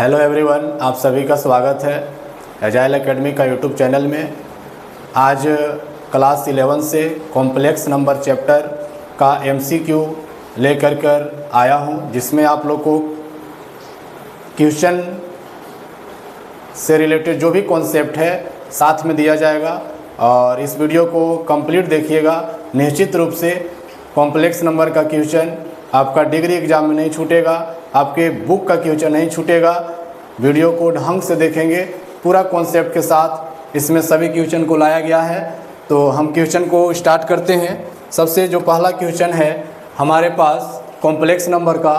Hello everyone, आप सभी का स्वागत है एजाइल एकेडमी का यूट्यूब चैनल में। आज क्लास 11 से कॉम्प्लेक्स नंबर चैप्टर का एमसीक्यू लेकर कर आया हूं, जिसमें आप लोग को क्वेश्चन से रिलेटेड जो भी कॉन्सेप्ट है साथ में दिया जाएगा और इस वीडियो को कंप्लीट देखिएगा। निश्चित रूप से कॉम्प्लेक्स नंबर का क्वेश्चन आपका डिग्री एग्जाम में नहीं छूटेगा, आपके बुक का क्वेश्चन नहीं छूटेगा। वीडियो को ढंग से देखेंगे, पूरा कॉन्सेप्ट के साथ इसमें सभी क्वेश्चन को लाया गया है। तो हम क्वेश्चन को स्टार्ट करते हैं। सबसे जो पहला क्वेश्चन है हमारे पास, कॉम्प्लेक्स नंबर का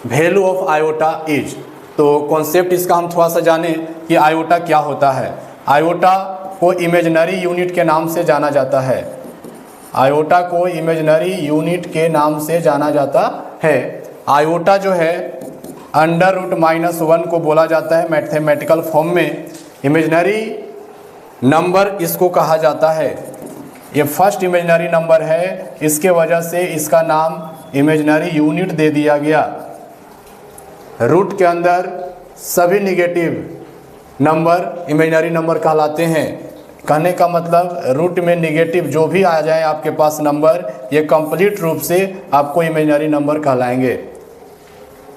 वैल्यू ऑफ आयोटा इज। तो कॉन्सेप्ट इसका हम थोड़ा सा जानें कि आयोटा क्या होता है। आयोटा को इमेजिनरी यूनिट के नाम से जाना जाता है। आयोटा को इमेजिनरी यूनिट के नाम से जाना जाता है। आयोटा जो है √-1 को बोला जाता है मैथमेटिकल फॉर्म में। इमेजिनरी नंबर इसको कहा जाता है। ये फर्स्ट इमेजिनरी नंबर है, इसके वजह से इसका नाम इमेजिनरी यूनिट दे दिया गया। रूट के अंदर सभी निगेटिव नंबर इमेजिनरी नंबर कहलाते हैं। कहने का मतलब रूट में निगेटिव जो भी आ जाए आपके पास नंबर, ये कंप्लीट रूप से आपको इमेजिनरी नंबर कहलाएंगे।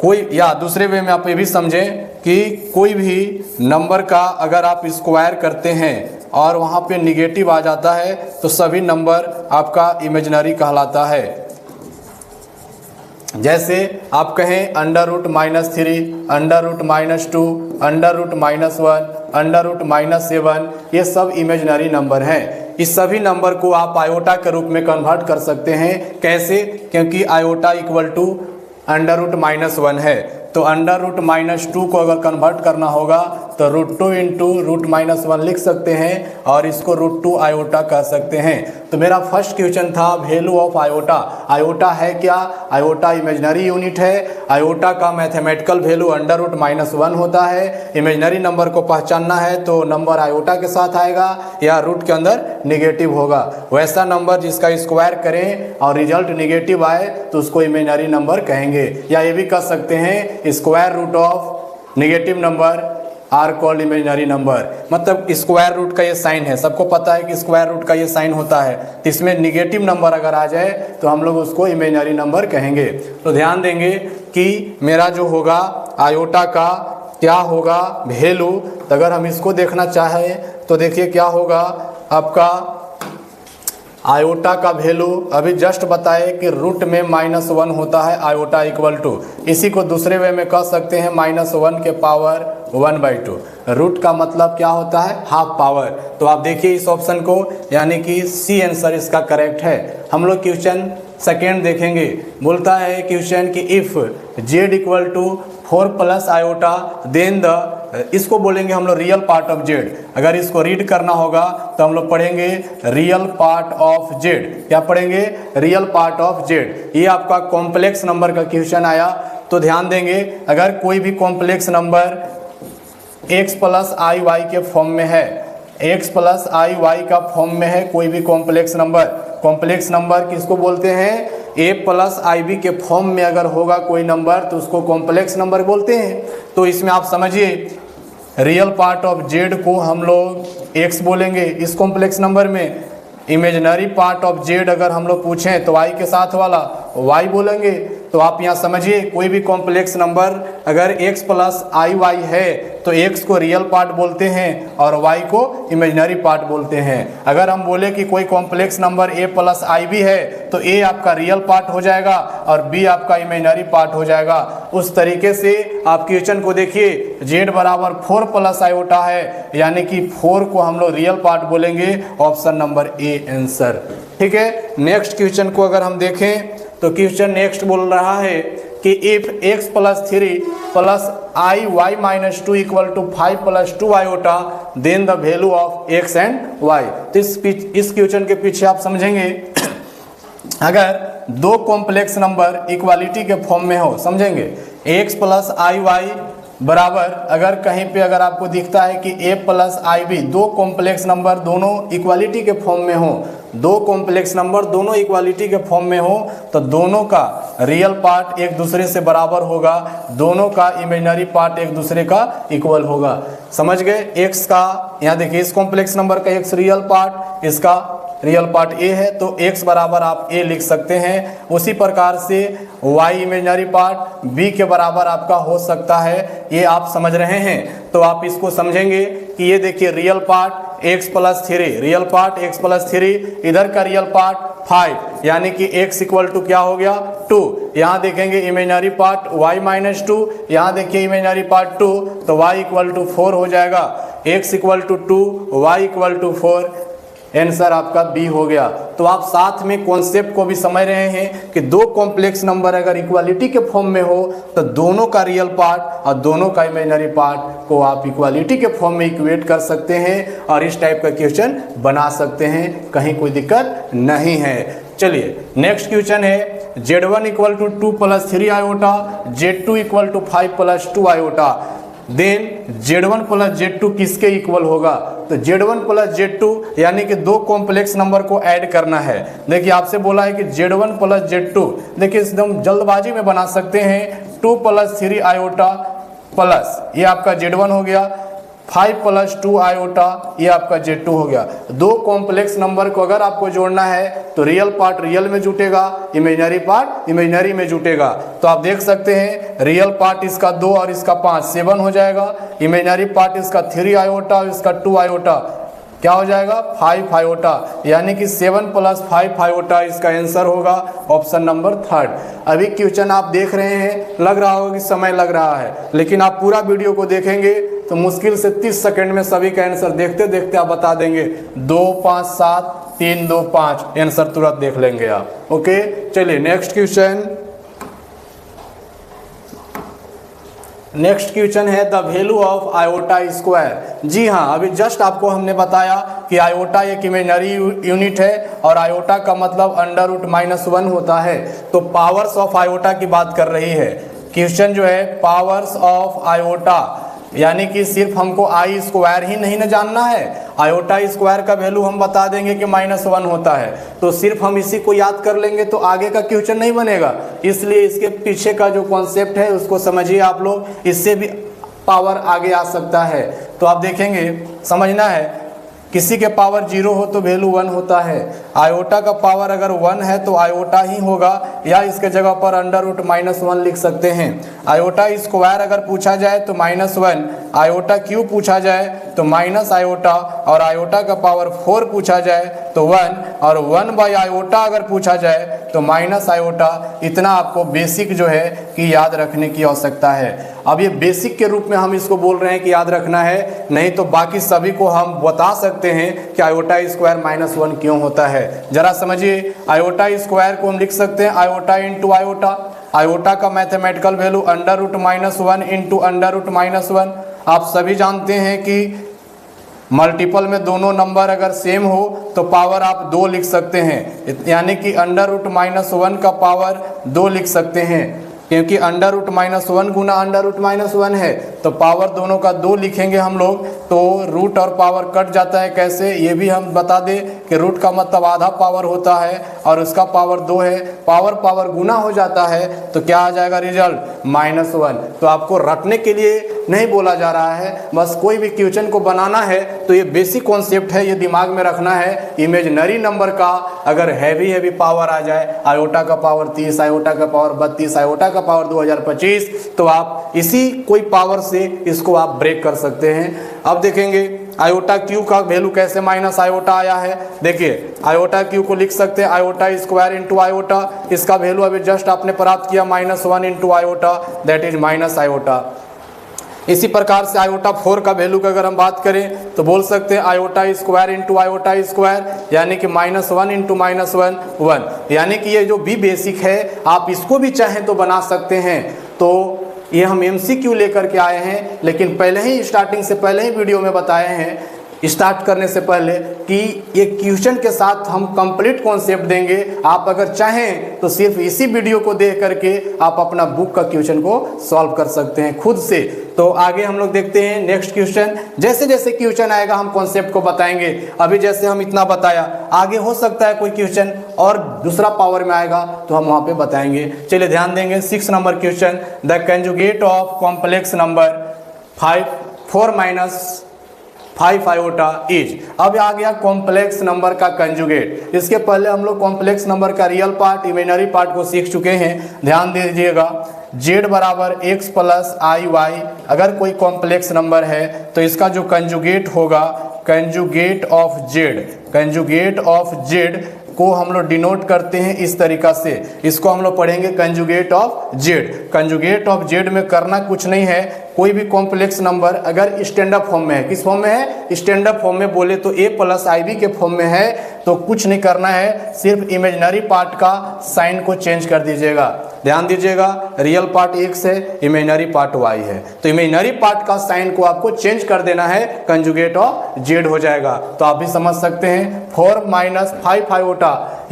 कोई या दूसरे वे में आप ये भी समझें कि कोई भी नंबर का अगर आप स्क्वायर करते हैं और वहाँ पे निगेटिव आ जाता है तो सभी नंबर आपका इमेजिनरी कहलाता है। जैसे आप कहें √-3, √-2, √-1, √-7, ये सब इमेजिनरी नंबर हैं। इस सभी नंबर को आप आयोटा के रूप में कन्वर्ट कर सकते हैं। कैसे? क्योंकि आयोटा इक्वल टू √-1 है। तो √-2 को अगर कन्वर्ट करना होगा तो √2 × √-1 लिख सकते हैं और इसको √2 आयोटा कह सकते हैं। तो मेरा फर्स्ट क्वेश्चन था वैल्यू ऑफ आयोटा। आयोटा है क्या? आयोटा इमेजिनरी यूनिट है। आयोटा का मैथमेटिकल वैल्यू √-1 होता है। इमेजिनरी नंबर को पहचानना है तो नंबर आयोटा के साथ आएगा या रूट के अंदर निगेटिव होगा। वैसा नंबर जिसका स्क्वायर करें और रिजल्ट निगेटिव आए तो उसको इमेजिनरी नंबर कहेंगे। या ये भी कह सकते हैं square root of negative number are called imaginary number. मतलब स्क्वायर रूट का ये साइन है, सबको पता है कि स्क्वायर रूट का ये साइन होता है। तो इसमें निगेटिव नंबर अगर आ जाए तो हम लोग उसको इमेजिनरी नंबर कहेंगे। तो ध्यान देंगे कि मेरा जो होगा आयोटा का क्या होगा वैल्यू। तो अगर हम इसको देखना चाहें तो देखिए क्या होगा आपका आयोटा का वैल्यू। अभी जस्ट बताए कि रूट में -1 होता है आयोटा इक्वल टू। इसी को दूसरे वे में कह सकते हैं -1 के पावर 1/2। रूट का मतलब क्या होता है? Half power. तो आप देखिए इस ऑप्शन को, यानी कि सी आंसर इसका करेक्ट है। हम लोग क्वेश्चन सेकेंड देखेंगे। बोलता है क्वेश्चन कि if z = 4 + iota then the, इसको बोलेंगे हम लोग रियल पार्ट ऑफ z। अगर इसको रीड करना होगा तो हम लोग पढ़ेंगे रियल पार्ट ऑफ z। क्या पढ़ेंगे? Real part of z। ये आपका कॉम्प्लेक्स नंबर का क्वेश्चन आया। तो ध्यान देंगे, अगर कोई भी कॉम्प्लेक्स नंबर x + iy के फॉर्म में है, x + iy का फॉर्म में है कोई भी कॉम्प्लेक्स नंबर। कॉम्प्लेक्स नंबर किसको बोलते हैं? a + ib के फॉर्म में अगर होगा कोई नंबर तो उसको कॉम्प्लेक्स नंबर बोलते हैं। तो इसमें आप समझिए रियल पार्ट ऑफ z को हम लोग x बोलेंगे इस कॉम्प्लेक्स नंबर में। इमेजिनरी पार्ट ऑफ z अगर हम लोग पूछें तो y के साथ वाला y बोलेंगे। तो आप यहाँ समझिए कोई भी कॉम्प्लेक्स नंबर अगर x + iy है तो x को रियल पार्ट बोलते हैं और y को इमेजिनरी पार्ट बोलते हैं। अगर हम बोले कि कोई कॉम्प्लेक्स नंबर a + ib है तो a आपका रियल पार्ट हो जाएगा और b आपका इमेजिनरी पार्ट हो जाएगा। उस तरीके से आप क्वेश्चन को देखिए, z = 4 + आयोटा है, यानी कि 4 को हम लोग रियल पार्ट बोलेंगे। Option number A answer. ठीक है। नेक्स्ट क्वेश्चन को अगर हम देखें तो क्वेश्चन नेक्स्ट बोल रहा है कि if x + 3 + iy - 2 = 5 + 2 iota then the value of x and y। तो इस क्वेश्चन के पीछे आप समझेंगे अगर दो कॉम्प्लेक्स नंबर इक्वालिटी के फॉर्म में हो, समझेंगे x + iy बराबर, अगर कहीं पे अगर आपको दिखता है कि a + ib, दो कॉम्प्लेक्स नंबर दोनों इक्वालिटी के फॉर्म में हो दो कॉम्प्लेक्स नंबर दोनों इक्वालिटी के फॉर्म में हो तो दोनों का रियल पार्ट एक दूसरे से बराबर होगा, दोनों का इमेजिनरी पार्ट एक दूसरे का इक्वल होगा। समझ गए? x का, यहाँ देखिए इस कॉम्प्लेक्स नंबर का x रियल पार्ट, इसका रियल पार्ट a है तो x बराबर आप a लिख सकते हैं। उसी प्रकार से y इमेजिनरी पार्ट b के बराबर आपका हो सकता है। ये आप समझ रहे हैं तो आप इसको समझेंगे कि ये देखिए real part x+3, real part x+3, इधर का रियल पार्ट 5, यानी कि x इक्वल टू क्या हो गया 2। यहाँ देखेंगे इमेजिनरी पार्ट y-2, यहाँ देखिए इमेजिनरी पार्ट 2 तो y इक्वल टू 4 हो जाएगा। x equal to 2, y equal to 4, answer आपका बी हो गया। तो आप साथ में कॉन्सेप्ट को भी समझ रहे हैं कि दो कॉम्प्लेक्स नंबर अगर इक्वालिटी के फॉर्म में हो तो दोनों का रियल पार्ट और दोनों का इमेजिनरी पार्ट को आप इक्वालिटी के फॉर्म में इक्वेट कर सकते हैं और इस टाइप का क्वेश्चन बना सकते हैं, कहीं कोई दिक्कत नहीं है। चलिए नेक्स्ट क्वेश्चन है Z1 equal to 2 + 3 iota, Z2 equal to 5 + 2 iota, then Z1 + Z2 किसके इक्वल होगा? तो Z1 + Z2 यानी कि दो कॉम्प्लेक्स नंबर को ऐड करना है। देखिए आपसे बोला है कि Z1 + Z2, देखिए एकदम जल्दबाजी में बना सकते हैं। 2 + 3 आयोटा प्लस ये आपका Z1 हो गया, 5 + 2 आयोटा ये आपका Z2 हो गया। दो कॉम्प्लेक्स नंबर को अगर आपको जोड़ना है तो रियल पार्ट रियल में जुटेगा, इमेजिनरी पार्ट इमेजिनरी में जुटेगा। तो आप देख सकते हैं रियल पार्ट इसका 2 और इसका 5 7 हो जाएगा, इमेजिनरी पार्ट इसका 3 आयोटा और इसका 2 आयोटा क्या हो जाएगा 5 आयोटा, यानी कि 7 + 5 आयोटा इसका आंसर होगा ऑप्शन नंबर 3। अभी क्वेश्चन आप देख रहे हैं, लग रहा होगा कि समय लग रहा है, लेकिन आप पूरा वीडियो को देखेंगे तो मुश्किल से 30 सेकंड में सभी का आंसर देखते देखते आप बता देंगे। 2 5 7 3 2 5 आंसर तुरंत देख लेंगे आप। ओके चलिए नेक्स्ट क्वेश्चन। नेक्स्ट क्वेश्चन है the value of iota square. जी हाँ, अभी जस्ट आपको हमने बताया कि आयोटा एक इमेजिनरी यूनिट है और आयोटा का मतलब √-1 होता है। तो पावर्स ऑफ आयोटा की बात कर रही है क्वेश्चन जो है, पावर्स ऑफ आयोटा, यानी कि सिर्फ हमको आई स्क्वायर ही नहीं न जानना है, आयोटा स्क्वायर का वैल्यू हम बता देंगे कि -1 होता है। तो सिर्फ हम इसी को याद कर लेंगे तो आगे का क्वेश्चन नहीं बनेगा, इसलिए इसके पीछे का जो कॉन्सेप्ट है उसको समझिए आप लोग, इससे भी पावर आगे आ सकता है। तो आप देखेंगे, समझना है, किसी के पावर 0 हो तो वैल्यू 1 होता है, आयोटा का पावर अगर 1 है तो आयोटा ही होगा, या इसके जगह पर √-1 लिख सकते हैं। आयोटा स्क्वायर अगर पूछा जाए तो -1, आयोटा क्यूब पूछा जाए तो माइनस आयोटा, और आयोटा का पावर 4 पूछा जाए तो 1, और 1/आयोटा अगर पूछा जाए तो माइनस आयोटा। इतना आपको बेसिक जो है कि याद रखने की आवश्यकता है। अब ये बेसिक के रूप में हम इसको बोल रहे हैं कि याद रखना है, नहीं तो बाकी सभी को हम बता सकते हैं कि आयोटा स्क्वायर -1 क्यों होता है। जरा समझिए, आयोटा स्क्वायर को हम लिख सकते हैं आयोटा इंटू आयोटा। आयोटा का मैथमेटिकल वैल्यू √-1 इंटू √-1। आप सभी जानते हैं कि मल्टीपल में दोनों नंबर अगर सेम हो तो पावर आप 2 लिख सकते हैं, यानी कि √-1 का पावर 2 लिख सकते हैं, क्योंकि √-1 गुना √-1 है तो पावर दोनों का 2 लिखेंगे हम लोग, तो रूट और पावर कट जाता है। कैसे, ये भी हम बता दें कि रूट का मतलब आधा पावर होता है और उसका पावर 2 है, पावर गुना हो जाता है तो क्या आ जाएगा रिजल्ट -1। तो आपको रटने के लिए नहीं बोला जा रहा है, बस कोई भी क्वेश्चन को बनाना है तो ये बेसिक कॉन्सेप्ट है, ये दिमाग में रखना है। इमेजिनरी नंबर का अगर हैवी पावर आ जाए, आयोटा का पावर 30, आयोटा का पावर 32, आयोटा का पावर 2025, तो आप इसी कोई पावर से इसको आप ब्रेक कर सकते हैं। अब देखेंगे आयोटा क्यू का वैल्यू कैसे माइनस आयोटा आया है। देखिए आयोटा क्यू को लिख सकते हैं आयोटा स्क्वायर इंटू आयोटा, इसका वैल्यू अभी जस्ट आपने प्राप्त किया -1 into iota, that is minus iota. इसी प्रकार से आयोटा 4 का वैल्यू का अगर हम बात करें तो बोल सकते हैं iota square into iota square, यानी कि -1 इंटू -1, यानी कि ये जो भी बेसिक है आप इसको भी चाहें तो बना सकते हैं। तो ये हम MCQ लेकर के आए हैं, लेकिन पहले ही स्टार्टिंग से पहले ही वीडियो में बताए हैं स्टार्ट करने से पहले कि ये क्वेश्चन के साथ हम कंप्लीट कॉन्सेप्ट देंगे। आप अगर चाहें तो सिर्फ इसी वीडियो को देख करके आप अपना बुक का क्वेश्चन को सॉल्व कर सकते हैं खुद से। तो आगे हम लोग देखते हैं नेक्स्ट क्वेश्चन। जैसे जैसे क्वेश्चन आएगा हम कॉन्सेप्ट को बताएंगे। अभी जैसे हम इतना बताया, आगे हो सकता है कोई क्वेश्चन और दूसरा पावर में आएगा तो हम वहाँ पे बताएंगे। चलिए ध्यान देंगे। 6 number question, the conjugate of complex number 4 - 5 iota is. अब आ गया कॉम्प्लेक्स नंबर का कंजुगेट। इसके पहले हम लोग कॉम्प्लेक्स नंबर का रियल पार्ट, इमेजिनरी पार्ट को सीख चुके हैं। ध्यान दीजिएगा, z बराबर x प्लस आई वाई अगर कोई कॉम्प्लेक्स नंबर है तो इसका जो कंजुगेट होगा, कंजुगेट ऑफ z को हम लोग डिनोट करते हैं इस तरीका से। इसको हम लोग पढ़ेंगे conjugate of z। Conjugate of z में करना कुछ नहीं है, कोई भी कॉम्प्लेक्स नंबर अगर स्टैंडअप फॉर्म में है, किस फॉर्म में है, स्टैंडअप फॉर्म में बोले तो a प्लस आई बी के फॉर्म में है, तो कुछ नहीं करना है, सिर्फ इमेजिनरी पार्ट का साइन को चेंज कर दीजिएगा। ध्यान दीजिएगा, रियल पार्ट x है, इमेजिनरी पार्ट y है, तो इमेजिनरी पार्ट का साइन को आपको चेंज कर देना है, कंजुगेट ऑफ z हो जाएगा। तो आप भी समझ सकते हैं 4 - 5 आयोटा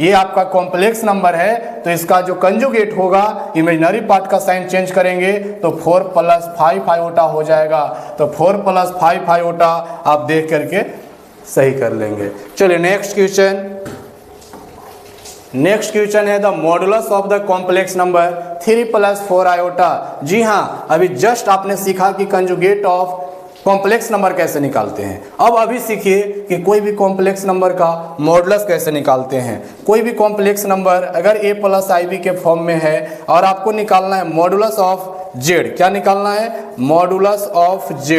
ये आपका कॉम्प्लेक्स नंबर है, तो इसका जो कंजुगेट होगा इमेजिनरी पार्ट का साइन चेंज करेंगे तो 4 + 5 आयोटा हो जाएगा। तो 4 + 5 आयोटा आप देख करके सही कर लेंगे। चलिए नेक्स्ट क्वेश्चन। नेक्स्ट क्वेश्चन है the modulus of the complex number 3 + 4 iota. जी हाँ, अभी जस्ट आपने सीखा कि कंजुगेट ऑफ कॉम्प्लेक्स नंबर कैसे निकालते हैं। अब अभी सीखिए कि कोई भी कॉम्प्लेक्स नंबर का मॉडुलस कैसे निकालते हैं। कोई भी कॉम्प्लेक्स नंबर अगर a प्लस आई बी के फॉर्म में है और आपको निकालना है मॉडुलस ऑफ z। क्या निकालना है? Modulus of z।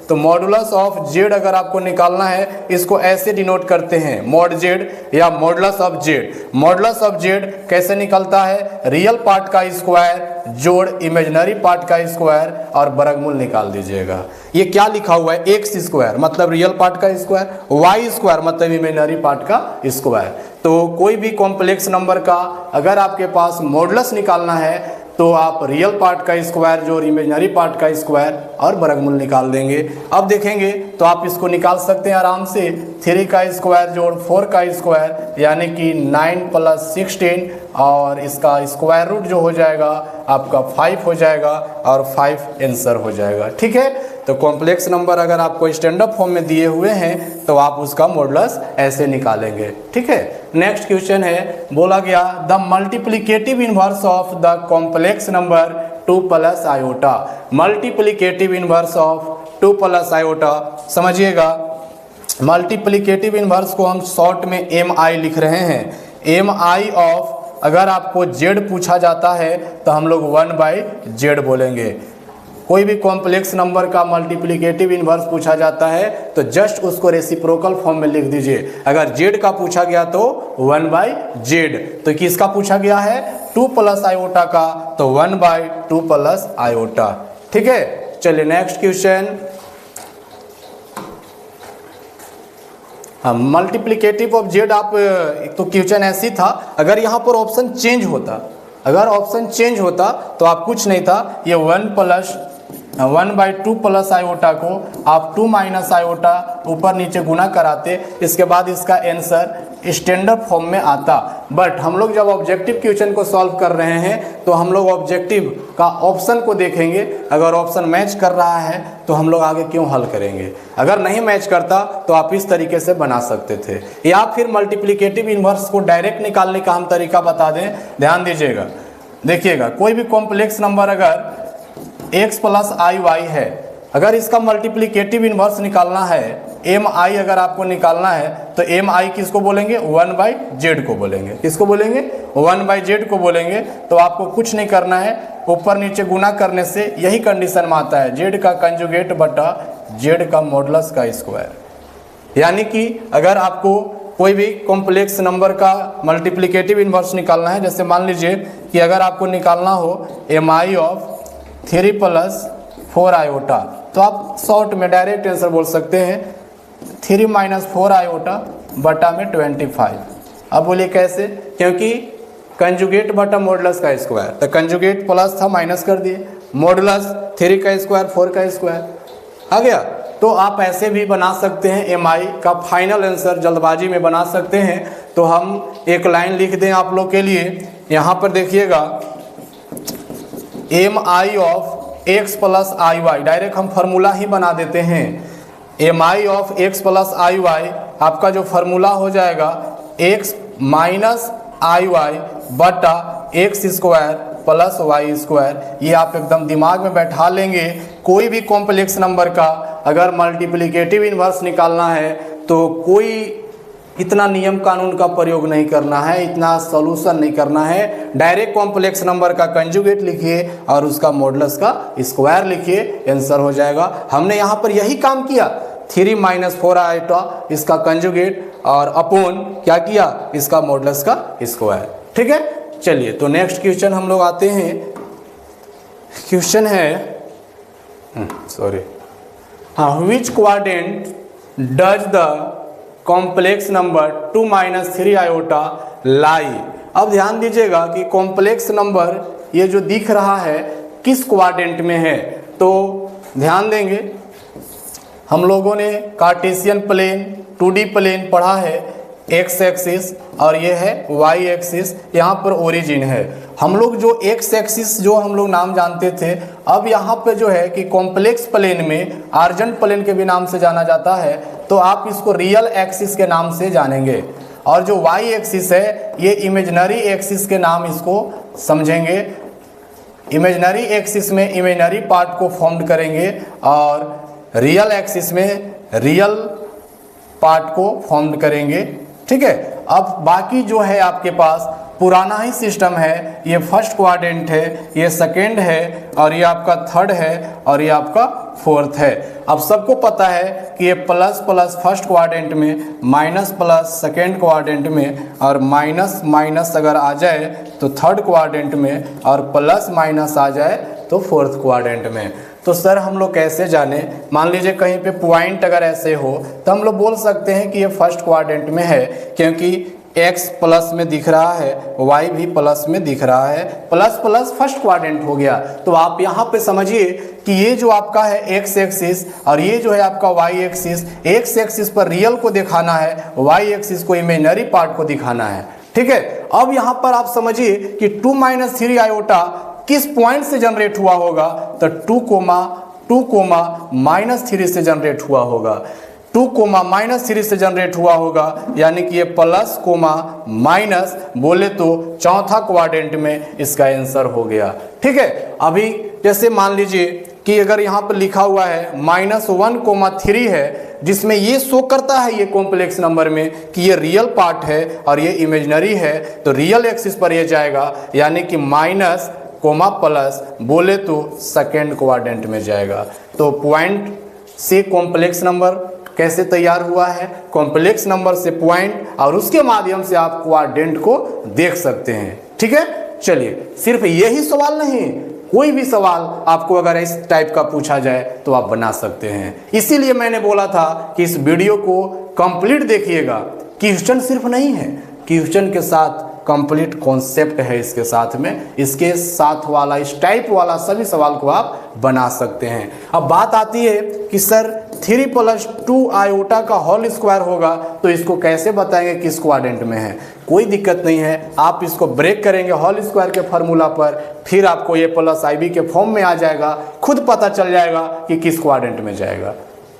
तो मॉडुलस ऑफ z अगर आपको निकालना है, इसको ऐसे डिनोट करते हैं, मॉड z या modulus of z। Modulus of z कैसे निकलता है? रियल पार्ट का स्क्वायर जोड़ इमेजिनरी पार्ट का स्क्वायर और वर्गमूल निकाल दीजिएगा। ये क्या लिखा हुआ है? एक्स स्क्वायर मतलब रियल पार्ट का स्क्वायर, वाई स्क्वायर मतलब इमेजिनरी पार्ट का स्क्वायर। तो कोई भी कॉम्प्लेक्स नंबर का अगर आपके पास मॉडुलस निकालना है तो आप रियल पार्ट का स्क्वायर जोड़ इमेजिनरी पार्ट का स्क्वायर और वर्गमूल निकाल देंगे। अब देखेंगे तो आप इसको निकाल सकते हैं आराम से। 3 का स्क्वायर जोड़ 4 का स्क्वायर यानी कि 9 + 16 और इसका स्क्वायर रूट जो हो जाएगा आपका 5 हो जाएगा और 5 आंसर हो जाएगा। ठीक है, तो कॉम्प्लेक्स नंबर अगर आपको स्टैंडअप फॉर्म में दिए हुए हैं तो आप उसका मॉडुलस ऐसे निकालेंगे। ठीक है, नेक्स्ट क्वेश्चन है, बोला गया the multiplicative inverse of the complex number 2 + iota. Multiplicative inverse of 2 + iota समझिएगा। मल्टीप्लिकेटिव इनवर्स को हम शॉर्ट में MI लिख रहे हैं। MI ऑफ अगर आपको z पूछा जाता है तो हम लोग 1/z बोलेंगे। कोई भी कॉम्प्लेक्स नंबर का मल्टीप्लिकेटिव इनवर्स पूछा जाता है तो जस्ट उसको रेसिप्रोकल फॉर्म में लिख दीजिए। अगर z का पूछा गया तो 1/z। तो किसका पूछा गया है? 2 + आयोटा का, तो 1/2 + आयोटा। ठीक है, चलिए नेक्स्ट क्वेश्चन। हाँ, मल्टीप्लिकेटिव ऑफ z आप तो क्वेश्चन ऐसी था, अगर यहाँ पर ऑप्शन चेंज होता, अगर ऑप्शन चेंज होता तो आप कुछ नहीं था, ये 1/2 + आयोटा को आप 2 - आयोटा ऊपर नीचे गुना कराते, इसके बाद इसका आंसर स्टैंडर्ड फॉर्म में आता। बट हम लोग जब ऑब्जेक्टिव क्वेश्चन को सॉल्व कर रहे हैं तो हम लोग ऑब्जेक्टिव का ऑप्शन को देखेंगे, अगर ऑप्शन मैच कर रहा है तो हम लोग आगे क्यों हल करेंगे, अगर नहीं मैच करता तो आप इस तरीके से बना सकते थे। या फिर मल्टीप्लिकेटिव इनवर्स को डायरेक्ट निकालने का हम तरीका बता दें। ध्यान दीजिएगा, देखिएगा कोई भी कॉम्प्लेक्स नंबर अगर x + आई वाई है, अगर इसका मल्टीप्लिकेटिव इनवर्स निकालना है, MI अगर आपको निकालना है तो MI किसको बोलेंगे? 1/z को बोलेंगे। किसको बोलेंगे? 1/z को बोलेंगे। तो आपको कुछ नहीं करना है, ऊपर नीचे गुना करने से यही कंडीशन में आता है, z का कंजुगेट बटा z का मॉडुलस का स्क्वायर। यानी कि अगर आपको कोई भी कॉम्प्लेक्स नंबर का मल्टीप्लिकेटिव इनवर्स निकालना है, जैसे मान लीजिए कि अगर आपको निकालना हो MI ऑफ 3 + 4 आयोटा, तो आप शॉर्ट में डायरेक्ट आंसर बोल सकते हैं 3 - 4 आयोटा बटा में 25। अब बोलिए कैसे? क्योंकि कंजुगेट बटा मॉडुलस का स्क्वायर, तो कंजुगेट प्लस था माइनस कर दिए, मॉडुलस 3 का स्क्वायर 4 का स्क्वायर आ गया। तो आप ऐसे भी बना सकते हैं, mi का फाइनल आंसर जल्दबाजी में बना सकते हैं। तो हम एक लाइन लिख दें आप लोग के लिए, यहाँ पर देखिएगा mi of x plus I y, direct हम फार्मूला ही बना देते हैं। mi of x plus I y आपका जो फार्मूला हो जाएगा x माइनस आई वाई बटा x square plus y square. ये आप एकदम दिमाग में बैठा लेंगे। कोई भी कॉम्प्लेक्स नंबर का अगर मल्टीप्लिकेटिव इन्वर्स निकालना है तो कोई इतना नियम कानून का प्रयोग नहीं करना है, इतना सॉल्यूशन नहीं करना है। डायरेक्ट कॉम्प्लेक्स नंबर का कंजुगेट लिखिए और उसका मॉडुलस का स्क्वायर लिखिए, आंसर हो जाएगा। हमने यहाँ पर यही काम किया, 3 माइनस 4 आयोटा इसका कंजुगेट और अपॉन क्या किया, इसका मॉडुलस का स्क्वायर। ठीक है, चलिए तो नेक्स्ट क्वेश्चन हम लोग आते हैं। क्वेश्चन है which quadrant does the complex number 2 minus 3 iota lie. अब ध्यान दीजिएगा कि कॉम्प्लेक्स नंबर ये जो दिख रहा है किस क्वाड्रेंट में है, तो ध्यान देंगे। हम लोगों ने कार्टेशियन प्लेन 2D प्लेन पढ़ा है, एक्स एक्सिस और ये है वाई एक्सिस, यहाँ पर ओरिजिन है। हम लोग जो एक्स एक्सिस जो हम लोग नाम जानते थे, अब यहाँ पे जो है कि कॉम्प्लेक्स प्लेन में आर्जेंट प्लेन के भी नाम से जाना जाता है, तो आप इसको रियल एक्सिस के नाम से जानेंगे। और जो वाई एक्सिस है ये इमेजिनरी एक्सिस के नाम इसको समझेंगे। इमेजिनरी एक्सिस में इमेजिनरी पार्ट को फॉर्म करेंगे और रियल एक्सिस में रियल पार्ट को फॉर्म करेंगे। ठीक है, अब बाकी जो है आपके पास पुराना ही सिस्टम है। ये फर्स्ट क्वाड्रेंट है, ये सेकेंड है और ये आपका थर्ड है और ये आपका फोर्थ है। अब सबको पता है कि ये प्लस प्लस फर्स्ट क्वाड्रेंट में, माइनस प्लस सेकेंड क्वाड्रेंट में और माइनस माइनस अगर आ जाए तो थर्ड क्वाड्रेंट में और प्लस माइनस आ जाए तो फोर्थ क्वाड्रेंट में। तो सर हम लोग कैसे जाने, मान लीजिए कहीं पे पॉइंट अगर ऐसे हो तो हम लोग बोल सकते हैं कि ये फर्स्ट क्वाड्रेंट में है, क्योंकि x प्लस में दिख रहा है, y भी प्लस में दिख रहा है, प्लस प्लस फर्स्ट क्वाड्रेंट हो गया। तो आप यहाँ पे समझिए कि ये जो आपका है x एक्सिस और ये जो है आपका y एक्सिस, x एक्सिस पर रियल को दिखाना है, y एक्सिस को इमेजिनरी पार्ट को दिखाना है। ठीक है, अब यहाँ पर आप समझिए कि 2 माइनस 3 आयोटा किस पॉइंट से जनरेट हुआ होगा, तो 2 माइनस 3 से जनरेट हुआ होगा। 2 माइनस 3 से जनरेट हुआ होगा, यानी कि ये प्लस कोमा माइनस बोले तो चौथा क्वाड्रेंट में इसका आंसर हो गया। ठीक है, अभी जैसे मान लीजिए कि अगर यहाँ पर लिखा हुआ है -1,3 है, जिसमें ये शो करता है ये कॉम्प्लेक्स नंबर में कि ये रियल पार्ट है और ये इमेजिनरी है, तो रियल एक्सिस पर ये जाएगा, यानी कि माइनस कोमा प्लस बोले तो सेकेंड क्वाड्रेंट में जाएगा। तो पॉइंट से कॉम्प्लेक्स नंबर कैसे तैयार हुआ है, कॉम्प्लेक्स नंबर से पॉइंट और उसके माध्यम से आप क्वाड्रेंट को देख सकते हैं। ठीक है, चलिए सिर्फ यही सवाल नहीं, कोई भी सवाल आपको अगर इस टाइप का पूछा जाए तो आप बना सकते हैं। इसीलिए मैंने बोला था कि इस वीडियो को कंप्लीट देखिएगा। क्वेश्चन सिर्फ नहीं है, क्वेश्चन के साथ कंप्लीट कॉन्सेप्ट है इसके साथ में, इसके साथ वाला इस टाइप वाला सभी सवाल को आप बना सकते हैं। अब बात आती है कि सर 3 + 2 आयोटा का होल स्क्वायर होगा, तो इसको कैसे बताएंगे किस क्वाड्रेंट में है। कोई दिक्कत नहीं है, आप इसको ब्रेक करेंगे होल स्क्वायर के फार्मूला पर, फिर आपको ये प्लस IB के फॉर्म में आ जाएगा, खुद पता चल जाएगा कि किस क्वाड्रेंट में जाएगा।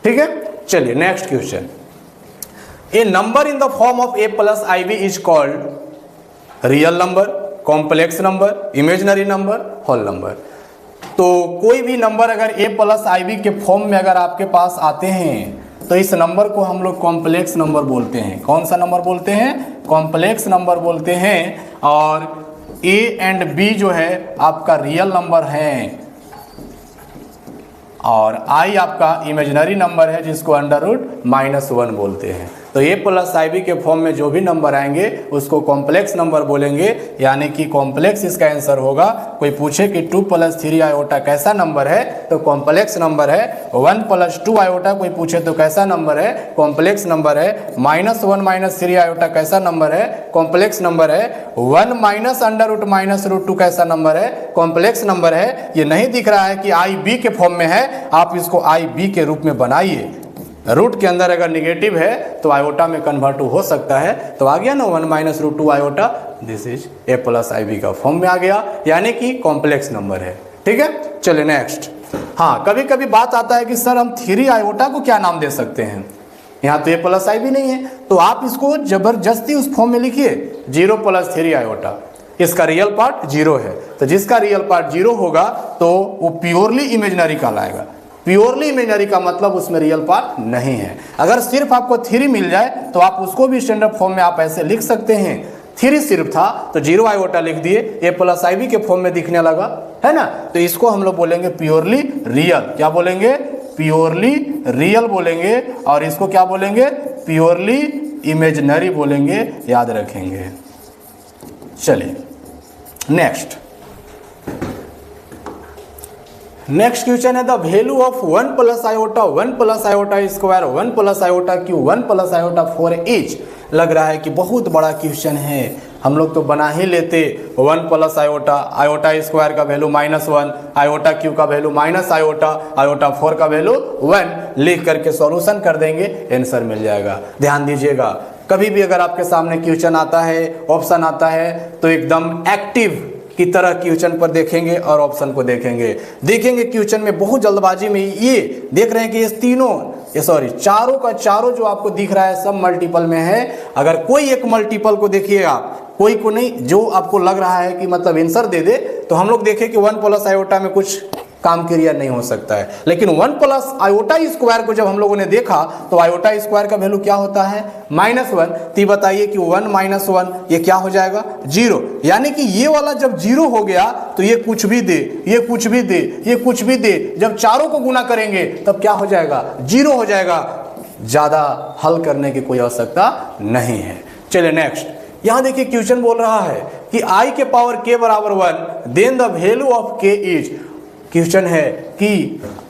ठीक है, चलिए next question. A number in the form of A + IB is called real number, complex number, imaginary number, whole number. तो कोई भी नंबर अगर A + IB के फॉर्म में अगर आपके पास आते हैं तो इस नंबर को हम लोग कॉम्प्लेक्स नंबर बोलते हैं। कौन सा नंबर बोलते हैं, कॉम्प्लेक्स नंबर बोलते हैं। और A एंड B जो है आपका रियल नंबर है और I आपका इमेजिनरी नंबर है, जिसको √-1 बोलते हैं। तो a प्लस IB के फॉर्म में जो भी नंबर आएंगे उसको कॉम्प्लेक्स नंबर बोलेंगे, यानी कि कॉम्प्लेक्स इसका आंसर होगा। कोई पूछे कि 2 + 3 आयोटा कैसा नंबर है तो कॉम्प्लेक्स नंबर है। 1 + 2 आयोटा कोई पूछे तो कैसा नंबर है, कॉम्प्लेक्स नंबर है। -1 - 3 आयोटा कैसा नंबर है, कॉम्प्लेक्स नंबर है। 1 - √-√2 कैसा नंबर है, कॉम्प्लेक्स नंबर है। ये नहीं दिख रहा है कि IB के फॉर्म में है, आप इसको IB के रूप में बनाइए। रूट के अंदर अगर निगेटिव है तो आयोटा में कन्वर्ट हो सकता है। तो आ गया ना 1 - √2 iota, this is a + IB का फॉर्म में आ गया, यानी कि कॉम्प्लेक्स नंबर है। ठीक है, चलिए नेक्स्ट। हाँ, कभी कभी बात आता है कि सर हम 3 आयोटा को क्या नाम दे सकते हैं, यहाँ तो a + IB नहीं है, तो आप इसको जबरदस्ती उस फॉर्म में लिखिए 0 + 3 आयोटा। इसका रियल पार्ट 0 है, तो जिसका रियल पार्ट 0 होगा तो वो प्योरली इमेजिनरी कहलाएगा। प्योरली इमेजिनरी का मतलब उसमें रियल पार्ट नहीं है। अगर सिर्फ आपको 3 मिल जाए तो आप उसको भी स्टैंडर्ड फॉर्म में आप ऐसे लिख सकते हैं। 3 सिर्फ था तो 0 आयोटा लिख दिए, a + IB के फॉर्म में दिखने लगा, है ना। तो इसको हम लोग बोलेंगे प्योरली रियल। क्या बोलेंगे, प्योरली रियल बोलेंगे। और इसको क्या बोलेंगे, प्योरली इमेजिनरी बोलेंगे, याद रखेंगे। चलिए नेक्स्ट क्वेश्चन है the value of 1 + iota 1 + iota square 1 + iota Q 1 + iota 4 etch. लग रहा है कि बहुत बड़ा क्वेश्चन है, हम लोग तो बना ही लेते। 1 + आयोटा, आयोटा स्क्वायर का वैल्यू -1, आयोटा क्यू का वैल्यू -आयोटा, आयोटा 4 का वैल्यू 1 लिख करके सॉल्यूशन कर देंगे, आंसर मिल जाएगा। ध्यान दीजिएगा, कभी भी अगर आपके सामने क्वेश्चन आता है, ऑप्शन आता है, तो एकदम एक्टिव की तरह क्वेश्चन पर देखेंगे और ऑप्शन को देखेंगे। देखेंगे क्वेश्चन में बहुत जल्दबाजी में ये देख रहे हैं कि ये चारों का चारों जो आपको दिख रहा है सब मल्टीपल में है। अगर कोई एक मल्टीपल को देखिएगा, कोई को नहीं, जो आपको लग रहा है कि मतलब आंसर दे दे, तो हम लोग देखें कि 1 + आयोटा में कुछ काम क्रिया नहीं हो सकता है। लेकिन 1 + आयोटा स्क्वायर को जब हम लोगों ने देखा तो आयोटा स्क्वायर का वैल्यू क्या होता है, -1। तो बताइए कि 1 - 1 ये क्या हो जाएगा, 0। यानी कि ये वाला जब 0 हो गया तो ये कुछ भी दे, ये कुछ भी दे, ये कुछ भी दे, जब चारों को गुना करेंगे तब क्या हो जाएगा, 0 हो जाएगा। ज़्यादा हल करने की कोई आवश्यकता नहीं है। चलिए नेक्स्ट, यहाँ देखिए क्वेश्चन बोल रहा है कि I के power k = 1 then the value of k is. Question है कि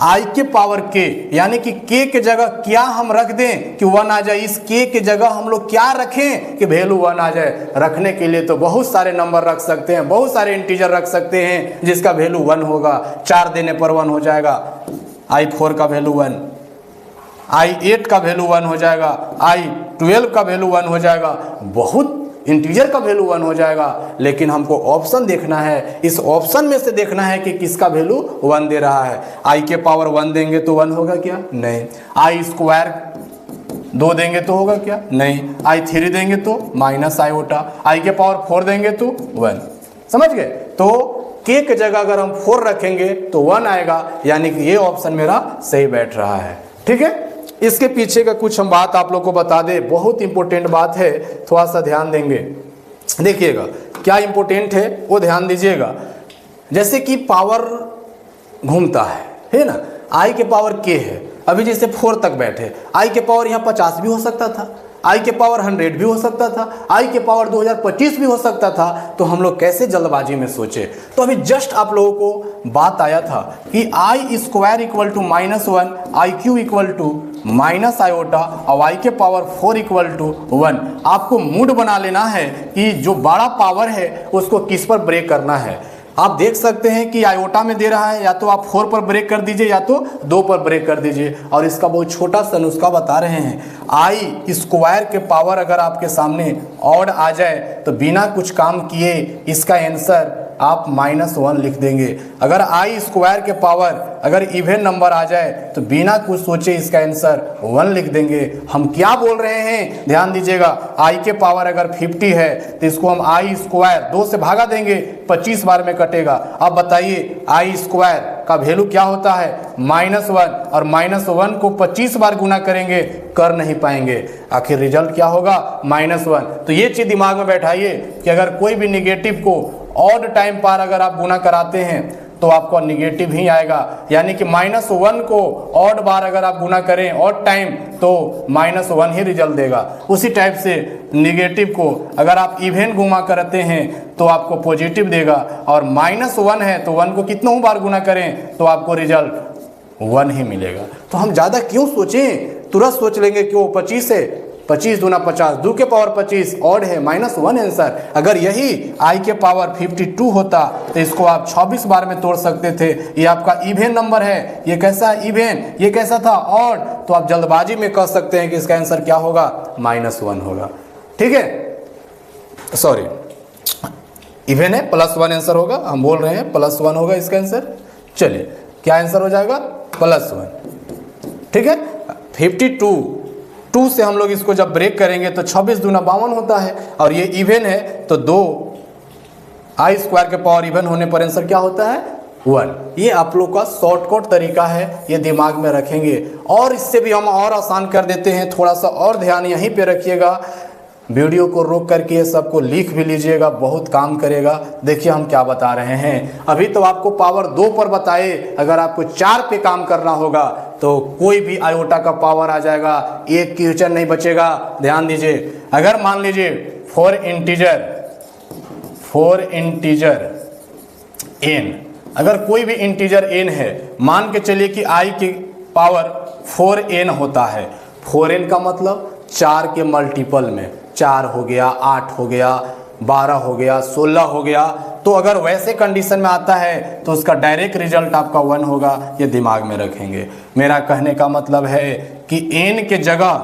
I के पावर k, यानी कि k के जगह क्या हम रख दें कि 1 आ जाए। इस k के जगह हम लोग क्या रखें कि वैल्यू 1 आ जाए। रखने के लिए तो बहुत सारे नंबर रख सकते हैं, बहुत सारे इंटीजर रख सकते हैं जिसका वैल्यू 1 होगा। 4 देने पर 1 हो जाएगा, I4 का वैल्यू 1, I8 का वैल्यू 1 हो जाएगा, I12 का वैल्यू 1 हो जाएगा, बहुत इंटीजर का वैल्यू 1 हो जाएगा। लेकिन हमको ऑप्शन देखना है, इस ऑप्शन में से देखना है कि किसका वैल्यू 1 दे रहा है। I के पावर 1 देंगे तो 1 होगा क्या, नहीं। I स्क्वायर 2 देंगे तो होगा क्या, नहीं। I3 देंगे तो माइनस आयोटा, I के पावर 4 देंगे तो 1। समझ गए। तो k के जगह अगर हम 4 रखेंगे तो 1 आएगा, यानी कि ये ऑप्शन मेरा सही बैठ रहा है। ठीक है, इसके पीछे का कुछ हम बात आप लोग को बता दें, बहुत इंपॉर्टेंट बात है, थोड़ा सा ध्यान देंगे। देखिएगा क्या इंपॉर्टेंट है वो ध्यान दीजिएगा। जैसे कि पावर घूमता है ना, I के पावर k है, अभी जैसे 4 तक बैठे, I के पावर यहाँ 50 भी हो सकता था, I के पावर 100 भी हो सकता था, I के पावर 2025 भी हो सकता था। तो हम लोग कैसे जल्दबाजी में सोचे, तो अभी जस्ट आप लोगों को बात आया था कि I square = -1, IQ = minus iota और I के पावर 4 = 1। आपको मूड बना लेना है कि जो बड़ा पावर है उसको किस पर ब्रेक करना है। आप देख सकते हैं कि आयोटा में दे रहा है, या तो आप 4 पर ब्रेक कर दीजिए या तो 2 पर ब्रेक कर दीजिए। और इसका बहुत छोटा सा नुस्खा बता रहे हैं। I स्क्वायर के पावर अगर आपके सामने ऑड आ जाए तो बिना कुछ काम किए इसका आंसर आप -1 लिख देंगे। अगर I स्क्वायर के पावर अगर इवन नंबर आ जाए तो बिना कुछ सोचे इसका आंसर 1 लिख देंगे। हम क्या बोल रहे हैं, ध्यान दीजिएगा। I के पावर अगर 50 है तो इसको हम I स्क्वायर 2 से भागा देंगे, 25 बार में कटेगा। अब बताइए I स्क्वायर का वैल्यू क्या होता है, -1, और -1 को 25 बार गुना करेंगे, कर नहीं पाएंगे। आखिर रिजल्ट क्या होगा, -1। तो ये चीज़ दिमाग में बैठाइए कि अगर कोई भी निगेटिव को ऑड टाइम पर अगर आप गुना कराते हैं तो आपको निगेटिव ही आएगा, यानी कि -1 को ऑड बार अगर आप गुना करें ऑड टाइम तो -1 ही रिजल्ट देगा। उसी टाइप से निगेटिव को अगर आप इवन गुना करते हैं तो आपको पॉजिटिव देगा, और -1 है तो 1 को कितनों बार गुना करें तो आपको रिजल्ट 1 ही मिलेगा। तो हम ज़्यादा क्यों सोचें, तुरंत सोच लेंगे कि वो 25 है, 25 दूना 50, 2 के पावर 25 ऑड है, -1 आंसर। अगर यही i के पावर 52 होता तो इसको आप 26 बार में तोड़ सकते थे। ये आपका इवन नंबर है, ये कैसा है इवन, ये कैसा था ऑड, तो आप जल्दबाजी में कह सकते हैं कि इसका आंसर क्या होगा, -1 होगा। ठीक है, सॉरी इवन है, +1 आंसर होगा, हम बोल रहे हैं +1 होगा इसका आंसर। चलिए क्या आंसर हो जाएगा, +1। ठीक है, 52 से हम लोग इसको जब ब्रेक करेंगे तो 26 दूना 52 होता है, और ये इवन है तो 2i² के पावर इवन होने पर आंसर क्या होता है, 1। ये आप लोग का शॉर्टकट तरीका है, ये दिमाग में रखेंगे। और इससे भी हम और आसान कर देते हैं, थोड़ा सा और ध्यान यहीं पे रखिएगा, वीडियो को रोक करके ये सबको लिख भी लीजिएगा, बहुत काम करेगा। देखिए हम क्या बता रहे हैं, अभी तो आपको पावर 2 पर बताए, अगर आपको 4 पे काम करना होगा तो कोई भी आयोटा का पावर आ जाएगा, एक क्वेश्चन नहीं बचेगा। ध्यान दीजिए, अगर मान लीजिए 4 इंटीजर n, अगर कोई भी इंटीजर n है, मान के चलिए कि i की पावर 4n होता है। 4n का मतलब 4 के मल्टीपल में, 4 हो गया, 8 हो गया, 12 हो गया, 16 हो गया। तो अगर वैसे कंडीशन में आता है तो उसका डायरेक्ट रिजल्ट आपका 1 होगा, ये दिमाग में रखेंगे। मेरा कहने का मतलब है कि n के जगह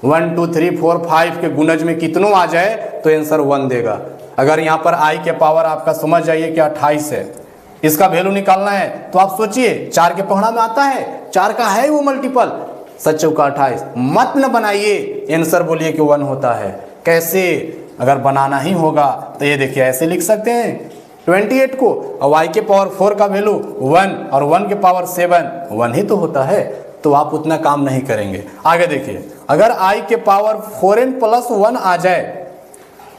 1 2 3 4 5 के गुणज में कितनों आ जाए तो आंसर 1 देगा। अगर यहाँ पर i के पावर आपका समझ जाइए कि 28 है, इसका वैल्यू निकालना है तो आप सोचिए 4 के पहाड़ा में आता है, 4 का है वो मल्टीपल, 7 चौका 28, मत न बनाइए, आंसर बोलिए कि 1 होता है। कैसे, अगर बनाना ही होगा तो ये देखिए ऐसे लिख सकते हैं 28 को, और y के पावर 4 का वैल्यू 1 और 1 के पावर 7, 1 ही तो होता है। तो आप उतना काम नहीं करेंगे। आगे देखिए, अगर i के पावर 4n + 1 आ जाए,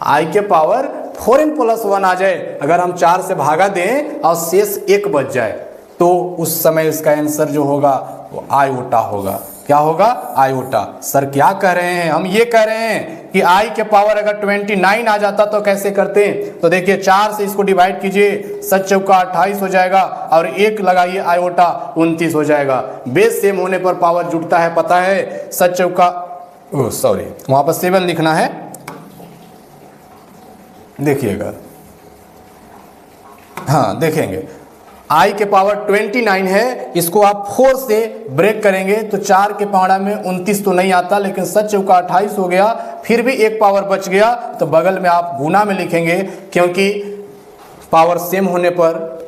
i के पावर 4n + 1 आ जाए, अगर हम 4 से भागा दें और शेष 1 बच जाए तो उस समय इसका आंसर जो होगा वो आयोटा होगा। क्या होगा, आयोटा। सर क्या कह रहे हैं, हम ये कह रहे हैं कि i के पावर अगर 29 आ जाता तो कैसे करते हैं। तो देखिए 4 से इसको डिवाइड कीजिए, 7 चौका 28 हो जाएगा, और 1 लगाइए आयोटा 29 हो जाएगा। बेस सेम होने पर पावर जुड़ता है, पता है। 7 चौका सॉरी वहां पर 7 लिखना है, देखिएगा, हाँ देखेंगे i के पावर 29 है, इसको आप 4 से ब्रेक करेंगे तो 4 के पहाड़ा में 29 तो नहीं आता, लेकिन 7 चौका 28 हो गया, फिर भी 1 पावर बच गया, तो बगल में आप गुना में लिखेंगे, क्योंकि पावर सेम होने पर,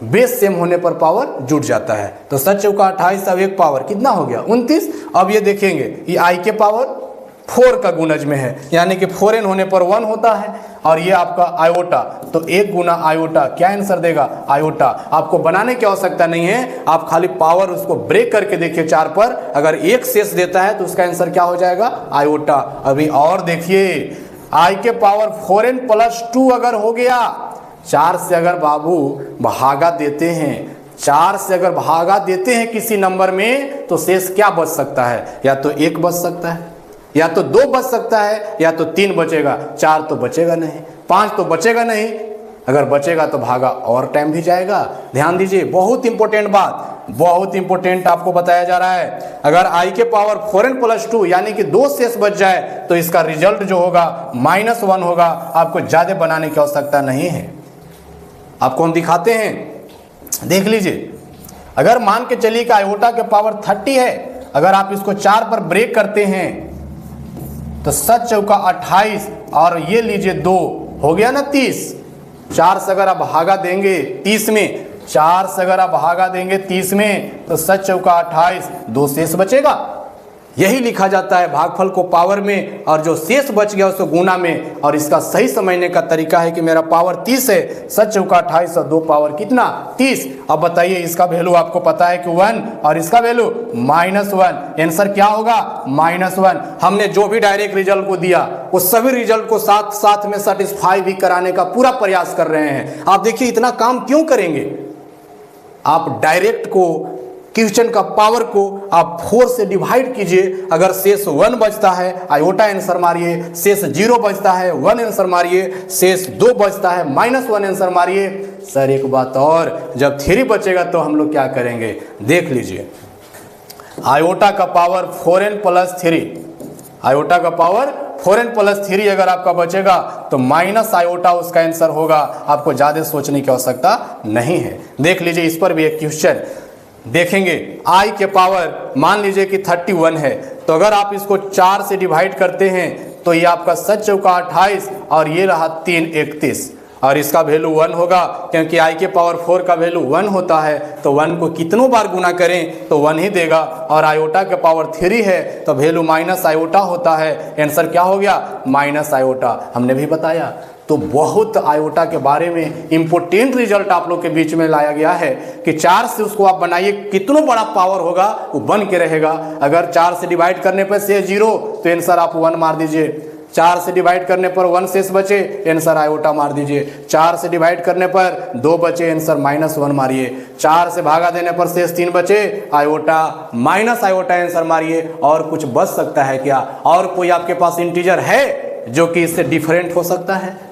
बेस सेम होने पर पावर जुड़ जाता है। तो 7 चौका 28 अब 1 पावर कितना हो गया, 29। अब ये देखेंगे ये i के पावर 4 का गुणज में है, यानी कि 4n होने पर 1 होता है, और ये आपका आयोटा, तो 1 गुना आयोटा क्या आंसर देगा, आयोटा। आपको बनाने की आवश्यकता नहीं है, आप खाली पावर उसको ब्रेक करके देखिए 4 पर, अगर 1 शेष देता है तो उसका आंसर क्या हो जाएगा, आयोटा। अभी और देखिए, i के पावर 4n + 2 अगर हो गया, 4 से अगर बाबू भागा देते हैं, 4 से अगर भागा देते हैं किसी नंबर में तो शेष क्या बच सकता है, या तो 1 बच सकता है, या तो 2 बच सकता है, या तो 3 बचेगा, 4 तो बचेगा नहीं, 5 तो बचेगा नहीं। अगर बचेगा तो भागा और टाइम भी जाएगा। ध्यान दीजिए, बहुत इंपॉर्टेंट बात, बहुत इंपॉर्टेंट आपको बताया जा रहा है। अगर i के पावर 4n + 2 यानी कि 2 शेष बच जाए तो इसका रिजल्ट जो होगा -1 होगा। आपको ज्यादा बनाने की आवश्यकता नहीं है, आपको हम दिखाते हैं, देख लीजिए। अगर मान के चलिए कि आयोटा के पावर 30 है, अगर आप इसको 4 पर ब्रेक करते हैं तो 7 चौका 28 और ये लीजिए 2 हो गया ना 30। 4 से अगर आप भागा देंगे 30 में, 4 से अगर आप भागा देंगे 30 में तो 7 चौका 28, 2 शेष बचेगा, यही लिखा जाता है भागफल को पावर में और जो शेष बच गया उसको गुना में। और इसका सही समझने का तरीका है कि मेरा पावर 30 है, 7 चौका 28 और 2 पावर कितना 30। अब बताइए इसका वैल्यू आपको पता है कि 1 और इसका वैल्यू -1। आंसर क्या होगा -1। हमने जो भी डायरेक्ट रिजल्ट को दिया वो सभी रिजल्ट को साथ साथ में सेटिस्फाई भी कराने का पूरा प्रयास कर रहे हैं। आप देखिए इतना काम क्यों करेंगे, आप डायरेक्ट को क्वेश्चन का पावर को आप 4 से डिवाइड कीजिए। अगर शेष 1 बचता है आयोटा आंसर मारिए, शेष 0 बचता है 1 आंसर मारिए, शेष 2 बचता है -1 आंसर मारिए। सर एक बात और, जब 3 बचेगा तो हम लोग क्या करेंगे, देख लीजिए। आयोटा का पावर 4n + 3, आयोटा का पावर 4n + 3 अगर आपका बचेगा तो माइनस आयोटा उसका आंसर होगा। आपको ज़्यादा सोचने की आवश्यकता नहीं है। देख लीजिए इस पर भी एक क्वेश्चन देखेंगे। i के पावर मान लीजिए कि 31 है, तो अगर आप इसको 4 से डिवाइड करते हैं तो ये आपका 7 चौका 28 और ये रहा 3 31 और इसका वैल्यू 1 होगा, क्योंकि i के पावर 4 का वैल्यू 1 होता है। तो 1 को कितनों बार गुना करें तो 1 ही देगा। और आयोटा के पावर 3 है तो वैल्यू माइनस आयोटा होता है। आंसर क्या हो गया, माइनस आयोटा। हमने भी बताया। तो बहुत आयोटा के बारे में इम्पोर्टेंट रिजल्ट आप लोग के बीच में लाया गया है कि 4 से उसको आप बनाइए, कितना बड़ा पावर होगा वो बन के रहेगा। अगर 4 से डिवाइड करने पर से 0 तो आंसर आप 1 मार दीजिए। 4 से डिवाइड करने पर 1 शेष बचे, आंसर आयोटा मार दीजिए। 4 से डिवाइड करने पर 2 बचे, आंसर -1 मारिए। 4 से भागा देने पर शेष 3 बचे, आयोटा माइनस आयोटा आंसर मारिए। और कुछ बच सकता है क्या? और कोई आपके पास इंटीजर है जो कि इससे डिफरेंट हो सकता है?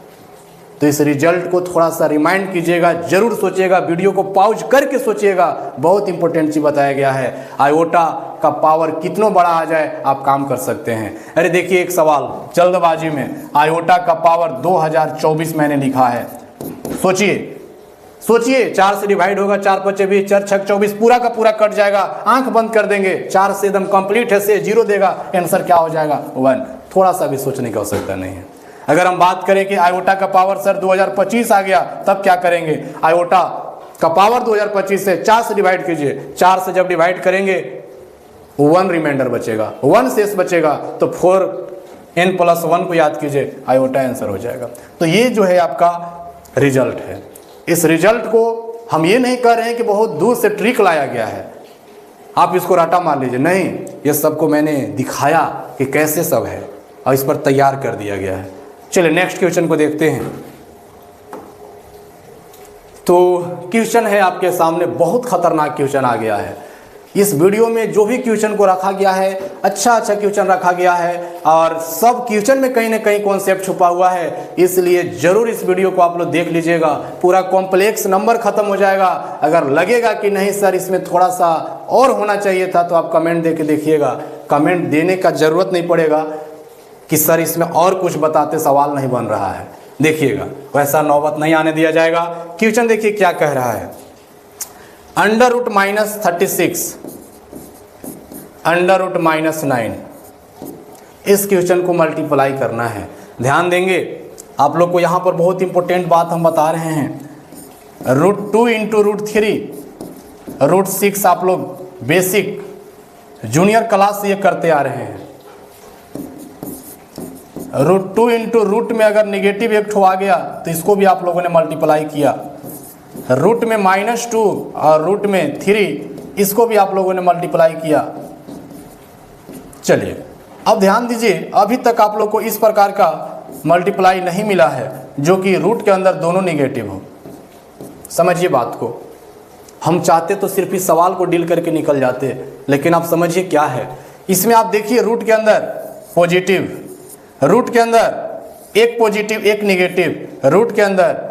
तो इस रिजल्ट को थोड़ा सा रिमाइंड कीजिएगा, जरूर सोचिएगा, वीडियो को पॉज करके सोचिएगा। बहुत इंपॉर्टेंट चीज बताया गया है। आयोटा का पावर कितना बड़ा आ जाए आप काम कर सकते हैं। अरे देखिए एक सवाल जल्दबाजी में, आयोटा का पावर 2024 मैंने लिखा है। सोचिए 4 से डिवाइड होगा, 4 × 20, 4 × 6 = 24, पूरा का पूरा कट जाएगा। आंख बंद कर देंगे, 4 से एकदम कंप्लीट है, से 0 देगा, आंसर क्या हो जाएगा 1। थोड़ा सा भी सोचने की आवश्यकता नहीं है। अगर हम बात करें कि आयोटा का पावर सर 2025 आ गया, तब क्या करेंगे? आयोटा का पावर 2025 से 4 से डिवाइड कीजिए। 4 से जब डिवाइड करेंगे 1 रिमाइंडर बचेगा, 1 शेष बचेगा, तो 4n + 1 को याद कीजिए, आयोटा आंसर हो जाएगा। तो ये जो है आपका रिजल्ट है। इस रिजल्ट को हम ये नहीं कह रहे हैं कि बहुत दूर से ट्रिक लाया गया है, आप इसको राटा मार लीजिए, नहीं। ये सबको मैंने दिखाया कि कैसे सब है और इस पर तैयार कर दिया गया है। चलिए नेक्स्ट क्वेश्चन को देखते हैं। तो क्वेश्चन है आपके सामने, बहुत खतरनाक क्वेश्चन आ गया है। इस वीडियो में जो भी क्वेश्चन को रखा गया है, अच्छा क्वेश्चन रखा गया है और सब क्वेश्चन में कहीं ना कहीं कॉन्सेप्ट छुपा हुआ है। इसलिए जरूर इस वीडियो को आप लोग देख लीजिएगा, पूरा कॉम्प्लेक्स नंबर खत्म हो जाएगा। अगर लगेगा कि नहीं सर इसमें थोड़ा सा और होना चाहिए था, तो आप कमेंट दे के देखिएगा। कमेंट देने का जरूरत नहीं पड़ेगा कि सर इसमें और कुछ बताते, सवाल नहीं बन रहा है। देखिएगा वैसा नौबत नहीं आने दिया जाएगा। क्वेश्चन देखिए क्या कह रहा है, √-36 √-9, इस क्वेश्चन को मल्टीप्लाई करना है। ध्यान देंगे आप लोग को, यहाँ पर बहुत इंपॉर्टेंट बात हम बता रहे हैं। √2 × √3 √6 आप लोग बेसिक जूनियर क्लास से ये करते आ रहे हैं। √2 × रूट में अगर निगेटिव एक ठो आ गया तो इसको भी आप लोगों ने मल्टीप्लाई किया। रूट में -2 और रूट में 3, इसको भी आप लोगों ने मल्टीप्लाई किया। चलिए अब ध्यान दीजिए, अभी तक आप लोग को इस प्रकार का मल्टीप्लाई नहीं मिला है जो कि रूट के अंदर दोनों निगेटिव हो। समझिए बात को, हम चाहते तो सिर्फ इस सवाल को डील करके निकल जाते, लेकिन आप समझिए क्या है इसमें। आप देखिए रूट के अंदर पॉजिटिव, रूट के अंदर एक पॉजिटिव एक निगेटिव, रूट के अंदर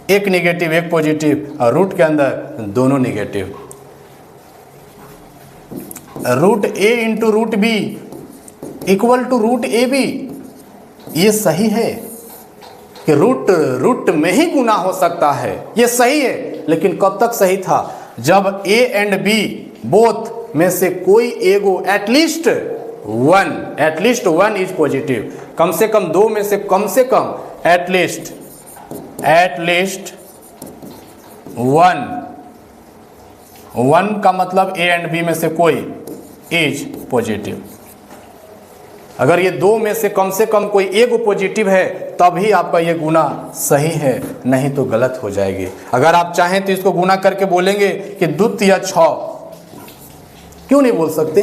एक निगेटिव एक पॉजिटिव और रूट के अंदर दोनों निगेटिव। √a × √b = √ab, ये सही है कि रूट में ही गुना हो सकता है, ये सही है। लेकिन कब तक सही था? जब a एंड b बोथ में से कोई एगो एटलीस्ट वन इज पॉजिटिव, कम से कम दो में से कम एटलीस्ट वन का मतलब a एंड b में से कोई इज पॉजिटिव। अगर ये दो में से कम कोई एक पॉजिटिव है तभी आपका ये गुना सही है, नहीं तो गलत हो जाएगी। अगर आप चाहें तो इसको गुना करके बोलेंगे कि दूत या 6, क्यों नहीं बोल सकते?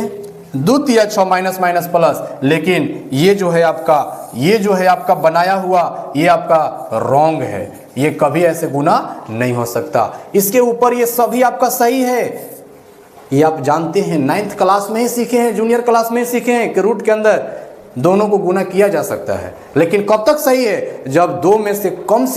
दूत या 6 माइनस माइनस प्लस, लेकिन ये जो है आपका बनाया हुआ, ये आपका रॉन्ग है, ये कभी ऐसे गुना नहीं हो सकता। इसके ऊपर ये सभी आपका सही है, ये आप जानते हैं, 9th क्लास में ही सीखे हैं, जूनियर क्लास में ही सीखे हैं कि रूट के अंदर दोनों को गुना किया जा सकता है। लेकिन कब तक सही है? जब दो में से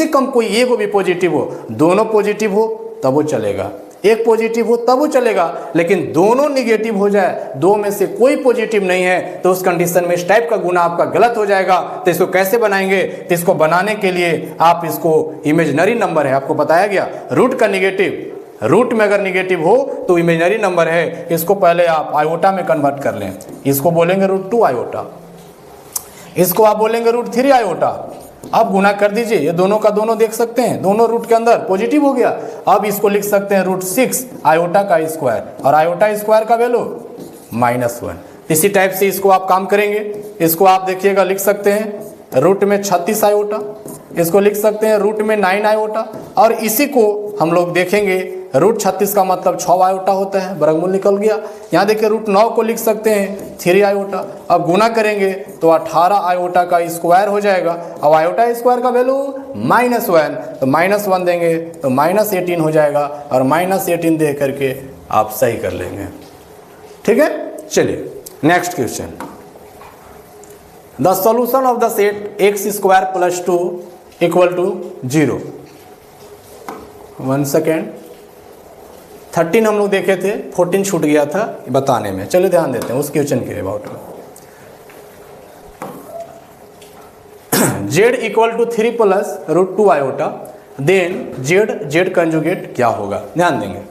कम कोई एक भी पॉजिटिव हो, दोनों पॉजिटिव हो तब वो चलेगा, एक पॉजिटिव हो तब वो चलेगा। लेकिन दोनों निगेटिव हो जाए, दो में से कोई पॉजिटिव नहीं है, तो उस कंडीशन में इस टाइप का गुना आपका गलत हो जाएगा। तो इसको कैसे बनाएंगे? तो इसको बनाने के लिए आप इसको इमेजिनरी नंबर है, आपको बताया गया रूट का निगेटिव, रूट में अगर निगेटिव हो तो इमेजिनरी नंबर है, इसको पहले आप आयोटा में कन्वर्ट कर लें। इसको बोलेंगे √2 आयोटा, इसको आप बोलेंगे √3 आयोटा। अब गुना कर दीजिए, ये दोनों का दोनों देख सकते हैं, दोनों रूट के अंदर पॉजिटिव हो गया। अब इसको लिख सकते हैं √6 आयोटा का स्क्वायर, और आयोटा स्क्वायर का वैल्यू -1। इसी टाइप से इसको आप काम करेंगे। इसको आप देखिएगा, लिख सकते हैं रूट में 36 आयोटा, इसको लिख सकते हैं रूट में 9 आयोटा, और इसी को हम लोग देखेंगे √36 का मतलब 6 आयोटा होता है, वर्गमूल निकल गया। यहाँ देखिए √9 को लिख सकते हैं 3 आयोटा। अब गुना करेंगे तो 18 आयोटा का स्क्वायर हो जाएगा। अब आयोटा स्क्वायर का वैल्यू -1, तो -1 देंगे तो -18 हो जाएगा, और -18 दे करके आप सही कर लेंगे। ठीक है, चलिए next question. The solution of the set x² + 2 = 0। 1 second, 13 हम लोग देखे थे, 14 छूट गया था बताने में। चलिए ध्यान देते हैं उस क्वेश्चन के अबाउट में। z = 3 + √2 iota, then z conjugate क्या होगा? ध्यान देंगे,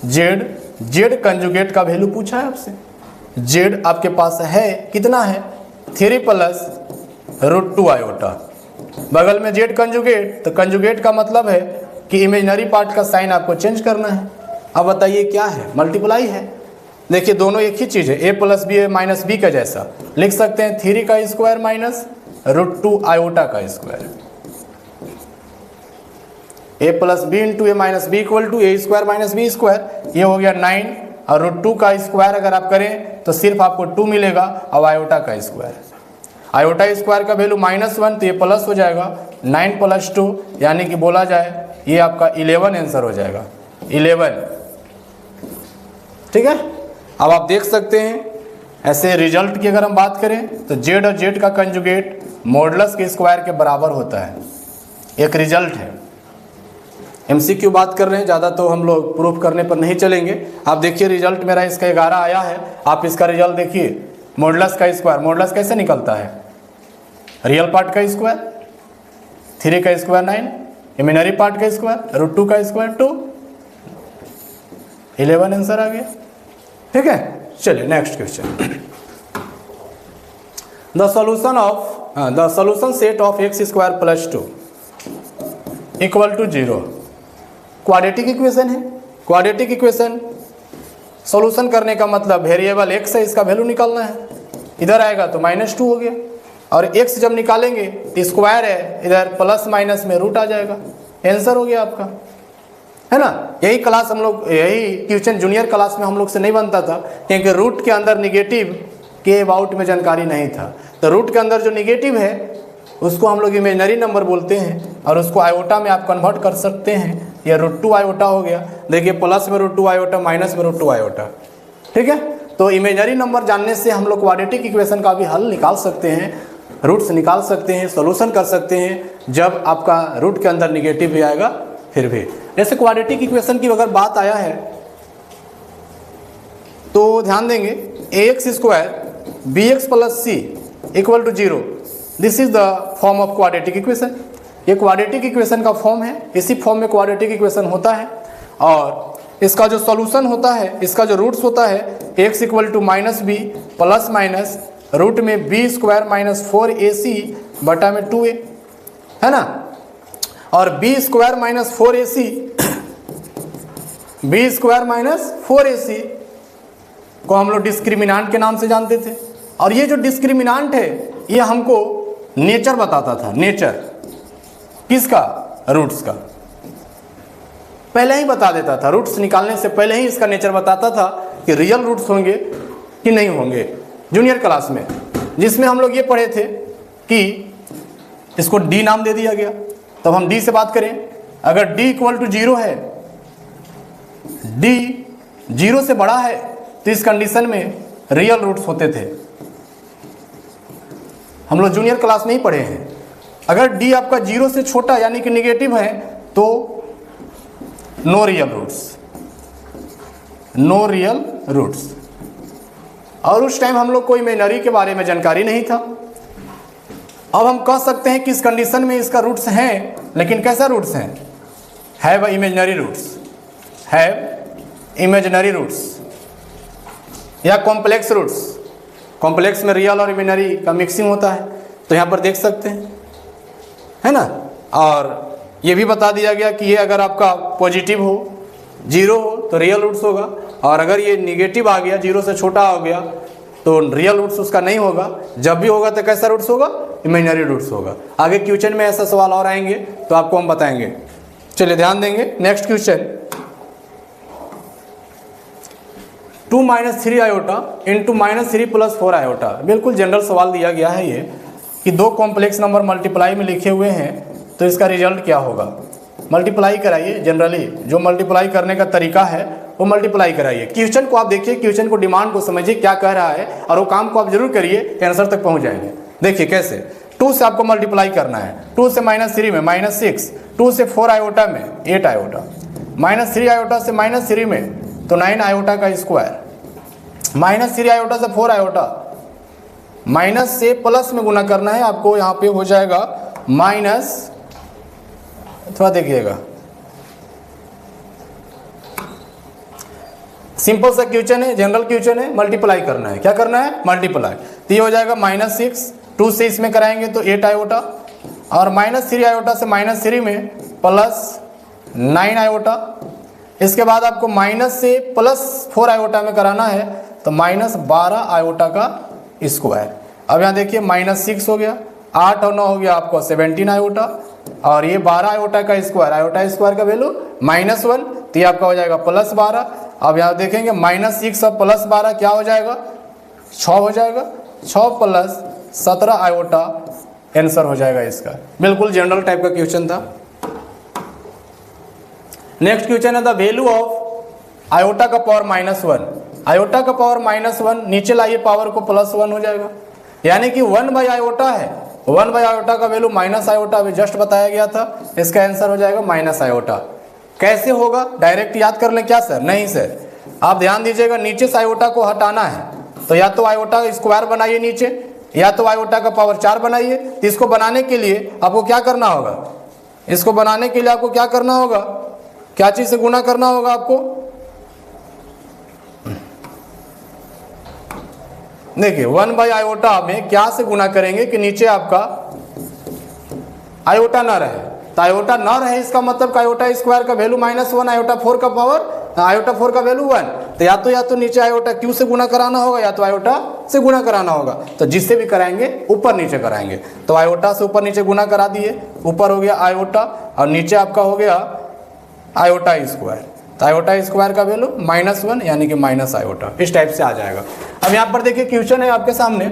z कंजुगेट का वैल्यू पूछा है आपसे। z आपके पास है, कितना है? 3 + √2 आयोटा, बगल में z कंजुगेट, तो कंजुगेट का मतलब है कि इमेजिनरी पार्ट का साइन आपको चेंज करना है। अब बताइए क्या है? मल्टीप्लाई है। देखिए दोनों एक ही चीज़ है, a + b है -b का जैसा। लिख सकते हैं 3 का स्क्वायर माइनस √2 आयोटा का square, a + b × a - b = a² - b²। ये हो गया 9, और √2 का स्क्वायर अगर आप करें तो सिर्फ आपको 2 मिलेगा। अब आयोटा का स्क्वायर, आयोटा स्क्वायर का वैल्यू -1, तो ये प्लस हो जाएगा। 9 + 2 यानी कि बोला जाए ये आपका 11 आंसर हो जाएगा, 11। ठीक है, अब आप देख सकते हैं ऐसे रिजल्ट की अगर हम बात करें तो z और z का कंजुगेट मॉडुलस के स्क्वायर के बराबर होता है, एक रिजल्ट है। MCQ बात कर रहे हैं, ज़्यादा तो हम लोग प्रूफ करने पर नहीं चलेंगे। आप देखिए रिजल्ट मेरा इसका 11 आया है, आप इसका रिजल्ट देखिए। मॉडुलस का स्क्वायर, मॉडुलस कैसे निकलता है? रियल पार्ट का स्क्वायर, 3 का स्क्वायर 9, इमेजिनरी पार्ट का स्क्वायर √2 का स्क्वायर 2, 11 आंसर आ गया। ठीक है, चलिए next question. The solution set of x² + 2 = 0। Quadratic equation है। क्वाड्रेटिक इक्वेशन सॉल्यूशन करने का मतलब वेरिएबल x है, इसका वैल्यू निकालना है। इधर आएगा तो -2 हो गया, और x जब निकालेंगे तो स्क्वायर है, इधर प्लस माइनस में रूट आ जाएगा, आंसर हो गया आपका, है ना। यही क्लास हम लोग, यही क्वेश्चन जूनियर क्लास में हम लोग से नहीं बनता था, क्योंकि रूट के अंदर निगेटिव के अबाउट में जानकारी नहीं था। तो रूट के अंदर जो निगेटिव है उसको हम लोग इमेजिनरी नंबर बोलते हैं, और उसको आयोटा में आप कन्वर्ट कर सकते हैं। ये √2 आयोटा हो गया, देखिए प्लस में √2 आयोटा, माइनस में √2 आयोटा। ठीक है, तो इमेजिनरी नंबर जानने से हम लोग क्वाड्रेटिक इक्वेशन का भी हल निकाल सकते हैं, रूट्स निकाल सकते हैं, सॉल्यूशन कर सकते हैं, जब आपका रूट के अंदर निगेटिव भी आएगा फिर भी। जैसे क्वाड्रेटिक इक्वेशन की अगर बात आया है तो ध्यान देंगे, ax² bx + c = 0। This is the form of quadratic equation. ये क्वाड्रेटिक इक्वेशन का फॉर्म है, इसी फॉर्म में क्वाड्रेटिक इक्वेशन होता है। और इसका जो सॉल्यूशन होता है, इसका जो रूट्स होता है, x = -b plus minus root में b² - 4ac बटा में 2a, है ना। और b² - 4ac, b² - 4ac को हम लोग डिस्क्रिमिनांट के नाम से जानते थे। और ये जो डिस्क्रिमिनांट है ये हमको नेचर बताता था। नेचर किसका? रूट्स का। पहले ही बता देता था, रूट्स निकालने से पहले ही इसका नेचर बताता था कि रियल रूट्स होंगे कि नहीं होंगे। जूनियर क्लास में जिसमें हम लोग ये पढ़े थे कि इसको डी नाम दे दिया गया, तब हम डी से बात करें। अगर डी इक्वल टू 0 है, डी 0 से बड़ा है, तो इस कंडीशन में रियल रूट्स होते थे। हम लोग जूनियर क्लास में ही पढ़े हैं। अगर डी आपका 0 से छोटा यानी कि निगेटिव है तो no real roots, no real roots. और उस टाइम हम लोग को इमेजिनरी के बारे में जानकारी नहीं था। अब हम कह सकते हैं कि इस कंडीशन में इसका रूट्स हैं, लेकिन कैसा रूट्स हैं? Have imaginary roots, have imaginary roots या कॉम्प्लेक्स रूट्स। कॉम्प्लेक्स में रियल और इमेजिनरी का मिक्सिंग होता है, तो यहाँ पर देख सकते हैं, है ना। और ये भी बता दिया गया कि ये अगर आपका पॉजिटिव हो, 0 हो, तो रियल रूट्स होगा, और अगर ये निगेटिव आ गया, 0 से छोटा हो गया, तो रियल रूट्स उसका नहीं होगा। जब भी होगा तो कैसा रूट्स होगा? इमेजिनरी रूट्स होगा। आगे क्वेश्चन में ऐसा सवाल और आएंगे तो आपको हम बताएंगे। चलिए ध्यान देंगे। Next question, 2 - 3 iota into -3 + 4 iota. बिल्कुल जनरल सवाल दिया गया है ये कि दो कॉम्प्लेक्स नंबर मल्टीप्लाई में लिखे हुए हैं, तो इसका रिजल्ट क्या होगा? मल्टीप्लाई कराइए। जनरली जो मल्टीप्लाई करने का तरीका है वो मल्टीप्लाई कराइए। क्वेश्चन को आप देखिए, क्वेश्चन को डिमांड को समझिए क्या कह रहा है, और वो काम को आप जरूर करिए, आंसर तक पहुंच जाएंगे। देखिए कैसे 2 से आपको मल्टीप्लाई करना है। 2 से -3 में -6, 2 से 4 आयोटा में 8 आयोटा, -3 आयोटा से -3 में तो 9 आयोटा का स्क्वायर, -3 आयोटा से 4 आयोटा, माइनस से प्लस में गुना करना है आपको। यहाँ पे हो जाएगा माइनस, थोड़ा देखिएगा, सिंपल सा क्वेश्चन है, जनरल क्वेश्चन है, मल्टीप्लाई करना है। क्या करना है? मल्टीप्लाई। तो ये हो जाएगा -6, 2 से इसमें कराएंगे तो 8 आयोटा, और -3 आयोटा से -3 में प्लस 9 आयोटा। इसके बाद आपको माइनस से +4 आयोटा में कराना है तो -12 आयोटा का स्क्वायर। अब यहाँ देखिए -6 हो गया, 8 और 9 हो गया आपको 17 आयोटा, और ये 12 आयोटा का स्क्वायर, आयोटा स्क्वायर का वैल्यू -1, तो ये आपका हो जाएगा +12। अब यहाँ देखेंगे -6 और +12 क्या हो जाएगा? 6 हो जाएगा, 6 + 17 आयोटा आंसर हो जाएगा इसका। बिल्कुल जनरल टाइप का क्वेश्चन था। नेक्स्ट क्वेश्चन है द वैल्यू ऑफ आयोटा का पावर -1। आयोटा का पावर -1 नीचे लाइए, पावर को +1 हो जाएगा, यानी कि 1 आयोटा है। 1 आयोटा का वैल्यू माइनस आयोटा अभी जस्ट बताया गया था, इसका आंसर हो जाएगा माइनस आयोटा। कैसे होगा? डायरेक्ट याद कर लें क्या सर? नहीं सर, आप ध्यान दीजिएगा, नीचे से आयोटा को हटाना है तो या तो आयोटा स्क्वायर बनाइए नीचे, या तो आयोटा का पावर 4 बनाइए। तो इसको बनाने के लिए आपको क्या करना होगा? इसको बनाने के लिए आपको क्या करना होगा? क्या चीज से गुना करना होगा आपको? देखिए 1 आयोटा में क्या से गुना करेंगे कि नीचे आपका आयोटा ना रहे, तो आयोटा ना रहे इसका मतलब का आयोटा स्क्वायर का वैल्यू -1, आयोटा 4 का पावर, आयोटा 4 का वैल्यू 1, तो या तो नीचे आयोटा क्यू से गुना कराना होगा या तो आयोटा से गुना कराना होगा। तो जिससे भी कराएंगे ऊपर नीचे कराएंगे, तो आयोटा से ऊपर नीचे गुना करा दिए, ऊपर हो गया आयोटा और नीचे आपका हो गया आयोटा स्क्वायर। तो आयोटा स्क्वायर का वैल्यू -1 यानी कि माइनस आयोटा, इस टाइप से आ जाएगा। अब यहाँ पर देखिए क्वेश्चन है आपके सामने,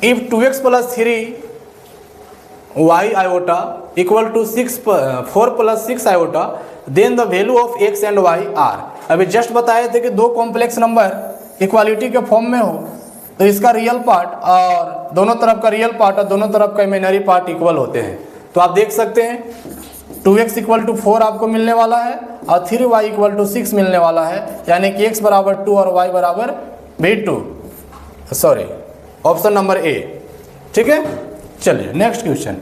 if 2x + 3y iota equal to 4 + 6 iota then the value of x and y are. अभी जस्ट बताए थे कि दो कॉम्प्लेक्स नंबर इक्वालिटी के फॉर्म में हो तो इसका रियल पार्ट और दोनों तरफ का रियल पार्ट और दोनों तरफ का इमेजिनरी पार्ट इक्वल होते हैं। तो आप देख सकते हैं 2x = 4 आपको मिलने वाला है और 3y = 6 मिलने वाला है, यानी कि x = 2 और y = 2। Sorry, option number A, ठीक है। चलिए next question,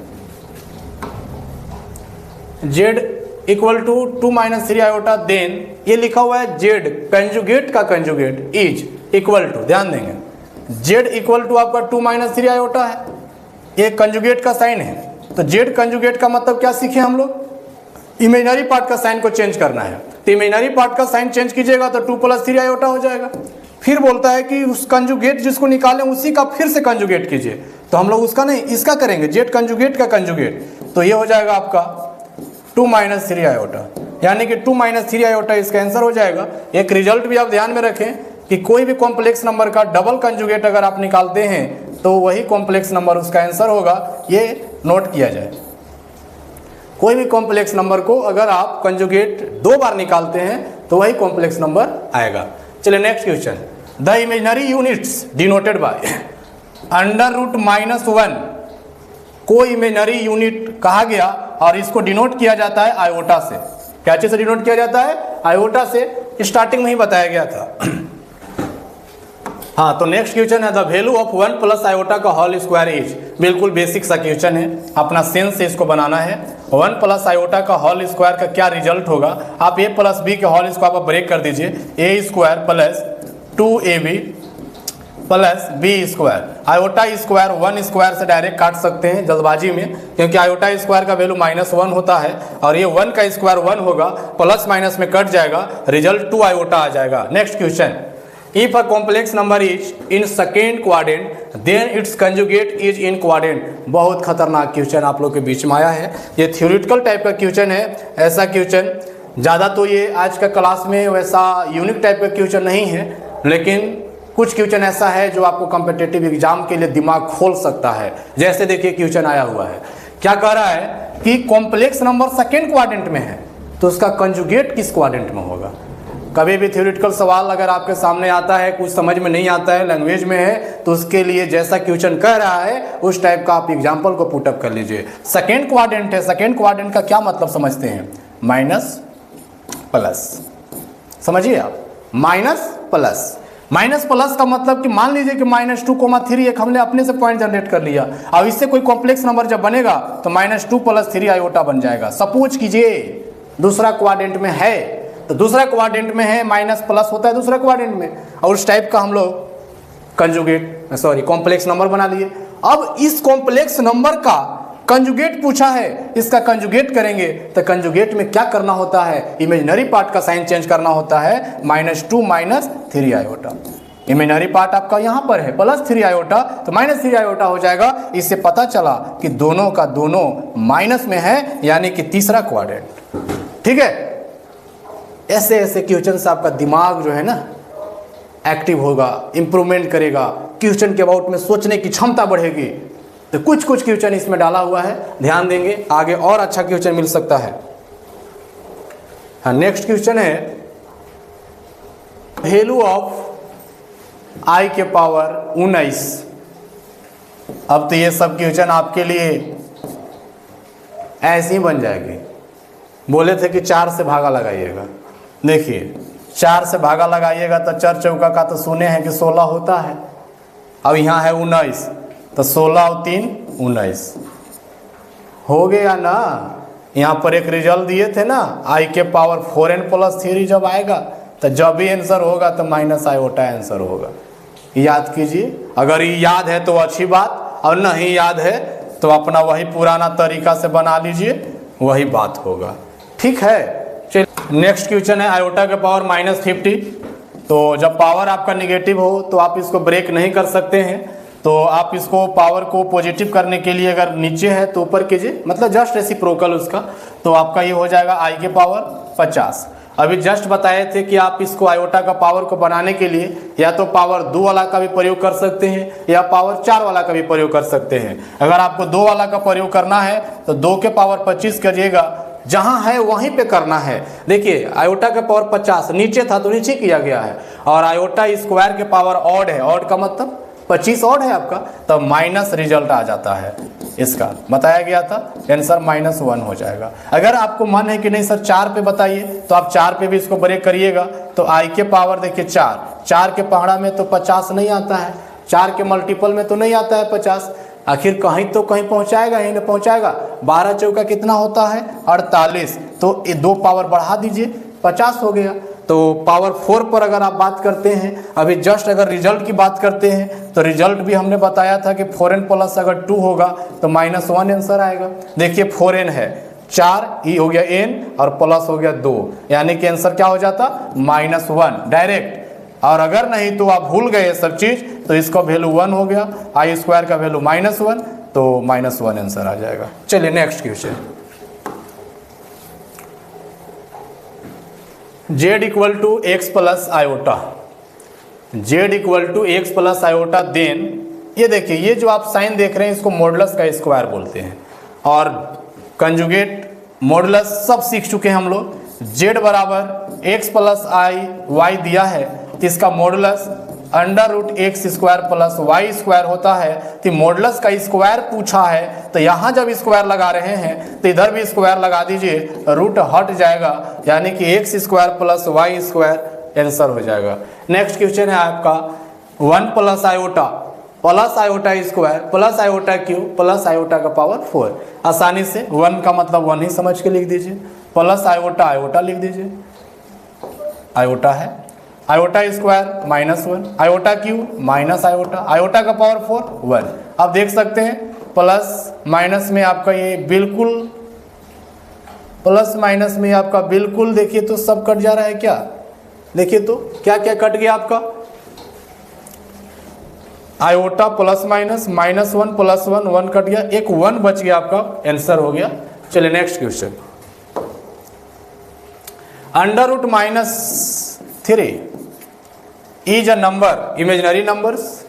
z = 2 - 3 iota then, ये लिखा हुआ है z कंजुगेट का कंजुगेट इज इक्वल टू, ध्यान देंगे z = आपका 2 - 3 आयोटा है, ये कंजुगेट का साइन है। तो z कंजुगेट का मतलब क्या सीखे हम लोग? इमेजिनरी पार्ट का साइन को चेंज करना है। तो इमेजिनरी पार्ट का साइन चेंज कीजिएगा तो 2 + 3 आयोटा हो जाएगा। फिर बोलता है कि उस कंजुगेट जिसको निकालें उसी का फिर से कंजुगेट कीजिए, तो हम लोग उसका नहीं इसका करेंगे, जेड कंजुगेट का कंजुगेट, तो ये हो जाएगा आपका 2 - 3 आयोटा, यानी कि 2 - 3 आयोटा इसका आंसर हो जाएगा। एक रिजल्ट भी आप ध्यान में रखें कि कोई भी कॉम्प्लेक्स नंबर का डबल कंजुगेट अगर आप निकालते हैं तो वही कॉम्प्लेक्स नंबर उसका आंसर होगा, ये नोट किया जाए। कोई भी कॉम्प्लेक्स नंबर को अगर आप कंजुगेट 2 बार निकालते हैं तो वही कॉम्प्लेक्स नंबर आएगा। चलिए next question, the imaginary units denoted by √-1 को इमेजिनरी यूनिट कहा गया और इसको डिनोट किया जाता है आयोटा से। क्या चीज से डिनोट किया जाता है? आयोटा से, स्टार्टिंग में ही बताया गया था। हाँ, तो नेक्स्ट क्वेश्चन है द वैल्यू ऑफ 1 + आयोटा का होल स्क्वायर इज, बिल्कुल बेसिक सा क्वेश्चन है, अपना सेंस से इसको बनाना है। 1 + आयोटा का होल स्क्वायर का क्या रिजल्ट होगा? आप a + b के होल स्क्वायर पर ब्रेक कर दीजिए, a² + 2ab + b²। Iota square 1 square से डायरेक्ट काट सकते हैं जल्दबाजी में, क्योंकि आयोटा स्क्वायर का वैल्यू -1 होता है और ये 1 का स्क्वायर 1 होगा, प्लस माइनस में कट जाएगा, रिजल्ट 2 आयोटा आ जाएगा। Next question, if a complex number is in second quadrant then its conjugate is in quadrant. बहुत खतरनाक क्वेश्चन आप लोग के बीच में आया है, ये थ्योरेटिकल टाइप का क्वेश्चन है। ऐसा क्वेश्चन ज़्यादा तो ये आज का क्लास में वैसा यूनिक टाइप का क्वेश्चन नहीं है, लेकिन कुछ क्वेश्चन ऐसा है जो आपको कॉम्पिटिटिव एग्जाम के लिए दिमाग खोल सकता है। जैसे देखिए क्वेश्चन आया हुआ है, क्या कह रहा है कि कॉम्प्लेक्स नंबर सेकेंड क्वाड्रेंट में है तो उसका कंजुगेट किस क्वाड्रेंट में होगा। कभी भी थ्योरेटिकल सवाल अगर आपके सामने आता है, कुछ समझ में नहीं आता है, लैंग्वेज में है, तो उसके लिए जैसा क्वेश्चन कह रहा है उस टाइप का आप एग्जाम्पल को पुटअप कर लीजिए। सेकेंड क्वाड्रेंट है, सेकेंड क्वाड्रेंट का क्या मतलब समझते हैं? माइनस प्लस, समझिए आप, माइनस प्लस का मतलब कि मान लीजिए कि -2, एक हमने अपने से पॉइंट जनरेट कर लिया, अब इससे कोई कॉम्प्लेक्स नंबर जब बनेगा तो -2 + 3 आयोटा बन जाएगा। सपोज कीजिए दूसरा क्वाड्रेंट में है, तो दूसरा क्वाड्रेंट में है, माइनस प्लस होता है दूसरा क्वाड्रेंट में, और उस टाइप का हम लोग कॉम्प्लेक्स नंबर बना लिए। अब इस कॉम्प्लेक्स नंबर का कंजुगेट पूछा है, इसका कंजुगेट करेंगे तो कंजुगेट में क्या करना होता है? इमेजिनरी पार्ट का साइन चेंज करना होता है, -2 - 3 आयोटा। इमेजिनरी पार्ट आपका यहाँ पर है +3 आयोटा, तो -3 आयोटा हो जाएगा। इससे पता चला कि दोनों का दोनों माइनस में है, यानी कि तीसरा क्वाड्रेंट। ठीक है, ऐसे ऐसे क्वेश्चन से आपका दिमाग जो है ना एक्टिव होगा, इंप्रूवमेंट करेगा, क्वेश्चन के अबाउट में सोचने की क्षमता बढ़ेगी। तो कुछ क्वेश्चन इसमें डाला हुआ है, ध्यान देंगे आगे और अच्छा क्वेश्चन मिल सकता है। हाँ, नेक्स्ट क्वेश्चन है वैल्यू ऑफ i के पावर 19। अब तो ये सब क्वेश्चन आपके लिए ऐसे ही बन जाएगी। बोले थे कि 4 से भागा लगाइएगा, देखिए 4 से भागा लगाइएगा तो 4 चौका का तो सुने हैं कि 16 होता है। अब यहाँ है 19, तो 16 और 3 19 हो गया ना। यहाँ पर एक रिजल्ट दिए थे ना, i के पावर 4n + 3 जब आएगा तो जब भी आंसर होगा तो माइनस आयोटा आंसर होगा। याद कीजिए, अगर ये याद है तो अच्छी बात, और नहीं याद है तो अपना वही पुराना तरीका से बना लीजिए, वही बात होगा। ठीक है, चलिए नेक्स्ट क्वेश्चन है आयोटा के पावर -50। तो जब पावर आपका निगेटिव हो तो आप इसको ब्रेक नहीं कर सकते हैं, तो आप इसको पावर को पॉजिटिव करने के लिए अगर नीचे है तो ऊपर कीजिए, मतलब जस्ट रेसिप्रोकल उसका, तो आपका ये हो जाएगा i के पावर 50। अभी जस्ट बताए थे कि आप इसको आयोटा का पावर को बनाने के लिए या तो पावर 2 वाला का भी प्रयोग कर सकते हैं या पावर 4 वाला का भी प्रयोग कर सकते हैं। अगर आपको 2 वाला का प्रयोग करना है तो 2 के पावर 25 करिएगा, जहां है वहीं पे करना है। देखिए आयोटा का पावर 50 नीचे था तो नीचे किया गया है, और आयोटा स्क्वायर के पावर ऑड है, ऑड का मतलब 25 ऑड है आपका, तब माइनस रिजल्ट आ जाता है। इसका बताया गया था, आंसर -1 हो जाएगा। अगर आपको मन है कि नहीं सर 4 पे बताइए तो आप 4 पे भी इसको ब्रेक करिएगा, तो i के पावर देखिए 4 के पहाड़ा में तो 50 नहीं आता है, 4 के मल्टीपल में तो नहीं आता है 50, आखिर कहीं तो कहीं पहुंचाएगा ही नहीं पहुंचाएगा। 12 चौका कितना होता है 48, तो ये 2 पावर बढ़ा दीजिए 50 हो गया। तो पावर 4 पर अगर आप बात करते हैं, अभी जस्ट अगर रिजल्ट की बात करते हैं तो रिजल्ट भी हमने बताया था कि 4n + अगर 2 होगा तो -1 आंसर आएगा। देखिए 4n है, 4, ई हो गया n और प्लस हो गया 2, यानी कि आंसर क्या हो जाता -1 डायरेक्ट। और अगर नहीं तो आप भूल गए सब चीज, तो इसका वैल्यू 1 हो गया, आई स्क्वायर का वैल्यू -1, तो -1 आंसर आ जाएगा। चलिए next question. z equal to x plus iota, z equal to x plus iota, then ये देखिए, ये जो आप साइन देख रहे हैं इसको मॉडुलस का स्क्वायर बोलते हैं, और कंजुगेट मॉडुलस सब सीख चुके हैं हम लोग। z बराबर एक्स प्लस आई वाई दिया है, तो इसका modulus √x² plus y square होता है। तो मॉडुलस का स्क्वायर पूछा है, तो यहाँ जब स्क्वायर लगा रहे हैं तो इधर भी स्क्वायर लगा दीजिए, रूट हट जाएगा, यानी कि x² plus y square answer हो जाएगा। नेक्स्ट क्वेश्चन है आपका 1 plus iota plus iota square plus iota cube plus iota का पावर 4। आसानी से 1 का मतलब 1 ही समझ के लिख दीजिए, प्लस आयोटा आयोटा लिख दीजिए, आयोटा है, iota square -1, iota cube minus iota, iota का पावर 4 1। आप देख सकते हैं प्लस माइनस में आपका ये बिल्कुल, प्लस माइनस में आपका बिल्कुल देखिए तो सब कट जा रहा है क्या, देखिए तो क्या क्या कट गया आपका, iota plus minus -1 plus 1 1 cut गया, एक 1 बच गया, आपका आंसर हो गया। चलिए next question. √-3 is a number, imaginary numbers,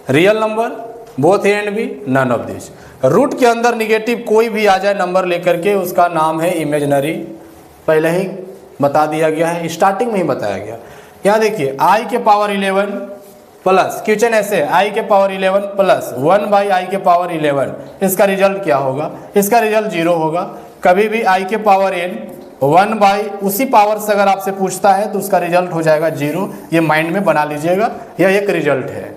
real number, both A and B, none of these। Root के अंदर निगेटिव कोई भी आ जाए नंबर लेकर के, उसका नाम है इमेजिनरी, पहले ही बता दिया गया है, स्टार्टिंग में ही बताया गया। यहाँ देखिए i के पावर 11 प्लस, क्वेश्चन ऐसे i के पावर 11 प्लस 1/i के पावर 11, इसका रिजल्ट क्या होगा, इसका रिजल्ट 0 होगा। कभी भी i के पावर n 1/ उसी पावर से अगर आपसे पूछता है तो उसका रिजल्ट हो जाएगा 0, ये माइंड में बना लीजिएगा, यह एक रिजल्ट है।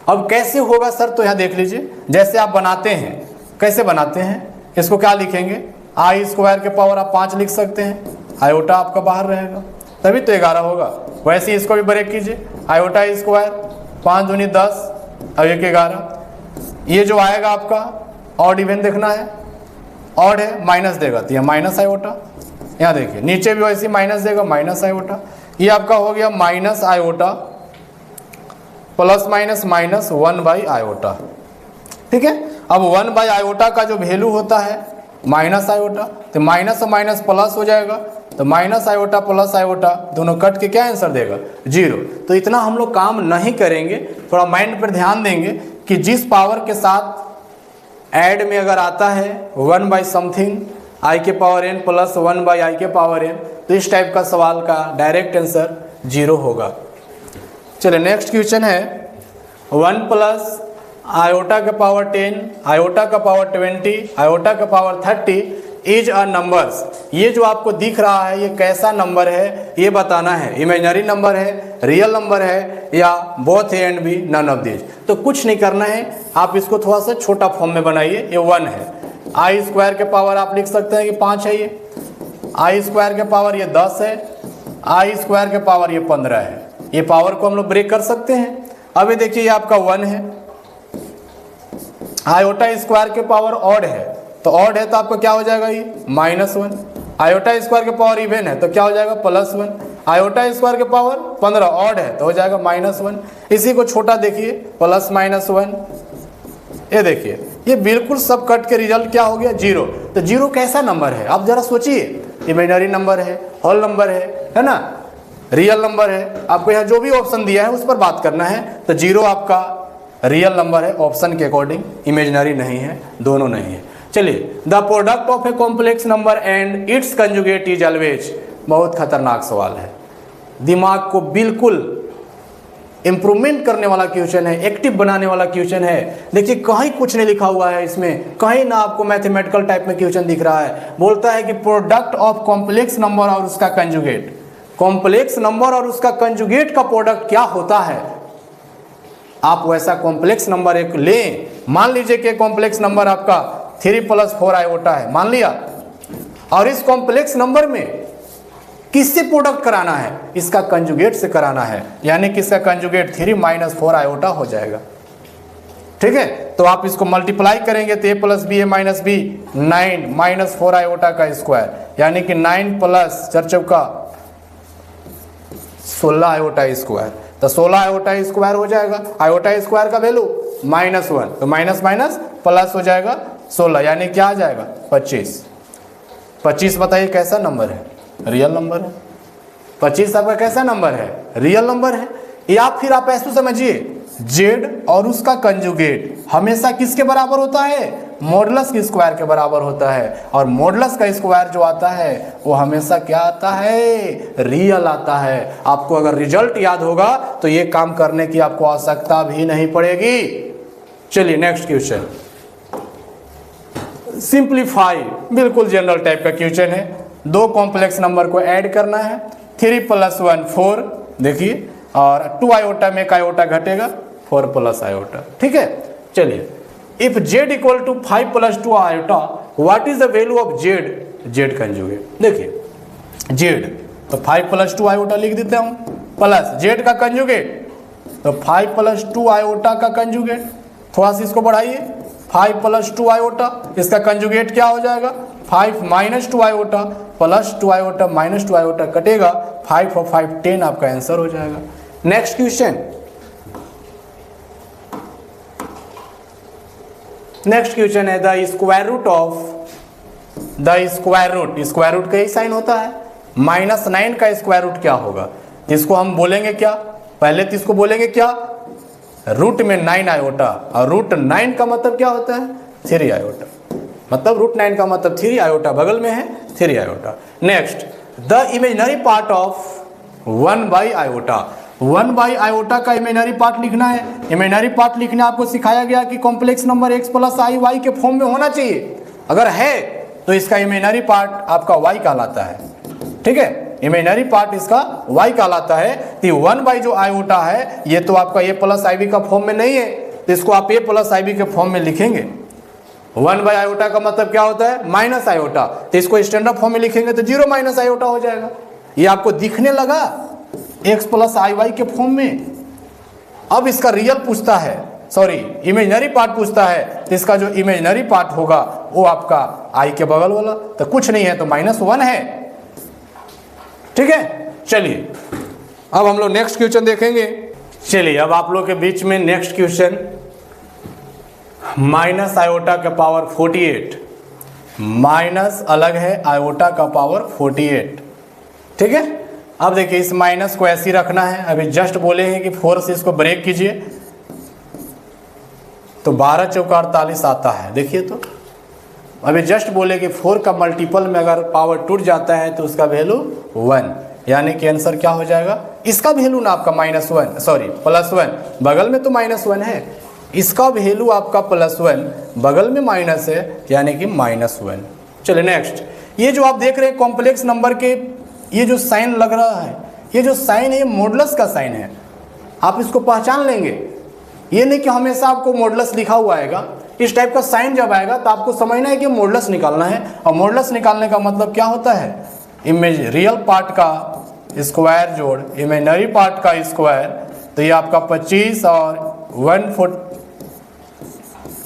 अब कैसे होगा सर, तो यहाँ देख लीजिए, जैसे आप बनाते हैं, कैसे बनाते हैं, इसको क्या लिखेंगे, i² के पावर आप 5 लिख सकते हैं, आयोटा आपका बाहर रहेगा, तभी तो 11 होगा। वैसे इसको भी ब्रेक कीजिए, आयोटा स्क्वायर 5 दूनी 10 और 1 11, ये जो आएगा आपका ऑड इवन देखना है, ऑड है माइनस देगा तो यह माइनस आयोटा, यहाँ देखिए नीचे भी वैसे माइनस देगा, माइनस आयोटा, ये आपका हो गया minus iota plus minus minus 1/आयोटा, ठीक है। अब 1/आयोटा का जो वैल्यू होता है माइनस आयोटा, तो माइनस और माइनस प्लस हो जाएगा, तो माइनस आयोटा प्लस आयोटा दोनों कट के क्या आंसर देगा 0। तो इतना हम लोग काम नहीं करेंगे, थोड़ा माइंड पर ध्यान देंगे कि जिस पावर के साथ ऐड में अगर आता है 1/समथिंग i के पावर n प्लस 1/i के पावर n, तो इस टाइप का सवाल का डायरेक्ट आंसर 0 होगा। चलिए नेक्स्ट क्वेश्चन है 1 प्लस आयोटा का पावर 10, आयोटा का पावर 20, आयोटा का पावर 30 इज अ नंबर्स। ये जो आपको दिख रहा है ये कैसा नंबर है ये बताना है, इमेजिनरी नंबर है, रियल नंबर है, या both A and B, none of this. तो कुछ नहीं करना है, आप इसको थोड़ा सा छोटा फॉर्म में बनाइए। ये 1 है, i² के पावर आप लिख सकते हैं कि 5 है, ये i² के पावर ये 10 है, i² के पावर ये 15 है। ये पावर को हम लोग ब्रेक कर सकते हैं। अब ये देखिए ये आपका 1 है, आयोटा स्क्वायर के पावर ऑड है, तो ऑड है तो आपका क्या हो जाएगा ये -1, आयोटा स्क्वायर के पावर इवन है तो क्या हो जाएगा +1, आयोटा स्क्वायर के पावर 15 ऑड है तो हो जाएगा -1। इसी को छोटा देखिए +-1, ये देखिए ये बिल्कुल सब कट के रिजल्ट क्या हो गया 0। तो 0 कैसा नंबर है आप जरा सोचिए, इमेजिनरी नंबर है, होल नंबर है ना, रियल नंबर है। आपको यहाँ जो भी ऑप्शन दिया है उस पर बात करना है। तो 0 आपका रियल नंबर है ऑप्शन के अकॉर्डिंग, इमेजिनरी नहीं है, दोनों नहीं है। चलिए, the product of a complex number and it's conjugate is always. बहुत खतरनाक सवाल है, दिमाग को बिल्कुल इंप्रूवमेंट करने वाला क्वेश्चन है, एक्टिव बनाने वाला क्वेश्चन है। देखिए कहीं कुछ नहीं लिखा हुआ है इसमें, कहीं ना आपको मैथमेटिकल टाइप में क्वेश्चन दिख रहा है। बोलता है कि प्रोडक्ट ऑफ कॉम्प्लेक्स नंबर और उसका कंजुगेट, कॉम्प्लेक्स नंबर और उसका कंजुगेट का प्रोडक्ट क्या होता है। आप वैसा कॉम्प्लेक्स नंबर एक लें, मान लीजिए कि कॉम्प्लेक्स नंबर आपका 3 + 4 आयोटा है, मान लिया, और इस कॉम्प्लेक्स नंबर में किससे प्रोडक्ट कराना है, इसका कंजुगेट से कराना है, यानी कि इसका कंजुगेट 3 - 4 आयोटा हो जाएगा। ठीक है, तो आप इसको मल्टीप्लाई करेंगे तो a plus b a minus b 9 minus 4 iota का स्क्वायर, यानी कि 9 प्लस 4 चौका 16 आयोटा स्क्वायर, तो 16 आयोटा स्क्वायर हो जाएगा। आयोटा स्क्वायर का वैल्यू -1, तो माइनस माइनस प्लस हो जाएगा 16, यानी क्या आ जाएगा 25। 25 बताइए कैसा नंबर है? रियल नंबर है। 25 आपका कैसा नंबर है? रियल नंबर है। या फिर आप ऐसे समझिए जेड और उसका कंजुगेट हमेशा किसके बराबर होता है? मॉडुलस के स्क्वायर के बराबर होता है, और मॉडुलस का स्क्वायर जो आता है वो हमेशा क्या आता है? रियल आता है। आपको अगर रिजल्ट याद होगा तो ये काम करने की आपको आवश्यकता भी नहीं पड़ेगी। चलिए नेक्स्ट क्वेश्चन, सिंप्लीफाई, बिल्कुल जनरल टाइप का क्वेश्चन है। दो कॉम्प्लेक्स नंबर को ऐड करना है, 3 + 1 4, देखिए, और 2 आयोटा में एक आयोटा घटेगा, 4 प्लस आयोटा, ठीक है। चलिए, if z = 5 + 2 iota, what is the value of z conjugate? देखिए z, तो 5 + 2 आयोटा लिख देता हूं, प्लस z का कंजुगेट, तो 5 + 2 आयोटा का कंजुगेट, थोड़ा सा इसको बढ़ाइए, 5 + 2 आयोटा, इसका कंजुगेट क्या हो जाएगा? 5 - 2 iota plus 2 iota minus 2 iota कटेगा, 5 और 5 10 आपका आंसर हो जाएगा। नेक्स्ट क्वेश्चन, है the square root of, square root का ही साइन होता है, -9 का स्क्वायर रूट क्या होगा? इसको हम बोलेंगे क्या? पहले तो इसको बोलेंगे क्या? रूट में 9 आयोटा, और रूट 9 का मतलब क्या होता है? 3 आयोटा, मतलब रूट 9 का मतलब 3 आयोटा, बगल में है 3 iota. Next, the imaginary part of 1/आयोटा, 1/आयोटा का इमेजिनरी पार्ट लिखना है। इमेजिनरी पार्ट लिखना आपको सिखाया गया कि complex number x + i y के फॉर्म में होना चाहिए। अगर है तो इसका इमेजिनरी पार्ट आपका y कहलाता है, ठीक है, इमेजिनरी पार्ट इसका y कहलाता है। तो 1/ जो आयोटा है ये तो आपका a + ib का फॉर्म में नहीं है, तो इसको आप a + ib के फॉर्म में लिखेंगे। 1/ आयोटा का मतलब क्या होता है? माइनस आयोटा, तो इसको स्टैंडर्ड फॉर्म में लिखेंगे तो 0 - आयोटा हो जाएगा। ये आपको दिखने लगा x + iy के फॉर्म में। अब इसका रियल पूछता है, सॉरी इमेजिनरी पार्ट पूछता है, तो इसका जो इमेजिनरी पार्ट होगा वो आपका i के बगल वाला, तो कुछ नहीं है तो -1 है, ठीक है। चलिए अब हम लोग नेक्स्ट क्वेश्चन देखेंगे। चलिए अब आप लोग के बीच में नेक्स्ट क्वेश्चन, माइनस आयोटा का पावर 48, माइनस अलग है, आयोटा का पावर 48, ठीक है। अब देखिए इस माइनस को ऐसे ही रखना है। अभी जस्ट बोले हैं कि 4 से इसको ब्रेक कीजिए तो 12 चौका 48 आता है, देखिए। तो अभी जस्ट बोले कि 4 का मल्टीपल में अगर पावर टूट जाता है तो उसका वैल्यू 1, यानी कि आंसर क्या हो जाएगा? इसका वैल्यू ना आपका -1, सॉरी +1, बगल में तो -1 है, इसका वैल्यू आपका +1, बगल में माइनस है, यानी कि -1। चलिए नेक्स्ट, ये जो आप देख रहे हैं कॉम्प्लेक्स नंबर के ये जो साइन लग रहा है, ये जो साइन है ये मॉडुलस का साइन है, आप इसको पहचान लेंगे। ये नहीं कि हमेशा आपको मॉडुलस लिखा हुआ आएगा, इस टाइप का साइन जब आएगा तो आपको समझना है कि मॉडुलस निकालना है, और मॉडुलस निकालने का मतलब क्या होता है? रियल पार्ट का स्क्वायर जोड़ इमेजिनरी पार्ट का स्क्वायर, तो ये आपका 25 और 140,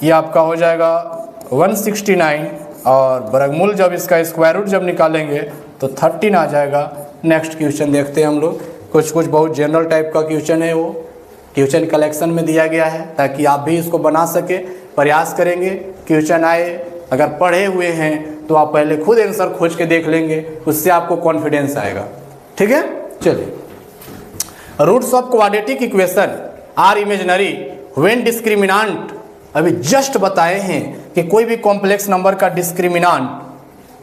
ये आपका हो जाएगा 169, और वर्गमूल जब इसका स्क्वायर रूट जब निकालेंगे तो 13 आ जाएगा। नेक्स्ट क्वेश्चन देखते हैं हम लोग, कुछ बहुत जनरल टाइप का क्वेश्चन है, वो क्वेश्चन कलेक्शन में दिया गया है ताकि आप भी इसको बना सके। प्रयास करेंगे क्वेश्चन आए, अगर पढ़े हुए हैं तो आप पहले खुद आंसर खोज के देख लेंगे, उससे आपको कॉन्फिडेंस आएगा, ठीक है। चलिए, roots of quadratic equation are imaginary when discriminant, अभी जस्ट बताए हैं कि कोई भी कॉम्प्लेक्स नंबर का डिस्क्रिमिनेंट,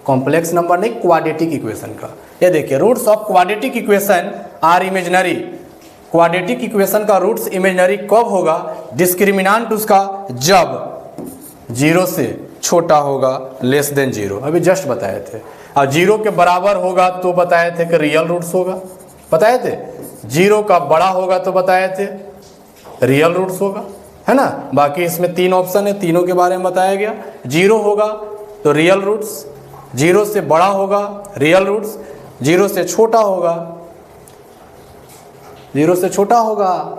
कॉम्प्लेक्स नंबर नहीं क्वाड्रेटिक इक्वेशन का, ये देखिए roots of quadratic equation are imaginary, quadratic equation का रूट्स इमेजिनरी कब होगा? डिस्क्रिमिनेंट उसका जब 0 से छोटा होगा, लेस देन 0, अभी जस्ट बताए थे। और 0 के बराबर होगा तो बताए थे कि रियल रूट्स होगा, बताए थे। 0 का बड़ा होगा तो बताए थे रियल रूट्स होगा, है ना। बाकी इसमें 3 ऑप्शन है, तीनों के बारे में बताया गया। 0 होगा तो रियल रूट्स, 0 से बड़ा होगा रियल रूट्स, 0 से छोटा होगा, 0 से छोटा होगा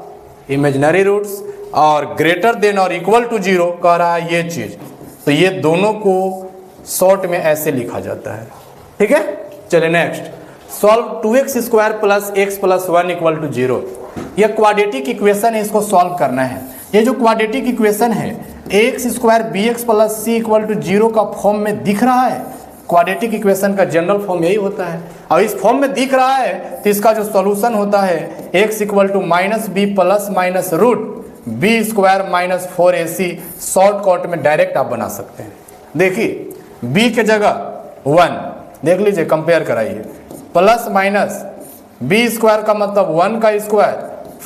इमेजिनरी रूट्स, और ग्रेटर देन और इक्वल टू 0 कह रहा है ये चीज, तो ये दोनों को शॉर्ट में ऐसे लिखा जाता है। ठीक है, चलिए next, solve 2x square plus x plus 1 equal to 0। यह क्वाड्रेटिक इक्वेशन है, इसको सॉल्व करना है। ये जो क्वाड्रेटिक इक्वेशन है x square b x plus c equal to 0 का फॉर्म में दिख रहा है। क्वाड्रेटिक इक्वेशन का जनरल फॉर्म यही होता है, और इस फॉर्म में दिख रहा है तो इसका जो सॉल्यूशन होता है x equal to minus b plus minus root b square minus 4ac, shortcut में डायरेक्ट आप बना सकते हैं। देखिए b के जगह 1 देख लीजिए, कंपेयर कराइए, प्लस माइनस बी स्क्वायर का मतलब 1 का स्क्वायर,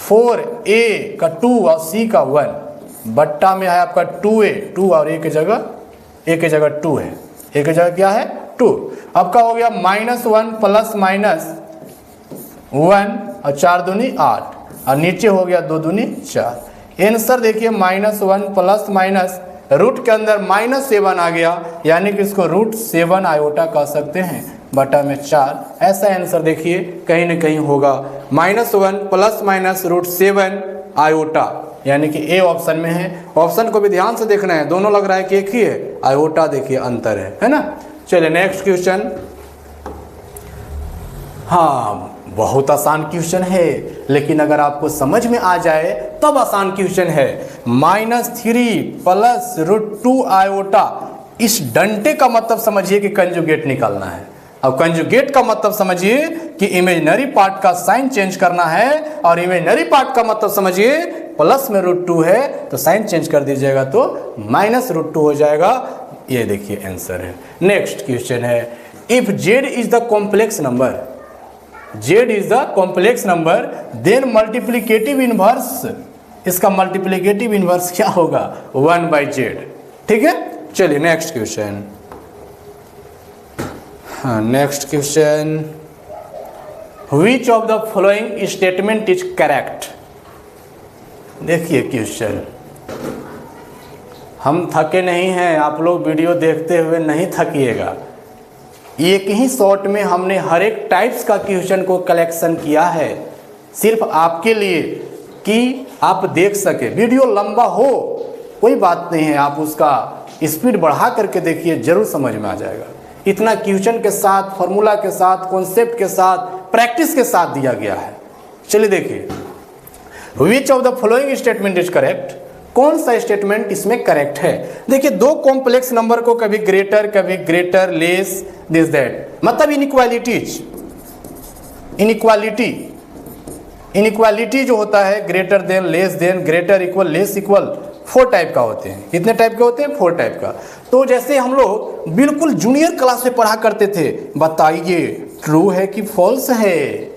4a का 2 और c का 1, बट्टा में है आपका 2a 2 और a की जगह 2 है, a की जगह क्या है 2। अब का हो गया -1 प्लस माइनस 1 और 4 दूनी 8 और नीचे हो गया 2 दूनी 4। आंसर देखिए -1 प्लस माइनस रूट के अंदर -7 आ गया, यानी कि इसको √7 आयोटा कह सकते हैं, बटा में 4। ऐसा आंसर देखिए कहीं ना कहीं होगा -1 प्लस माइनस √7 आयोटा, यानी कि ए ऑप्शन में है। ऑप्शन को भी ध्यान से देखना है, दोनों लग रहा है कि एक ही है, आयोटा देखिए अंतर है ना। चलिए नेक्स्ट क्वेश्चन। हाँ, बहुत आसान क्वेश्चन है, लेकिन अगर आपको समझ में आ जाए तब आसान क्वेश्चन है। -3 प्लस √2 आयोटा, इस डंटे का मतलब समझिए कि कंजुगेट निकालना है। अब कंजुगेट का मतलब समझिए कि इमेजिनरी पार्ट का साइन चेंज करना है, और इमेजिनरी पार्ट का मतलब समझिए प्लस में √2 है तो साइन चेंज कर दीजिएगा तो -√2 हो जाएगा। ये देखिए आंसर है। नेक्स्ट क्वेश्चन है, if z is the complex number, z is the complex number, then multiplicative inverse, इसका मल्टीप्लिकेटिव इनवर्स क्या होगा 1/z। ठीक है, चलिए next question. Next question, which of the following statement is correct. देखिए question, हम थके नहीं हैं, आप लोग वीडियो देखते हुए नहीं थकिएगा। एक ही शॉट में हमने हर एक टाइप्स का क्वेश्चन को कलेक्शन किया है, सिर्फ आपके लिए कि आप देख सके। वीडियो लंबा हो कोई बात नहीं है, आप उसका स्पीड बढ़ा करके देखिए, जरूर समझ में आ जाएगा। इतना क्वेश्चन के साथ, फॉर्मूला के साथ, कॉन्सेप्ट के साथ, प्रैक्टिस के साथ दिया गया है। चलिए देखिए, which of the following statement is correct, कौन सा स्टेटमेंट इसमें करेक्ट है। देखिए, दो कॉम्प्लेक्स नंबर को कभी ग्रेटर लेस दिस दैट, मतलब इनइक्वालिटीज, इनइक्वालिटी जो होता है greater than, less than, greater equal, less equal, 4 type का होते हैं। कितने टाइप के होते हैं 4 टाइप का। तो जैसे हम लोग बिल्कुल जूनियर क्लास में पढ़ा करते थे, बताइए ट्रू है कि फॉल्स है।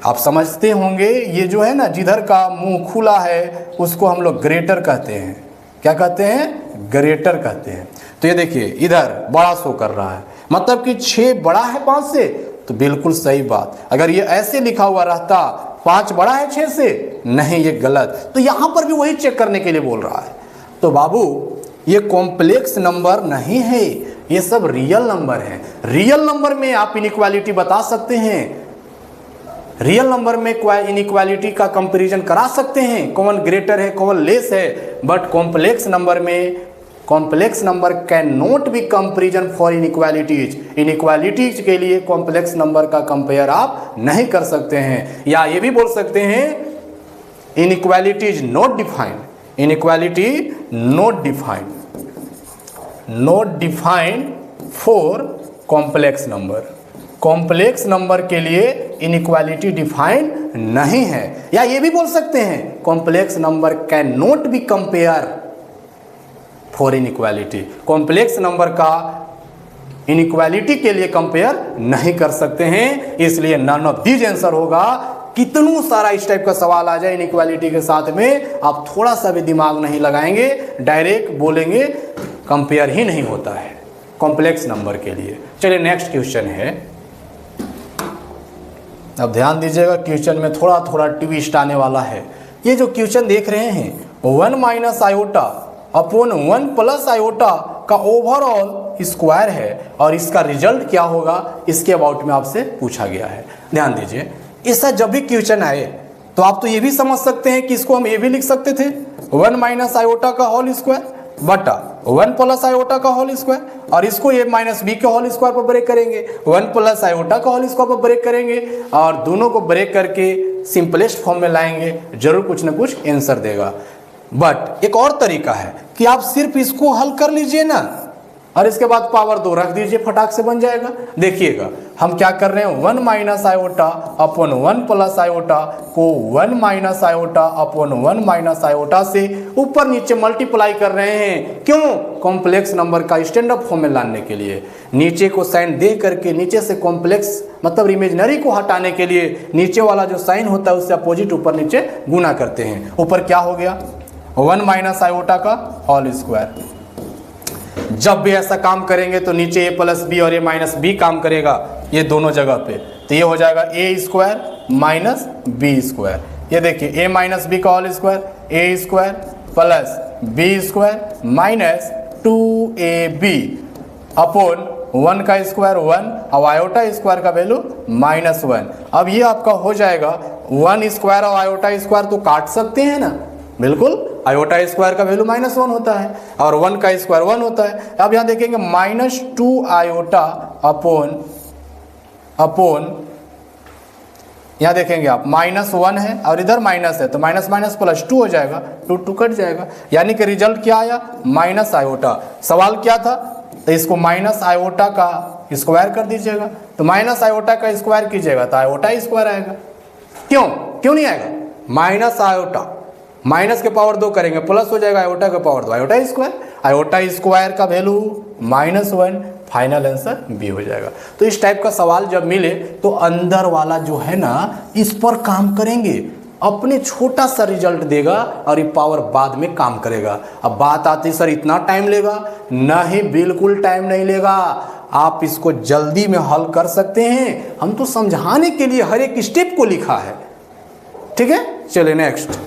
आप समझते होंगे, ये जो है ना, जिधर का मुंह खुला है उसको हम लोग ग्रेटर कहते हैं। क्या कहते हैं? ग्रेटर कहते हैं। तो ये देखिए, इधर बड़ा शो कर रहा है, मतलब कि 6 बड़ा है 5 से, तो बिल्कुल सही बात। अगर ये ऐसे लिखा हुआ रहता 5 बड़ा है 6 से, नहीं, ये गलत। तो यहाँ पर भी वही चेक करने के लिए बोल रहा है। तो बाबू, ये कॉम्प्लेक्स नंबर नहीं है, ये सब रियल नंबर है। रियल नंबर में आप इनइक्वालिटी बता सकते हैं, रियल नंबर में इनइक्वालिटी का कंपैरिजन करा सकते हैं, कौन ग्रेटर है कौन लेस है। बट कॉम्प्लेक्स नंबर में, complex number can not be comparison for inequalities. Inequalities के लिए कॉम्प्लेक्स नंबर का कंपेयर आप नहीं कर सकते हैं। या ये भी बोल सकते हैं, inequality is not defined, inequality not defined for complex number. Complex number के लिए इनइक्वालिटी डिफाइन नहीं है। या ये भी बोल सकते हैं, complex number can not be compare for inequality. Complex number का इनइक्वालिटी के लिए कंपेयर नहीं कर सकते हैं, इसलिए नन ऑफ दीज आंसर होगा। कितनों सारा इस टाइप का सवाल आ जाए इनइक्वालिटी के साथ में, आप थोड़ा सा भी दिमाग नहीं लगाएंगे, डायरेक्ट बोलेंगे कंपेयर ही नहीं होता है कॉम्प्लेक्स नंबर के लिए। चलिए नेक्स्ट क्वेश्चन है। अब ध्यान दीजिएगा, क्वेश्चन में थोड़ा थोड़ा ट्विस्ट आने वाला है। ये जो क्वेश्चन देख रहे हैं, 1 minus iota upon 1 plus iota का ओवरऑल स्क्वायर है, और इसका रिजल्ट क्या होगा इसके अबाउट में आपसे पूछा गया है। ध्यान दीजिए, ऐसा जब भी क्वेश्चन आए तो आप तो ये भी समझ सकते हैं कि इसको हम ये भी लिख सकते थे 1 माइनस आयोटा का होल स्क्वायर बटा 1 प्लस आयोटा का होल स्क्वायर, और इसको ये माइनस बी के होल स्क्वायर पर ब्रेक करेंगे, 1 प्लस आयोटा का होल स्क्वायर पर ब्रेक करेंगे, और दोनों को ब्रेक करके सिंपलेस्ट फॉर्म में लाएंगे, जरूर कुछ ना कुछ आंसर देगा। बट एक और तरीका है कि आप सिर्फ इसको हल कर लीजिए ना, और इसके बाद पावर 2 रख दीजिए, फटाक से बन जाएगा। देखिएगा हम क्या कर रहे हैं, 1 minus iota upon 1 plus iota को 1 minus iota upon 1 minus iota से ऊपर नीचे मल्टीप्लाई कर रहे हैं। क्यों? कॉम्प्लेक्स नंबर का स्टैंड अप फॉर्म में लाने के लिए। नीचे को साइन दे करके नीचे से कॉम्प्लेक्स मतलब इमेजिनरी को हटाने के लिए नीचे वाला जो साइन होता है उससे अपोजिट ऊपर नीचे गुना करते हैं। ऊपर क्या हो गया, 1 माइनस आयोटा का होल स्क्वायर। जब भी ऐसा काम करेंगे तो नीचे ए प्लस बी और ए माइनस बी काम करेगा, ये दोनों जगह पे, तो ये हो जाएगा A square minus B square. ये देखिए ए माइनस बी का whole square, A square plus B square minus 2ab upon 1 का स्क्वायर 1 और आयोटा स्क्वायर का वैल्यू -1। अब ये आपका हो जाएगा 1 स्क्वायर और आयोटा स्क्वायर तो काट सकते हैं ना, बिल्कुल। आयोटा स्क्वायर का वैल्यू -1 होता है और 1 का स्क्वायर 1 होता है। अब यहाँ देखेंगे -2 आयोटा अपॉन यहाँ देखेंगे आप -1 है और इधर माइनस है, तो माइनस माइनस प्लस 2 हो जाएगा, 2 कट जाएगा, यानी कि रिजल्ट क्या आया, माइनस आयोटा। सवाल क्या था, तो इसको माइनस आयोटा का स्क्वायर कर दीजिएगा, तो माइनस आयोटा का स्क्वायर कीजिएगा तो आयोटा स्क्वायर आएगा। क्यों नहीं आएगा, माइनस आयोटा, माइनस के पावर 2 करेंगे प्लस हो जाएगा आयोटा का power 2, iota square. Iota square का वैल्यू -1, फाइनल आंसर बी हो जाएगा। तो इस टाइप का सवाल जब मिले तो अंदर वाला जो है ना इस पर काम करेंगे, अपने छोटा सा रिजल्ट देगा और ये पावर बाद में काम करेगा। अब बात आती सर इतना टाइम लेगा, नहीं, बिल्कुल टाइम नहीं लेगा, आप इसको जल्दी में हल कर सकते हैं। हम तो समझाने के लिए हर एक स्टेप को लिखा है, ठीक है। चलिए next,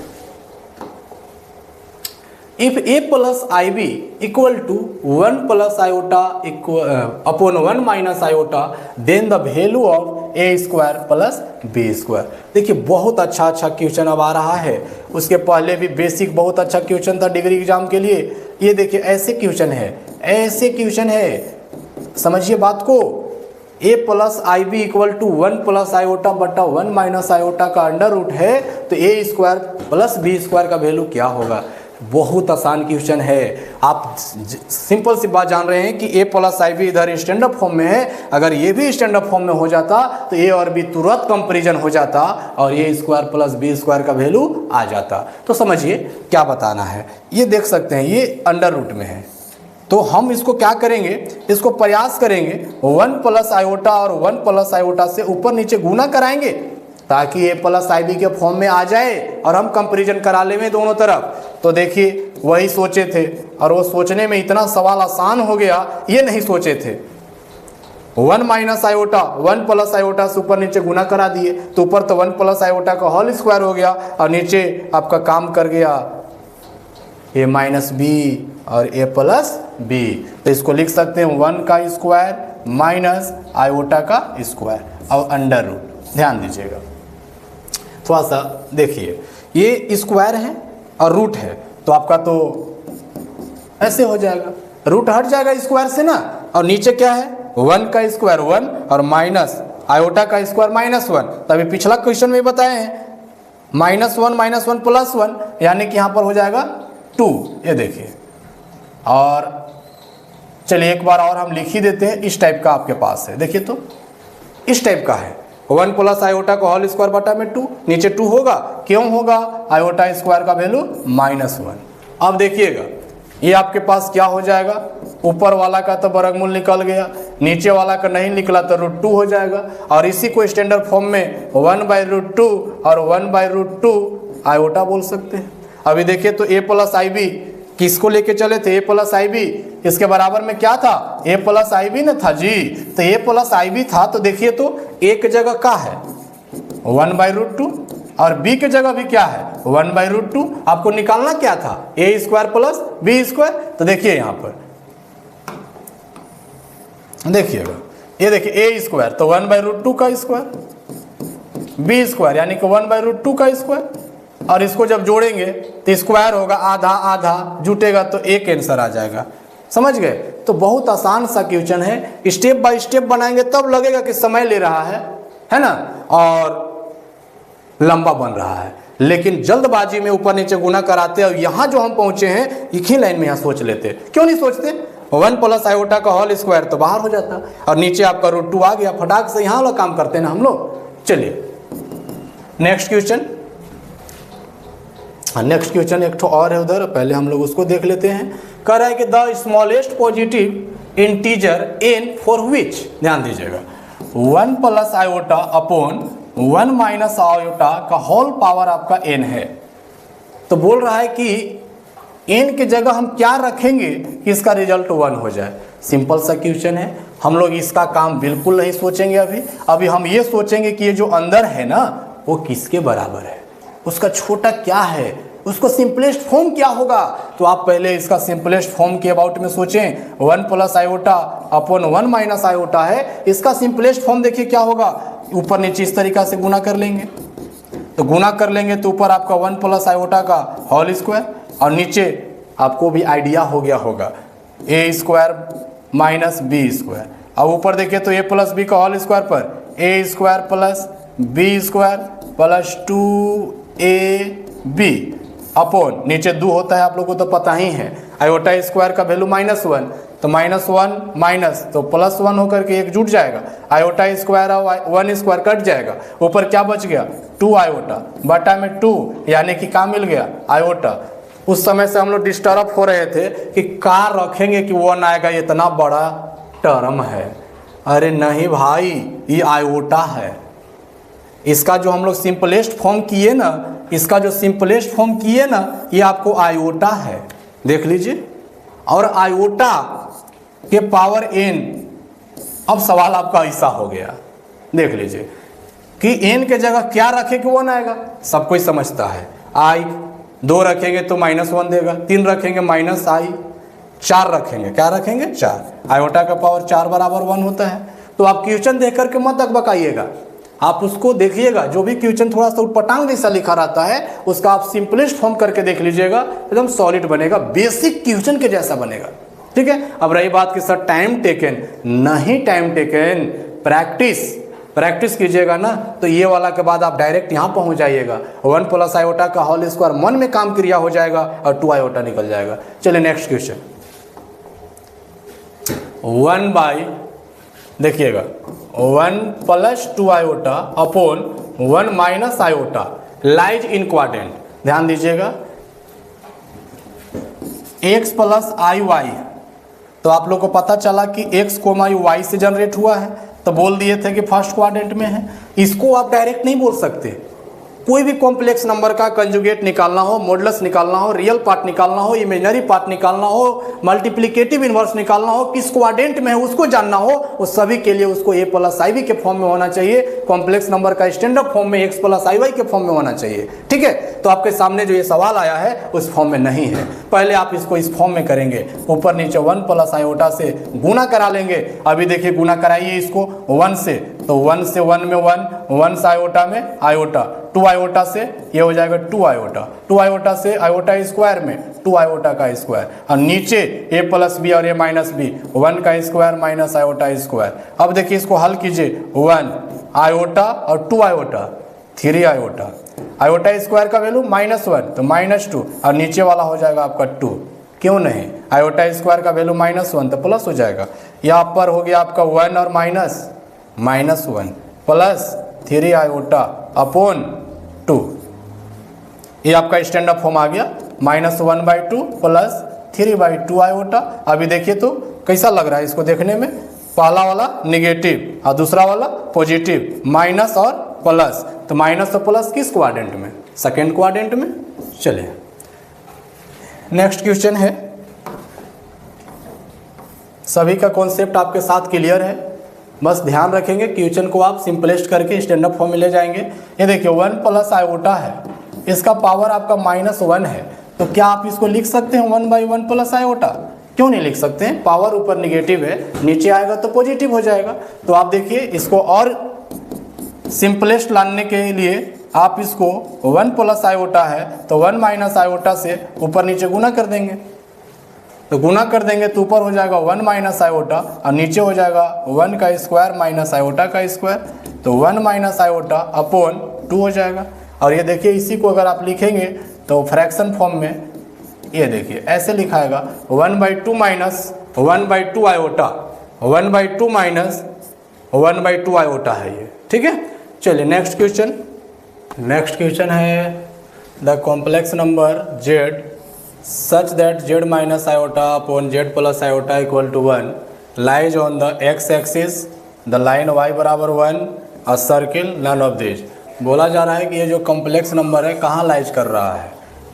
if a plus ib equal to 1 plus iota upon 1 minus iota then the value of a square plus b square। देखिए बहुत अच्छा क्वेश्चन अब आ रहा है, उसके पहले भी बेसिक बहुत अच्छा क्वेश्चन था डिग्री एग्जाम के लिए। ये देखिए ऐसे क्वेश्चन है, समझिए बात को। a plus i b equal to 1 plus iota बटा 1 माइनस आयोटा का अंडर रूट है, तो a square plus B square का वैल्यू क्या होगा। बहुत आसान क्वेश्चन है, आप सिंपल सी बात जान रहे हैं कि a प्लस आई बी इधर स्टैंड अप फॉर्म में है, अगर ये भी स्टैंड अप फॉर्म में हो जाता तो a और b तुरंत कंपैरिजन हो जाता और a square plus B square का वैल्यू आ जाता। तो समझिए क्या बताना है, ये देख सकते हैं ये अंडर रूट में है, तो हम इसको क्या करेंगे, इसको प्रयास करेंगे 1 प्लस आयोटा और 1 प्लस आयोटा से ऊपर नीचे गुना कराएंगे ताकि a प्लस आई बी के फॉर्म में आ जाए और हम कंपैरिजन करा लेंगे दोनों तरफ। तो देखिए वही सोचे थे और वो सोचने में इतना सवाल आसान हो गया, ये नहीं सोचे थे। 1 माइनस आयोटा 1 प्लस आयोटा से ऊपर नीचे गुना करा दिए, तो ऊपर तो 1 प्लस आयोटा का होल स्क्वायर हो गया और नीचे आपका काम कर गया a माइनस बी और a प्लस बी। तो इसको लिख सकते हैं 1 का स्क्वायर माइनस आयोटा का स्क्वायर और अंडर रूट। ध्यान दीजिएगा थोड़ा सा, देखिए ये स्क्वायर है और रूट है, तो आपका तो ऐसे हो जाएगा, रूट हट जाएगा स्क्वायर से ना, और नीचे क्या है 1 का स्क्वायर 1 और माइनस आयोटा का स्क्वायर -1। तभी पिछला क्वेश्चन में बताए हैं -1 प्लस 1, यानी कि यहाँ पर हो जाएगा 2। ये देखिए, और चलिए एक बार और हम लिख ही देते हैं, इस टाइप का आपके पास है, देखिए तो इस टाइप का है 1 प्लस आयोटा का होल स्क्वायर बटा में 2, नीचे 2 होगा, क्यों होगा, आयोटा स्क्वायर का वैल्यू -1। अब देखिएगा ये आपके पास क्या हो जाएगा, ऊपर वाला का तो वर्गमूल निकल गया, नीचे वाला का नहीं निकला तो √2 हो जाएगा, और इसी को स्टैंडर्ड फॉर्म में 1/√2 और 1/√2 आयोटा बोल सकते हैं। अभी देखिए तो a प्लस आई बी किसको लेके चले थे, a प्लस आई बी, इसके बराबर में क्या था, a प्लस आई बी ना था जी, तो a प्लस आई बी था, तो देखिए तो एक जगह का है 1/√2 और b के जगह भी क्या है 1/√2। आपको निकालना क्या था, a square plus B square. तो देखिए यहाँ पर देखिएगा, ये देखिए a स्क्वायर तो 1/√2 का स्क्वायर, बी स्क्वायर यानी कि 1/√2 का स्क्वायर, और इसको जब जोड़ेंगे तो स्क्वायर होगा, आधा आधा जुटेगा तो एक आंसर आ जाएगा। समझ गए? तो बहुत आसान सा क्वेश्चन है, स्टेप बाय स्टेप बनाएंगे तब लगेगा कि समय ले रहा है ना, और लंबा बन रहा है, लेकिन जल्दबाजी में ऊपर नीचे गुना कराते और यहाँ जो हम पहुंचे हैं एक ही लाइन में यहाँ सोच लेते। क्यों नहीं सोचते? 1 प्लस आयोटा का होल स्क्वायर तो बाहर हो जाता और नीचे आपका √2 आ गया, फटाक से यहाँ वाला काम करते हैं ना हम लोग। चलिए नेक्स्ट क्वेश्चन। नेक्स्ट क्वेश्चन एक और है उधर, पहले हम लोग उसको देख लेते हैं। कह रहा है कि the smallest positive integer n for which, ध्यान दीजिएगा, 1 plus iota upon 1 minus iota का होल पावर आपका n है। तो बोल रहा है कि n की जगह हम क्या रखेंगे कि इसका रिजल्ट 1 हो जाए। सिंपल सा क्वेश्चन है, हम लोग इसका काम बिल्कुल नहीं सोचेंगे। अभी हम ये सोचेंगे कि ये जो अंदर है ना वो किसके बराबर है, उसका छोटा क्या है, उसको सिंपलेस्ट फॉर्म क्या होगा। तो आप पहले इसका सिंपलेस्ट फॉर्म के अबाउट में सोचें। 1 plus iota upon 1 minus iota है, इसका सिंपलेस्ट फॉर्म देखिए क्या होगा, ऊपर नीचे इस तरीका से गुना कर लेंगे। तो गुना कर लेंगे तो ऊपर आपका 1 प्लस आयोटा का होल स्क्वायर, और नीचे आपको भी आइडिया हो गया होगा a square minus B square. अब ऊपर देखिए तो a प्लस बी का होल स्क्वायर पर a square plus B square plus 2ab upon नीचे 2 होता है, आप लोगों को तो पता ही है। आयोटा स्क्वायर का वैल्यू -1, तो -1 माइनस तो +1 होकर के 1 जुट जाएगा। आयोटा स्क्वायर और 1 स्क्वायर कट जाएगा, ऊपर क्या बच गया 2 आयोटा बटा में 2, यानी कि क्या मिल गया आयोटा। उस समय से हम लोग डिस्टर्ब हो रहे थे कि कार रखेंगे कि 1 आएगा, इतना बड़ा टर्म है। अरे नहीं भाई, ये आयोटा है। इसका जो हम लोग सिंपलेस्ट फॉर्म किए ना, इसका जो सिंपलेस्ट फॉर्म किए ना, ये आपको आयोटा है, देख लीजिए। और आयोटा के पावर n, अब सवाल आपका ऐसा हो गया, देख लीजिए कि n के जगह क्या रखे कि 1 आएगा, सब कोई समझता है। i 2 रखेंगे तो -1 देगा, 3 रखेंगे -i, 4 रखेंगे, क्या रखेंगे 4। आयोटा का पावर 4 बराबर 1 होता है। तो आप क्वेश्चन देख करके मत अकबकाइएगा, आप उसको देखिएगा, जो भी क्वेश्चन थोड़ा सा उटपटांग जैसा लिखा रहता है उसका आप सिंपलेस्ट फॉर्म करके देख लीजिएगा, एकदम सॉलिड बनेगा, बेसिक क्वेश्चन के जैसा बनेगा। ठीक है। अब रही बात कि सर टाइम टेकन, नहीं टाइम टेकन, प्रैक्टिस कीजिएगा ना, तो ये वाला के बाद आप डायरेक्ट यहाँ पहुँच जाइएगा। 1 प्लस आयोटा का होल स्क्वायर मन में काम क्रिया हो जाएगा और 2 आयोटा निकल जाएगा। चलिए नेक्स्ट क्वेश्चन। 1 बाई, देखिएगा 1 plus 2 iota upon 1 minus iota lies in quadrant. ध्यान दीजिएगा, x प्लस आई वाई, तो आप लोग को पता चला कि x कोमा y से जनरेट हुआ है, तो बोल दिए थे कि फर्स्ट क्वाड्रेंट में है। इसको आप डायरेक्ट नहीं बोल सकते, कोई भी कॉम्प्लेक्स नंबर का कंजुगेट निकालना हो, मॉडुलस निकालना हो, रियल पार्ट निकालना हो, इमेजिनरी पार्ट निकालना हो, मल्टीप्लिकेटिव इनवर्स निकालना हो, किस क्वाड्रेंट में है उसको जानना हो, उस सभी के लिए उसको a प्लस आई वी के फॉर्म में होना चाहिए, कॉम्प्लेक्स नंबर का स्टैंडर्ड फॉर्म में x प्लस आई वाई के फॉर्म में होना चाहिए। ठीक है। तो आपके सामने जो ये सवाल आया है उस फॉर्म में नहीं है, पहले आप इसको इस फॉर्म में करेंगे, ऊपर नीचे 1 प्लस आयोटा से गुना करा लेंगे। अभी देखिए गुना कराइए इसको 1 से, तो 1 से 1 में 1 से आयोटा में आयोटा, 2 आयोटा से ये हो जाएगा 2 आयोटा, 2 आयोटा से आयोटा स्क्वायर में 2 आयोटा का स्क्वायर, और नीचे a प्लस बी और a माइनस बी, 1 का स्क्वायर माइनस आयोटा स्क्वायर। अब देखिए इसको हल कीजिए, 1 आयोटा और 2 आयोटा 3 आयोटा, आयोटा स्क्वायर का वैल्यू -1 तो -2, और नीचे वाला हो जाएगा आपका 2। क्यों नहीं, आयोटा स्क्वायर का वैल्यू -1 तो प्लस हो जाएगा। यहाँ पर हो गया आपका 1 और -1 प्लस 3 आयोटा अपॉन 2, ये आपका स्टैंडर्ड फॉर्म आ गया, -1/2 प्लस 3/2 आयोटा। अभी देखिए तो कैसा लग रहा है इसको देखने में, पहला वाला निगेटिव और दूसरा वाला पॉजिटिव, माइनस और प्लस, तो माइनस और प्लस किस क्वाड्रेंट में, सेकेंड क्वाड्रेंट में। चलिए नेक्स्ट क्वेश्चन है, सभी का कॉन्सेप्ट आपके साथ क्लियर है, बस ध्यान रखेंगे क्वेश्चन को आप सिंपलेस्ट करके स्टैंडर्ड फॉर्म में ले जाएंगे। ये देखिए 1 प्लस आयोटा है, इसका पावर आपका -1 है, तो क्या आप इसको लिख सकते हैं 1/1 प्लस आयोटा? क्यों नहीं लिख सकते हैं, पावर ऊपर निगेटिव है, नीचे आएगा तो पॉजिटिव हो जाएगा। तो आप देखिए इसको और सिंपलेस्ट लाने के लिए आप इसको 1 प्लस आयोटा है तो 1 माइनस आयोटा से ऊपर नीचे गुना कर देंगे, तो गुना कर देंगे तो ऊपर हो जाएगा 1 माइनस आयोटा और नीचे हो जाएगा 1 का स्क्वायर माइनस आयोटा का स्क्वायर, तो 1 माइनस आयोटा अपॉन 2 हो जाएगा। और ये देखिए इसी को अगर आप लिखेंगे तो फ्रैक्शन फॉर्म में ये देखिए ऐसे लिखाएगा 1/2 माइनस 1/2 आयोटा, 1/2 माइनस 1/2 आयोटा है ये, ठीक है। चलिए नेक्स्ट क्वेश्चन है the complex number z such that z minus iota upon z plus iota equal to 1 lies on the x axis the line y बराबर 1 a circle none of this. बोला जा रहा है कि ये जो कॉम्प्लेक्स नंबर है कहाँ लाइज कर रहा है,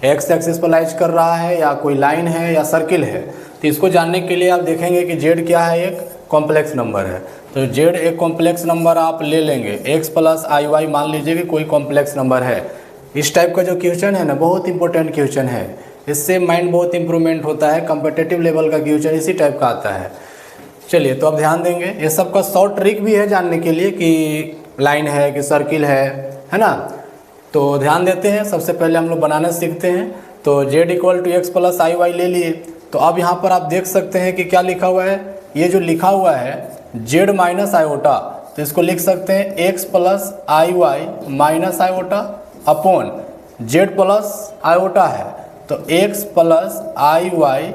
x एक्सिस पर लाइज कर रहा है या कोई लाइन है या सर्किल है। तो इसको जानने के लिए आप देखेंगे कि z क्या है, एक कॉम्प्लेक्स नंबर है। तो z एक कॉम्प्लेक्स नंबर आप ले लेंगे, x प्लस आई वाई मान लीजिए कि कोई कॉम्प्लेक्स नंबर है। इस टाइप का जो क्वेश्चन है ना बहुत इंपॉर्टेंट क्वेश्चन है, इससे माइंड बहुत इंप्रूवमेंट होता है। कॉम्पिटिटिव लेवल का क्वेश्चन इसी टाइप का आता है। चलिए तो आप ध्यान देंगे, ये सबका शॉर्ट ट्रिक भी है जानने के लिए कि लाइन है कि सर्किल है ना। तो ध्यान देते हैं, सबसे पहले हम लोग बनाना सीखते हैं। तो z equal to x plus I y ले लिए। तो अब यहाँ पर आप देख सकते हैं कि क्या लिखा हुआ है, ये जो लिखा हुआ है z माइनस आयोटा, तो इसको लिख सकते हैं x प्लस आई Y minus iota upon z plus iota है तो x प्लस आई वाई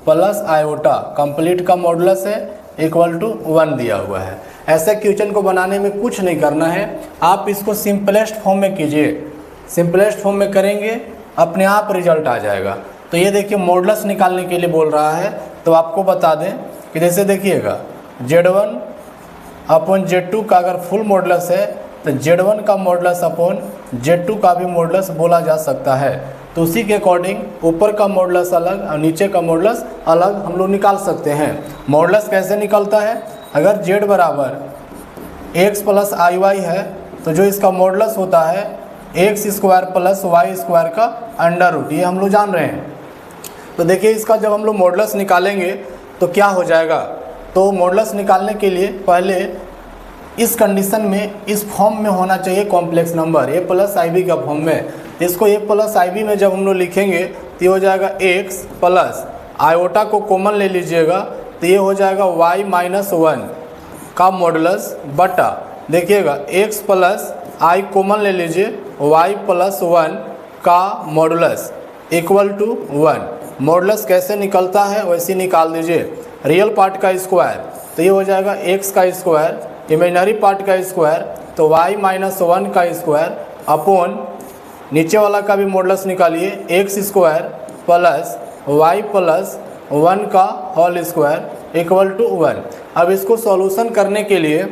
प्लस आयोटा कंप्लीट का मॉडुलस है इक्वल टू 1 दिया हुआ है। ऐसे क्वेश्चन को बनाने में कुछ नहीं करना है, आप इसको सिंपलेस्ट फॉर्म में कीजिए। सिंपलेस्ट फॉर्म में करेंगे अपने आप रिजल्ट आ जाएगा। तो ये देखिए मॉडुलस निकालने के लिए बोल रहा है, तो आपको बता दें कि जैसे देखिएगा z1 अपॉन z2 का अगर फुल मॉडुलस है तो z1 का मॉडुलस अपॉन z2 का भी मॉडुलस बोला जा सकता है। तो उसी के अकॉर्डिंग ऊपर का मॉडुलस अलग और नीचे का मॉडुलस अलग हम लोग निकाल सकते हैं। मॉडुलस कैसे निकलता है, अगर z बराबर x प्लस आई वाई है तो जो इसका मॉडुलस होता है x square plus y square का अंडर रूट, ये हम लोग जान रहे हैं। तो देखिए इसका जब हम लोग मॉडुलस निकालेंगे तो क्या हो जाएगा, तो मॉडुलस निकालने के लिए पहले इस कंडीशन में इस फॉर्म में होना चाहिए complex number a plus i b का फॉर्म में। इसको a प्लस आई बी में जब हम लोग लिखेंगे तो ये हो जाएगा x प्लस आयोटा को कॉमन ले लीजिएगा तो ये हो जाएगा y माइनस 1 का मॉडुलस बटा देखिएगा x प्लस आई कॉमन ले लीजिए y प्लस 1 का मॉडुलस इक्वल टू 1। मॉडुलस कैसे निकलता है वैसे निकाल दीजिए। रियल पार्ट का स्क्वायर तो ये हो जाएगा x का स्क्वायर, इमेजिनरी पार्ट का स्क्वायर तो y माइनस 1 का स्क्वायर अपॉन नीचे वाला का भी मॉडुलस निकालिए x square plus y plus 1 का होल स्क्वायर इक्वल टू 1। अब इसको सॉल्यूशन करने के लिए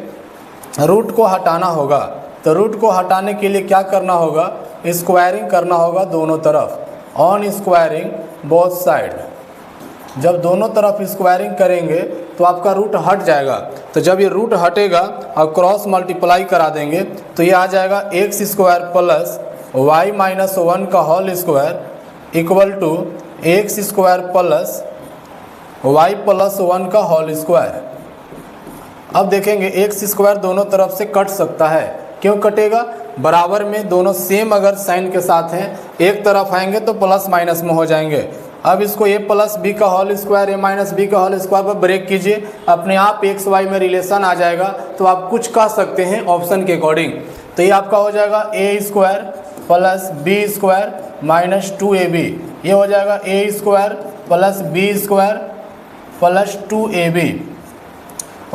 रूट को हटाना होगा, तो रूट को हटाने के लिए क्या करना होगा, स्क्वायरिंग करना होगा दोनों तरफ, ऑन स्क्वायरिंग बोथ साइड। जब दोनों तरफ स्क्वायरिंग करेंगे तो आपका रूट हट जाएगा। तो जब ये रूट हटेगा और क्रॉस मल्टीप्लाई करा देंगे तो ये आ जाएगा x square plus y minus 1 का whole square equal to x square plus y plus 1 का होल स्क्वायर। अब देखेंगे एक्स स्क्वायर दोनों तरफ से कट सकता है, क्यों कटेगा, बराबर में दोनों सेम अगर साइन के साथ हैं, एक तरफ आएंगे तो प्लस माइनस में हो जाएंगे। अब इसको a प्लस बी का whole square a minus B का होल स्क्वायर पर ब्रेक कीजिए, अपने आप एक्स वाई में रिलेशन आ जाएगा। तो आप कुछ कह सकते हैं ऑप्शन के अकॉर्डिंग। तो ये आपका हो जाएगा a square plus B square minus 2ab, ये हो जाएगा a square plus B square plus 2ab।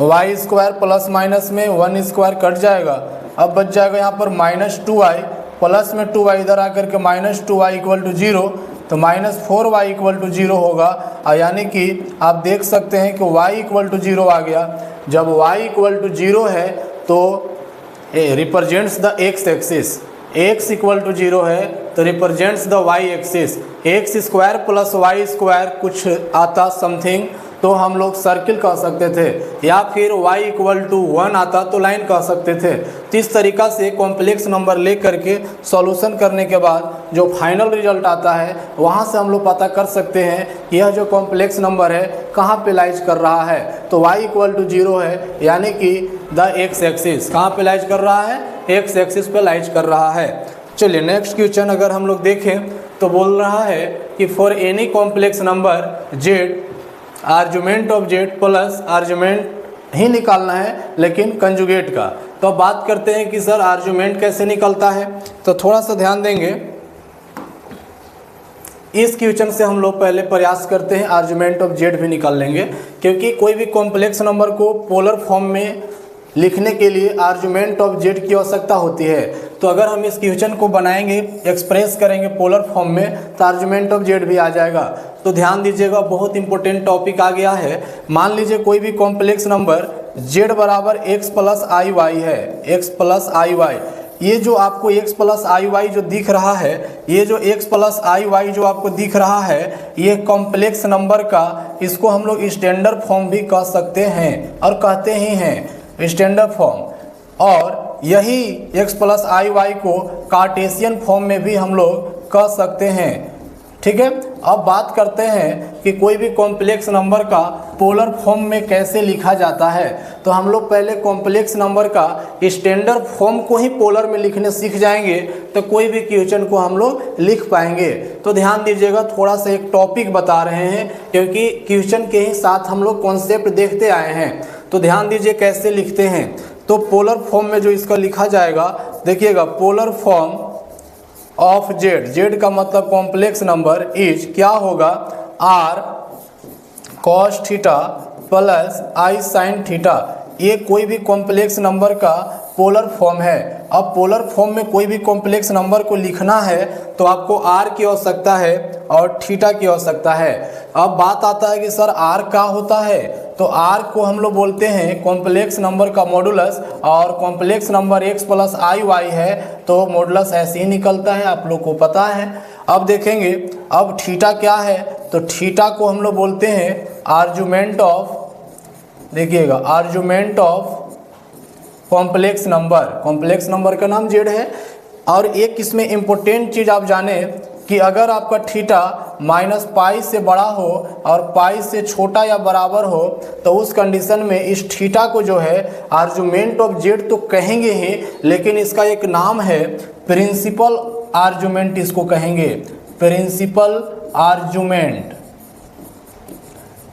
Y square plus minus में 1 स्क्वायर कट जाएगा, अब बच जाएगा यहाँ पर माइनस 2y प्लस में 2y इधर आकर के माइनस 2y इक्वल टू 0, तो माइनस 4y इक्वल टू 0 होगा। यानी कि आप देख सकते हैं कि y इक्वल टू 0 आ गया। जब y इक्वल टू 0 है तो represents the x axis, x equal to 0 है तो represents the y axis. X square plus y square कुछ आता समथिंग तो हम लोग सर्किल कह सकते थे, या फिर y इक्वल टू 1 आता तो लाइन कह सकते थे। तो इस तरीक़ा से कॉम्प्लेक्स नंबर ले करके सॉल्यूशन करने के बाद जो फाइनल रिजल्ट आता है वहाँ से हम लोग पता कर सकते हैं कि यह जो कॉम्प्लेक्स नंबर है कहाँ पे लाइज कर रहा है। तो y इक्वल टू 0 है, यानी कि द x एक्सिस कहाँ पे लाइज कर रहा है, एक्स एक्सिस पे लाइज कर रहा है। चलिए नेक्स्ट क्वेश्चन अगर हम लोग देखें तो बोल रहा है कि for any complex number Z argument of Z plus argument ही निकालना है लेकिन कंजुगेट का। तो अब बात करते हैं कि सर आर्गुमेंट कैसे निकलता है, तो थोड़ा सा ध्यान देंगे। इस क्वेश्चन से हम लोग पहले प्रयास करते हैं आर्गुमेंट ऑफ जेड भी निकाल लेंगे, क्योंकि कोई भी कॉम्प्लेक्स नंबर को पोलर फॉर्म में लिखने के लिए आर्गुमेंट ऑफ जेड की आवश्यकता होती है। तो अगर हम इस क्वेश्चन को बनाएंगे, एक्सप्रेस करेंगे पोलर फॉर्म में, तो आर्गुमेंट ऑफ जेड भी आ जाएगा। तो ध्यान दीजिएगा, बहुत इंपॉर्टेंट टॉपिक आ गया है। मान लीजिए कोई भी कॉम्प्लेक्स नंबर जेड बराबर एक्स प्लस आई वाई है, एक्स प्लस आई वाई। ये जो आपको x प्लस आई वाई जो दिख रहा है, ये जो x प्लस आई वाई जो आपको दिख रहा है, ये कॉम्प्लेक्स नंबर का, इसको हम लोग स्टैंडर्ड फॉर्म भी कह सकते हैं और कहते ही हैं स्टैंडर्ड फॉर्म। और यही x प्लस आई वाई को कार्टेशियन फॉर्म में भी हम लोग कह सकते हैं। ठीक है, अब बात करते हैं कि कोई भी कॉम्प्लेक्स नंबर का पोलर फॉर्म में कैसे लिखा जाता है। तो हम लोग पहले कॉम्प्लेक्स नंबर का स्टैंडर्ड फॉर्म को ही पोलर में लिखने सीख जाएंगे तो कोई भी क्वेश्चन को हम लोग लिख पाएंगे। तो ध्यान दीजिएगा, थोड़ा सा एक टॉपिक बता रहे हैं क्योंकि क्वेश्चन के ही साथ हम लोग कॉन्सेप्ट देखते आए हैं। तो ध्यान दीजिए कैसे लिखते हैं। तो पोलर फॉर्म में जो इसका लिखा जाएगा, देखिएगा, polar form of z, z का मतलब कॉम्प्लेक्स नंबर इज क्या होगा, आर कॉस थीटा प्लस आई साइन थीटा। ये कोई भी कॉम्प्लेक्स नंबर का पोलर फॉर्म है। अब पोलर फॉर्म में कोई भी कॉम्प्लेक्स नंबर को लिखना है तो आपको आर की आवश्यकता है और थीटा की आवश्यकता है। अब बात आता है कि सर आर क्या होता है, तो आर को हम लोग बोलते हैं कॉम्प्लेक्स नंबर का मॉडुलस, और कॉम्प्लेक्स नंबर एक्स प्लस आई वाई है तो मॉडुलस ऐसे ही निकलता है, आप लोग को पता है। अब देखेंगे, अब थीटा क्या है, तो थीटा को हम लोग बोलते हैं आर्गुमेंट ऑफ, देखिएगा, argument of complex number. Complex number का नाम जेड है। और एक इसमें इम्पोर्टेंट चीज़ आप जाने कि अगर आपका थीटा माइनस पाई से बड़ा हो और पाई से छोटा या बराबर हो तो उस कंडीशन में इस थीटा को जो है आर्गुमेंट ऑफ जेड तो कहेंगे ही, लेकिन इसका एक नाम है प्रिंसिपल आर्गुमेंट, इसको कहेंगे principal argument,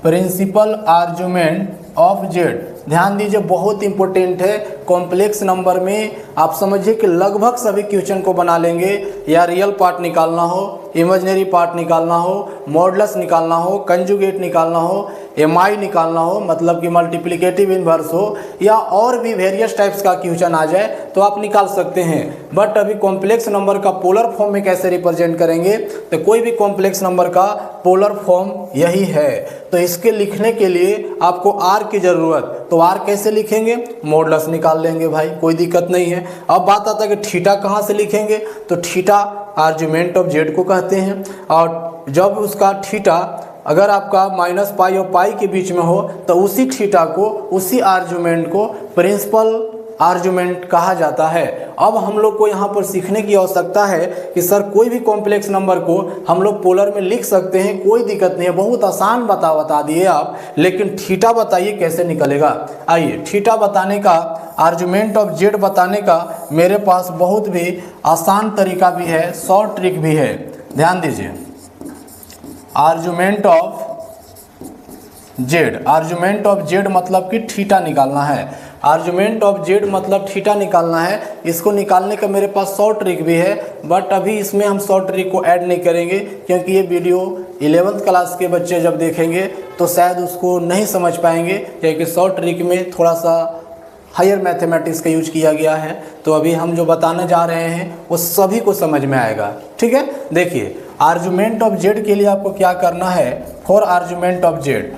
principal argument of z. ध्यान दीजिए, बहुत इंपॉर्टेंट है। कॉम्प्लेक्स नंबर में आप समझिए कि लगभग सभी क्वेश्चन को बना लेंगे, या रियल पार्ट निकालना हो, इमेजिनरी पार्ट निकालना हो, मॉडुलस निकालना हो, कंजुगेट निकालना हो, एमआई निकालना हो, मतलब कि मल्टीप्लिकेटिव इन्वर्स हो, या और भी वेरियस टाइप्स का क्वेश्चन आ जाए तो आप निकाल सकते हैं। बट अभी कॉम्प्लेक्स नंबर का पोलर फॉर्म में कैसे रिप्रेजेंट करेंगे, तो कोई भी कॉम्प्लेक्स नंबर का पोलर फॉर्म यही है। तो इसके लिखने के लिए आपको आर की ज़रूरत, तो आर कैसे लिखेंगे, मॉडुलस निकाल लेंगे भाई, कोई दिक्कत नहीं है। अब बात आता है कि थीटा कहाँ से लिखेंगे, तो थीटा आर्गुमेंट ऑफ जेड को कहते हैं। और जब उसका थीटा अगर आपका माइनस पाई और पाई के बीच में हो तो उसी थीटा को, उसी आर्गुमेंट को प्रिंसिपल आर्गुमेंट कहा जाता है। अब हम लोग को यहाँ पर सीखने की आवश्यकता है कि सर कोई भी कॉम्प्लेक्स नंबर को हम लोग पोलर में लिख सकते हैं, कोई दिक्कत नहीं है, बहुत आसान बता दिए आप, लेकिन थीटा बताइए कैसे निकलेगा। आइए, थीटा बताने का, आर्गुमेंट ऑफ जेड बताने का मेरे पास बहुत भी आसान तरीका भी है, शॉर्ट ट्रिक भी है। ध्यान दीजिए, argument of Z, argument of Z मतलब कि थीटा निकालना है। आर्गुमेंट ऑफ जेड मतलब थीटा निकालना है। इसको निकालने का मेरे पास शॉर्ट ट्रिक भी है, बट अभी इसमें हम शॉर्ट ट्रिक को ऐड नहीं करेंगे क्योंकि ये वीडियो 11th क्लास के बच्चे जब देखेंगे तो शायद उसको नहीं समझ पाएंगे, क्योंकि शॉर्ट ट्रिक में थोड़ा सा हायर मैथमेटिक्स का यूज किया गया है। तो अभी हम जो बताने जा रहे हैं वो सभी को समझ में आएगा। ठीक है, देखिए, आर्गुमेंट ऑफ जेड के लिए आपको क्या करना है, for argument of Z,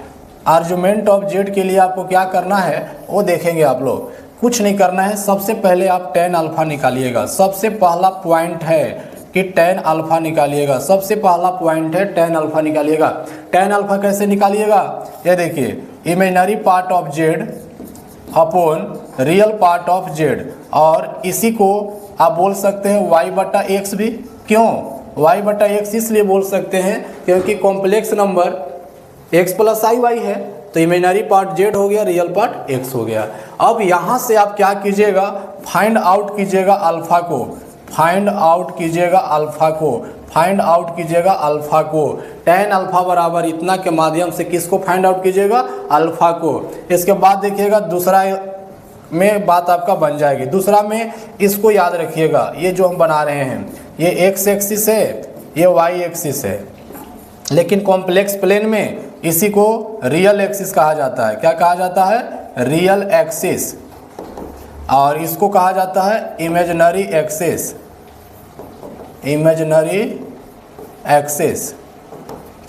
argument of Z के लिए आपको क्या करना है वो देखेंगे आप लोग। कुछ नहीं करना है, सबसे पहले आप tan अल्फा निकालिएगा। सबसे पहला पॉइंट है कि tan अल्फा निकालिएगा, सबसे पहला पॉइंट है tan अल्फा निकालिएगा। tan अल्फा कैसे निकालिएगा, ये देखिए, imaginary part of Z upon real part of Z, और इसी को आप बोल सकते हैं y बटा एक्स भी। क्यों y बटा एक्स इसलिए बोल सकते हैं क्योंकि कॉम्प्लेक्स नंबर x प्लस आई वाई है, तो इमेजिनरी पार्ट जेड हो गया, रियल पार्ट एक्स हो गया। अब यहाँ से आप क्या कीजिएगा, फाइंड आउट कीजिएगा अल्फा को, फाइंड आउट कीजिएगा अल्फा को, फाइंड आउट कीजिएगा अल्फा को। tan अल्फा बराबर इतना के माध्यम से किसको फाइंड आउट कीजिएगा, अल्फा को। इसके बाद देखिएगा दूसरा में बात आपका बन जाएगी। दूसरा में इसको याद रखिएगा, ये जो हम बना रहे हैं ये एक्स एक्सिस है, ये वाई एक्सिस है, लेकिन कॉम्प्लेक्स प्लेन में इसी को रियल एक्सिस कहा जाता है। क्या कहा जाता है, रियल एक्सिस, और इसको कहा जाता है इमेजिनरी एक्सिस, इमेजिनरी एक्सिस।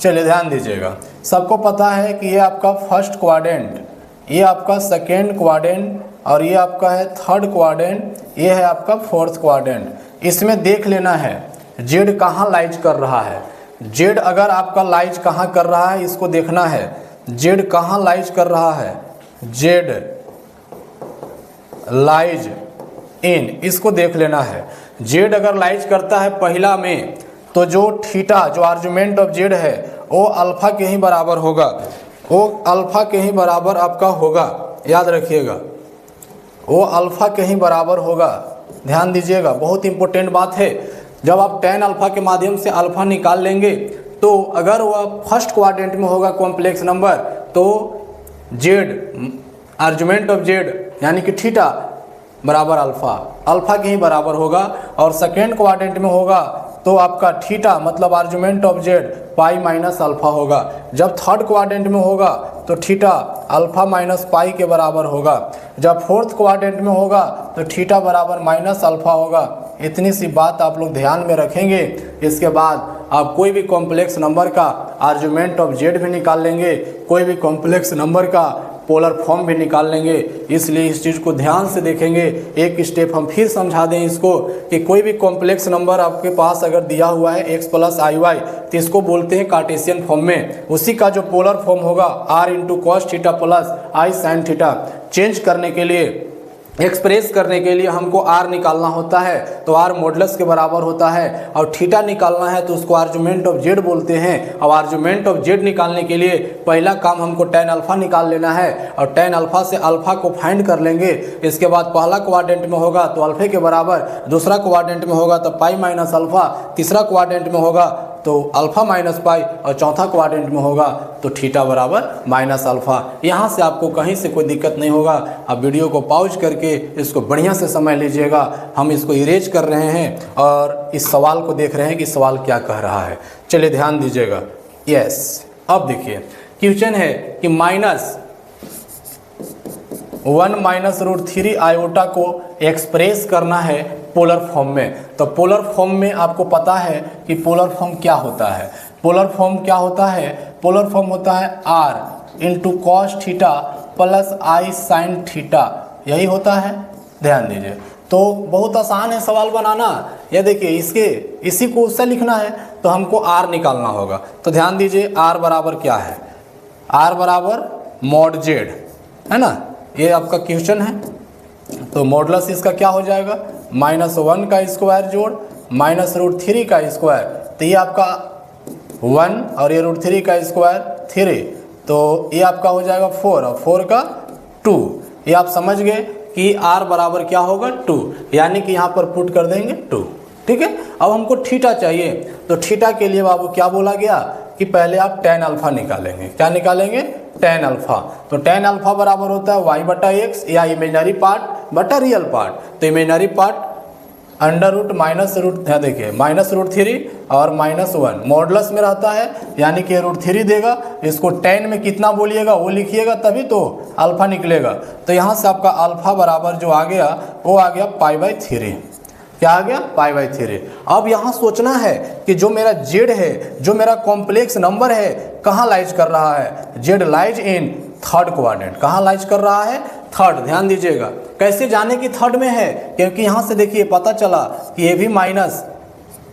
चलिए ध्यान दीजिएगा, सबको पता है कि ये आपका फर्स्ट क्वाड्रेंट, ये आपका सेकेंड क्वाड्रेंट, और ये आपका है थर्ड क्वाड्रेंट, ये है आपका फोर्थ क्वाड्रेंट। इसमें देख लेना है जेड कहाँ लाइज कर रहा है। जेड अगर आपका लाइज कहाँ कर रहा है इसको देखना है, जेड कहाँ लाइज कर रहा है, जेड लाइज इन, इसको देख लेना है। जेड अगर लाइज करता है पहला में, तो जो थीटा, जो आर्गुमेंट ऑफ जेड है वो अल्फा के ही बराबर होगा, वो अल्फा के ही बराबर आपका होगा, याद रखिएगा, वो अल्फा के ही बराबर होगा। ध्यान दीजिएगा, बहुत इंपॉर्टेंट बात है। जब आप tan अल्फा के माध्यम से अल्फा निकाल लेंगे, तो अगर वह फर्स्ट क्वाड्रेंट में होगा कॉम्प्लेक्स नंबर, तो जेड आर्गुमेंट ऑफ जेड यानी कि थीटा बराबर अल्फा, अल्फा के ही बराबर होगा। और सेकेंड क्वाड्रेंट में होगा तो आपका थीटा मतलब argument of Z pi minus alpha होगा। जब थर्ड क्वाड्रेंट में होगा तो थीटा अल्फा माइनस पाई के बराबर होगा। जब फोर्थ क्वाड्रेंट में होगा तो थीटा बराबर माइनस अल्फा होगा। इतनी सी बात आप लोग ध्यान में रखेंगे। इसके बाद आप कोई भी कॉम्प्लेक्स नंबर का आर्गुमेंट ऑफ जेड भी निकाल लेंगे, कोई भी कॉम्प्लेक्स नंबर का पोलर फॉर्म भी निकाल लेंगे। इसलिए इस चीज़ को ध्यान से देखेंगे। एक स्टेप हम फिर समझा दें इसको कि कोई भी कॉम्प्लेक्स नंबर आपके पास अगर दिया हुआ है x प्लस आई वाई, तो इसको बोलते हैं कार्टेशियन फॉर्म में। उसी का जो पोलर फॉर्म होगा r into cos theta plus आई साइन थीटा। चेंज करने के लिए, एक्सप्रेस करने के लिए हमको r निकालना होता है तो r मॉडुलस के बराबर होता है, और थीटा निकालना है तो उसको आर्गुमेंट ऑफ जेड बोलते हैं। और आर्गुमेंट ऑफ जेड निकालने के लिए पहला काम हमको tan अल्फा निकाल लेना है, और tan अल्फा से अल्फा को फाइंड कर लेंगे। इसके बाद पहला क्वाड्रेंट में होगा तो अल्फे के बराबर, दूसरा क्वाड्रेंट में होगा तो पाई माइनस अल्फा, तीसरा क्वाड्रेंट में होगा तो अल्फा माइनस पाई, और चौथा क्वाड्रेंट में होगा तो थीटा बराबर माइनस अल्फा। यहाँ से आपको कहीं से कोई दिक्कत नहीं होगा। आप वीडियो को पॉज करके इसको बढ़िया से समझ लीजिएगा। हम इसको इरेज कर रहे हैं और इस सवाल को देख रहे हैं कि सवाल क्या कह रहा है। चलिए ध्यान दीजिएगा। यस, अब देखिए क्वेश्चन है कि -1 माइनस रूट 3 आयोटा को एक्सप्रेस करना है पोलर फॉर्म में। तो पोलर फॉर्म में आपको पता है कि पोलर फॉर्म क्या होता है। पोलर फॉर्म क्या होता है? पोलर फॉर्म होता है r into cos theta plus आई साइन थीटा, यही होता है। ध्यान दीजिए, तो बहुत आसान है सवाल बनाना। ये देखिए, इसी को उससे लिखना है तो हमको r निकालना होगा। तो ध्यान दीजिए, r बराबर क्या है? r बराबर मॉड जेड है ना, ये आपका क्वेश्चन है। तो मॉडुलस इसका क्या हो जाएगा? -1 का स्क्वायर जोड़ माइनस रूट 3 का स्क्वायर, तो ये आपका 1 और ये रूट 3 का स्क्वायर 3, तो ये आपका हो जाएगा 4 और 4 का 2। ये आप समझ गए कि r बराबर क्या होगा? 2, यानी कि यहाँ पर पुट कर देंगे 2। ठीक है। अब हमको थीटा चाहिए, तो थीटा के लिए बाबू क्या बोला गया कि पहले आप tan अल्फा निकालेंगे। क्या निकालेंगे? tan alpha. तो tan अल्फा बराबर होता है y बटा एक्स, या इमेजिनरी पार्ट बटा रियल पार्ट। तो imaginary part under root minus root, देखिए माइनस रूट 3 और -1 मॉडुलस में रहता है, यानी कि रूट 3 देगा। इसको tan में कितना बोलिएगा वो लिखिएगा, तभी तो अल्फा निकलेगा। तो यहाँ से आपका अल्फा बराबर जो आ गया वो आ गया π/3। क्या आ गया? π/3। अब यहाँ सोचना है कि जो मेरा जेड है, जो मेरा कॉम्प्लेक्स नंबर है, कहाँ लाइज कर रहा है? Z lies in third quadrant. कहाँ लाइज कर रहा है? थर्ड। ध्यान दीजिएगा, कैसे जाने की थर्ड में है? क्योंकि यहाँ से देखिए पता चला कि ये भी माइनस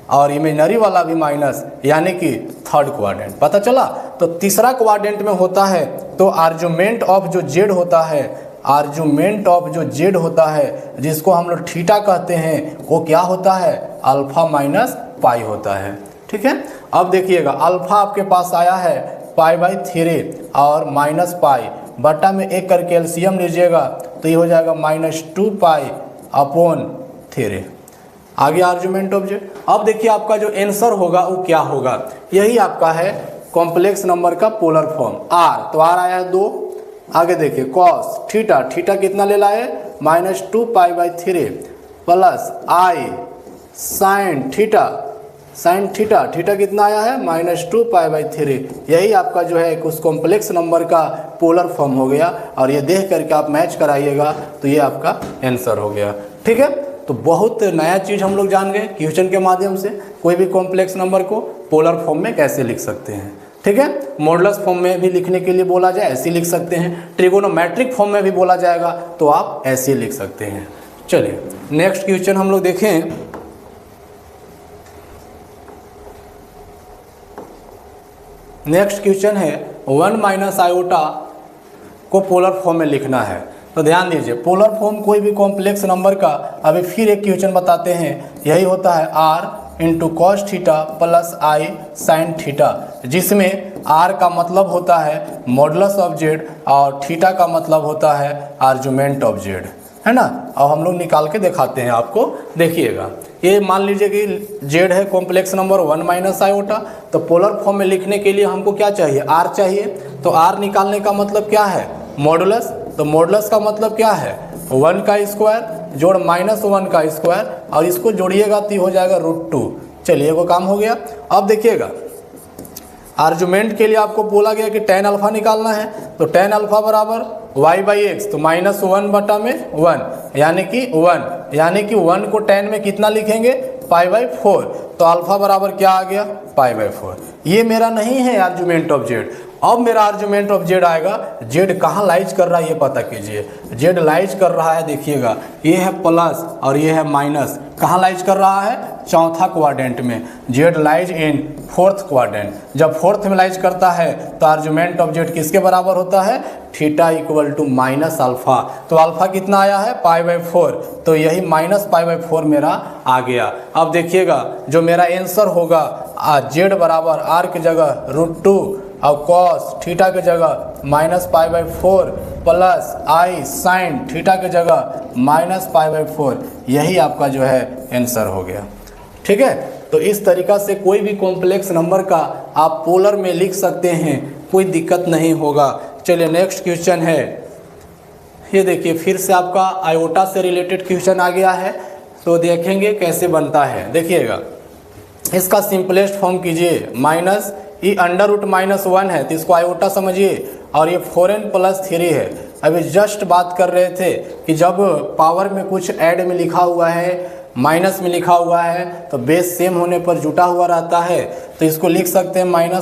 और इमेजिनरी वाला भी माइनस, यानी कि थर्ड क्वाड्रेंट पता चला। तो तीसरा क्वाड्रेंट में होता है तो आर्गुमेंट ऑफ जो जेड होता है, आर्गुमेंट ऑफ जो जेड होता है, जिसको हम लोग थीटा कहते हैं, वो क्या होता है? अल्फा माइनस पाई होता है। ठीक है। अब देखिएगा, अल्फा आपके पास आया है पाई/3 और माइनस पाई बटा में एक करके एलसीएम लीजिएगा तो ये हो जाएगा -2π/3। आगे आर्गुमेंट ऑब्जेक्ट। अब देखिए आपका जो आंसर होगा वो क्या होगा, यही आपका है कॉम्प्लेक्स नंबर का पोलर फॉर्म। आर तो आर आया 2। आगे देखिए कॉस थीटा, थीटा कितना ले लाए -2π/3 प्लस आई sine theta, sine theta, theta कितना आया है -2π/3। यही आपका जो है उस कॉम्प्लेक्स नंबर का पोलर फॉर्म हो गया। और ये देख करके आप मैच कराइएगा तो ये आपका आंसर हो गया। ठीक है, तो बहुत नया चीज़ हम लोग जान गए क्वेश्चन के माध्यम से, कोई भी कॉम्प्लेक्स नंबर को पोलर फॉर्म में कैसे लिख सकते हैं। ठीक है, मॉडुलस फॉर्म में भी लिखने के लिए बोला जाए ऐसे लिख सकते हैं, ट्रिगोनोमेट्रिक फॉर्म में भी बोला जाएगा तो आप ऐसे लिख सकते हैं। चलिए नेक्स्ट क्वेश्चन हम लोग देखें। नेक्स्ट क्वेश्चन है 1 - आयोटा को पोलर फॉर्म में लिखना है। तो ध्यान दीजिए, पोलर फॉर्म कोई भी कॉम्प्लेक्स नंबर का, अभी फिर एक क्वेश्चन बताते हैं, यही होता है r × cos theta plus i sin theta, जिसमें r का मतलब होता है मॉडुलस ऑफ जेड और थीटा का मतलब होता है आर्गुमेंट ऑफ जेड, है ना। अब हम लोग निकाल के दिखाते हैं आपको, देखिएगा। ये मान लीजिए कि जेड है कॉम्प्लेक्स नंबर 1 - आयोटा, तो पोलर फॉर्म में लिखने के लिए हमको क्या चाहिए, r चाहिए। तो r निकालने का मतलब क्या है, मॉडुलस। तो मॉडुलस का मतलब क्या है 1 का स्क्वायर जोड़ -1 का स्क्वायर, और इसको जोड़िएगा तो हो जाएगा √2। चलिए वो काम हो गया। अब देखिएगा आर्गुमेंट के लिए आपको बोला गया कि tan अल्फा निकालना है, तो tan अल्फा बराबर y/x, तो -1 बटा में 1 यानी कि 1, यानी कि 1 को tan में कितना लिखेंगे π/4, तो अल्फा बराबर क्या आ गया π/4। ये मेरा नहीं है आर्गुमेंट ऑफ जेड। अब मेरा आर्गुमेंट ऑफ जेड आएगा, जेड कहाँ लाइज कर रहा है ये पता कीजिए। जेड लाइज कर रहा है, देखिएगा ये है प्लस और ये है माइनस, कहाँ लाइज कर रहा है, चौथा क्वाड्रेंट में। Z lies in 4th quadrant. जब 4th में लाइज करता है तो आर्गुमेंट ऑफ जेड किसके बराबर होता है, थीटा = -अल्फा। तो अल्फा कितना आया है π/4, तो यही -π/4 मेरा आ गया। अब देखिएगा जो मेरा आंसर होगा जेड बराबर r की जगह √2 और cos थीटा की जगह -π/4 प्लस i sin थीटा की जगह -π/4, यही आपका जो है आंसर हो गया। ठीक है, तो इस तरीक़ा से कोई भी कॉम्प्लेक्स नंबर का आप पोलर में लिख सकते हैं, कोई दिक्कत नहीं होगा। चलिए नेक्स्ट क्वेश्चन है, ये देखिए फिर से आपका आयोटा से रिलेटेड क्वेश्चन आ गया है, तो देखेंगे कैसे बनता है। देखिएगा इसका सिंपलेस्ट फॉर्म कीजिए, माइनस ये √-1 है तो इसको आयोटा समझिए, और ये 4n + 3 है। अभी जस्ट बात कर रहे थे कि जब पावर में कुछ ऐड में लिखा हुआ है, माइनस में लिखा हुआ है, तो बेस सेम होने पर जुटा हुआ रहता है, तो इसको लिख सकते हैं -i⁴n ×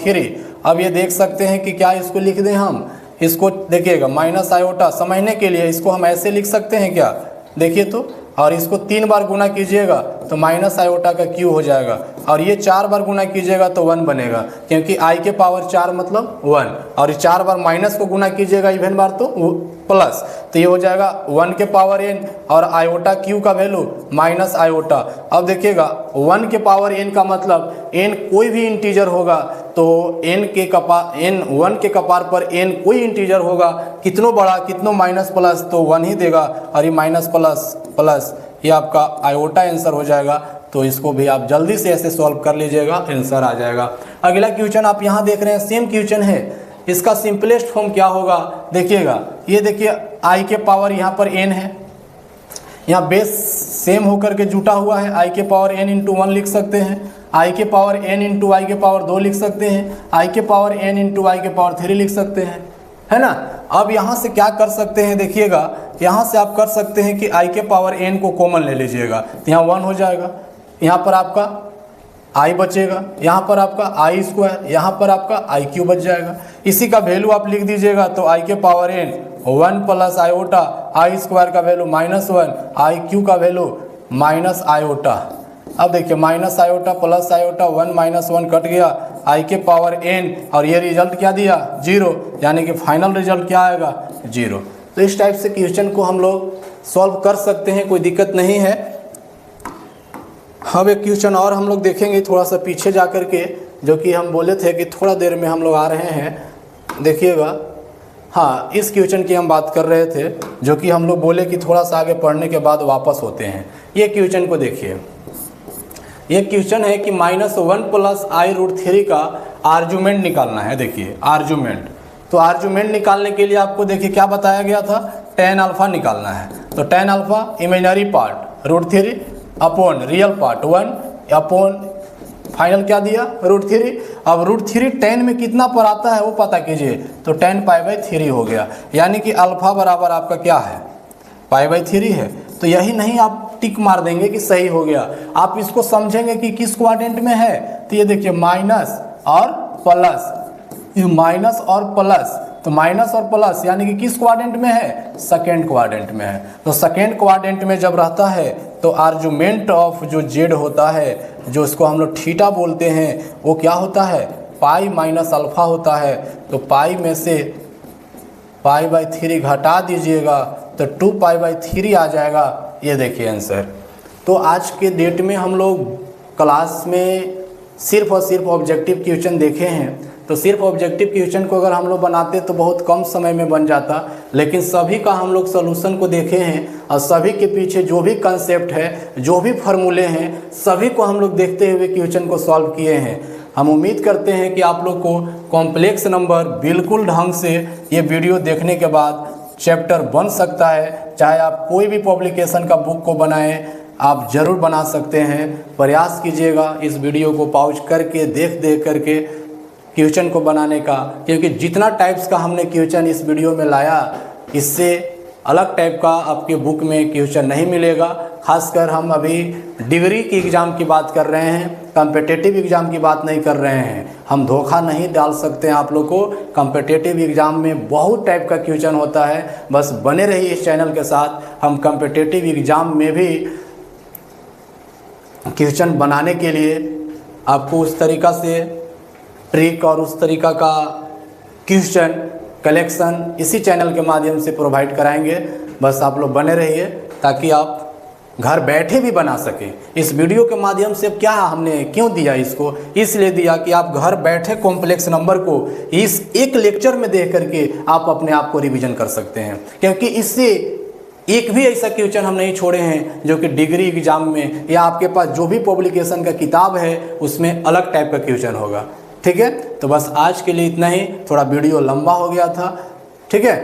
-i⁴ अब ये देख सकते हैं कि क्या इसको लिख दें हम, इसको देखिएगा -i समझने के लिए इसको हम ऐसे लिख सकते हैं क्या, देखिए तो, और इसको 3 बार गुना कीजिएगा तो -i का क्यू हो जाएगा, और ये 4 बार गुना कीजिएगा तो 1 बनेगा, क्योंकि i के पावर 4 मतलब 1, और ये 4 बार माइनस को गुना कीजिएगा इवन बार तो प्लस, तो ये हो जाएगा 1 के पावर n, और आयोटा क्यू का वैल्यू -i। अब देखिएगा 1 के पावर n का मतलब n कोई भी इंटीजर होगा तो n 1 के कपार पर n कोई इंटीजर होगा, कितनों बड़ा कितनों माइनस प्लस तो 1 ही देगा, और ये माइनस प्लस प्लस ये आपका आयोटा आंसर हो जाएगा। तो इसको भी आप जल्दी से ऐसे सॉल्व कर लीजिएगा, आंसर आ जाएगा। अगला क्वेश्चन आप यहाँ देख रहे हैं, सेम क्वेश्चन है, इसका सिंपलेस्ट फॉर्म क्या होगा, देखिएगा ये देखिए i के पावर यहाँ पर n है, यहाँ बेस सेम होकर के जुटा हुआ है, i के पावर n × 1 लिख सकते हैं, i के पावर n × i के पावर 2 लिख सकते हैं, i के पावर n × i के पावर 3 लिख सकते हैं, है ना। अब यहाँ से क्या कर सकते हैं, देखिएगा यहाँ से आप कर सकते हैं कि i के पावर n को कॉमन ले लीजिएगा, तो यहाँ 1 हो जाएगा, यहाँ पर आपका i बचेगा, यहाँ पर आपका i², यहाँ पर आपका iq बच जाएगा। इसी का वैल्यू आप लिख दीजिएगा, तो i के पावर n 1 + i, i² का वैल्यू -1, iq का वैल्यू -i। अब देखिए -i प्लस i 1 - 1 कट गया, i के पावर n, और ये रिजल्ट क्या दिया 0, यानी कि फाइनल रिजल्ट क्या आएगा 0। तो इस टाइप से क्वेश्चन को हम लोग सॉल्व कर सकते हैं, कोई दिक्कत नहीं है। अब एक क्वेश्चन और हम लोग देखेंगे थोड़ा सा पीछे जा कर के, जो कि हम बोले थे कि थोड़ा देर में हम लोग आ रहे हैं, देखिएगा। हाँ, इस क्वेश्चन की हम बात कर रहे थे, जो कि हम लोग बोले कि थोड़ा सा आगे पढ़ने के बाद वापस होते हैं। ये क्वेश्चन को देखिए, ये क्वेश्चन है कि -1 + i√3 का आर्गुमेंट निकालना है। देखिए आर्गुमेंट, तो आर्गुमेंट निकालने के लिए आपको देखिए क्या बताया गया था, tan अल्फा निकालना है। तो tan alpha imaginary part √3 upon real part 1 upon final क्या दिया √3। अब √3 tan में कितना पर आता है वो पता कीजिए, तो tan π/3 हो गया, यानी कि अल्फा बराबर आपका क्या है π/3 है। तो यही नहीं आप टिक मार देंगे कि सही हो गया, आप इसको समझेंगे कि किस क्वाड्रेंट में है। तो ये देखिए माइनस और प्लस, ये माइनस और प्लस, तो माइनस और प्लस यानी कि किस क्वाड्रेंट में है, सेकेंड क्वाड्रेंट में है। तो सेकेंड क्वाड्रेंट में जब रहता है तो आर्गुमेंट ऑफ जो जेड होता है, जो इसको हम लोग थीटा बोलते हैं, वो क्या होता है पाई माइनस अल्फा होता है। तो पाई में से π/3 घटा दीजिएगा तो 2π/3 आ जाएगा। ये देखिए आंसर। तो आज के डेट में हम लोग क्लास में सिर्फ और सिर्फ ऑब्जेक्टिव क्वेश्चन देखे हैं। तो सिर्फ ऑब्जेक्टिव क्वेश्चन को अगर हम लोग बनाते तो बहुत कम समय में बन जाता, लेकिन सभी का हम लोग सॉल्यूशन को देखे हैं और सभी के पीछे जो भी कंसेप्ट है, जो भी फार्मूले हैं, सभी को हम लोग देखते हुए क्वेश्चन को सॉल्व किए हैं। हम उम्मीद करते हैं कि आप लोग को कॉम्प्लेक्स नंबर बिल्कुल ढंग से ये वीडियो देखने के बाद चैप्टर बन सकता है। चाहे आप कोई भी पब्लिकेशन का बुक को बनाएं, आप ज़रूर बना सकते हैं। प्रयास कीजिएगा इस वीडियो को पॉज करके देख करके क्वेश्चन को बनाने का, क्योंकि जितना टाइप्स का हमने क्वेश्चन इस वीडियो में लाया, इससे अलग टाइप का आपके बुक में क्वेश्चन नहीं मिलेगा। खासकर हम अभी डिग्री की एग्ज़ाम की बात कर रहे हैं, कॉम्पिटिटिव एग्ज़ाम की बात नहीं कर रहे हैं। हम धोखा नहीं डाल सकते हैं आप लोग को। कॉम्पिटिटिव एग्ज़ाम में बहुत टाइप का क्वेश्चन होता है, बस बने रहिए इस चैनल के साथ। हम कॉम्पिटिटिव एग्ज़ाम में भी क्वेश्चन बनाने के लिए आपको उस तरीक़ा से ट्रिक और उस तरीक़ा का क्वेश्चन कलेक्शन इसी चैनल के माध्यम से प्रोवाइड कराएंगे। बस आप लोग बने रहिए ताकि आप घर बैठे भी बना सकें। इस वीडियो के माध्यम से क्या हमने क्यों दिया इसको, इसलिए दिया कि आप घर बैठे कॉम्प्लेक्स नंबर को इस एक लेक्चर में देख करके आप अपने आप को रिवीजन कर सकते हैं। क्योंकि इससे एक भी ऐसा क्वेश्चन हम नहीं छोड़े हैं जो कि डिग्री एग्जाम में या आपके पास जो भी पब्लिकेशन का किताब है उसमें अलग टाइप का क्वेश्चन होगा। ठीक है, तो बस आज के लिए इतना ही। थोड़ा वीडियो लंबा हो गया था, ठीक है।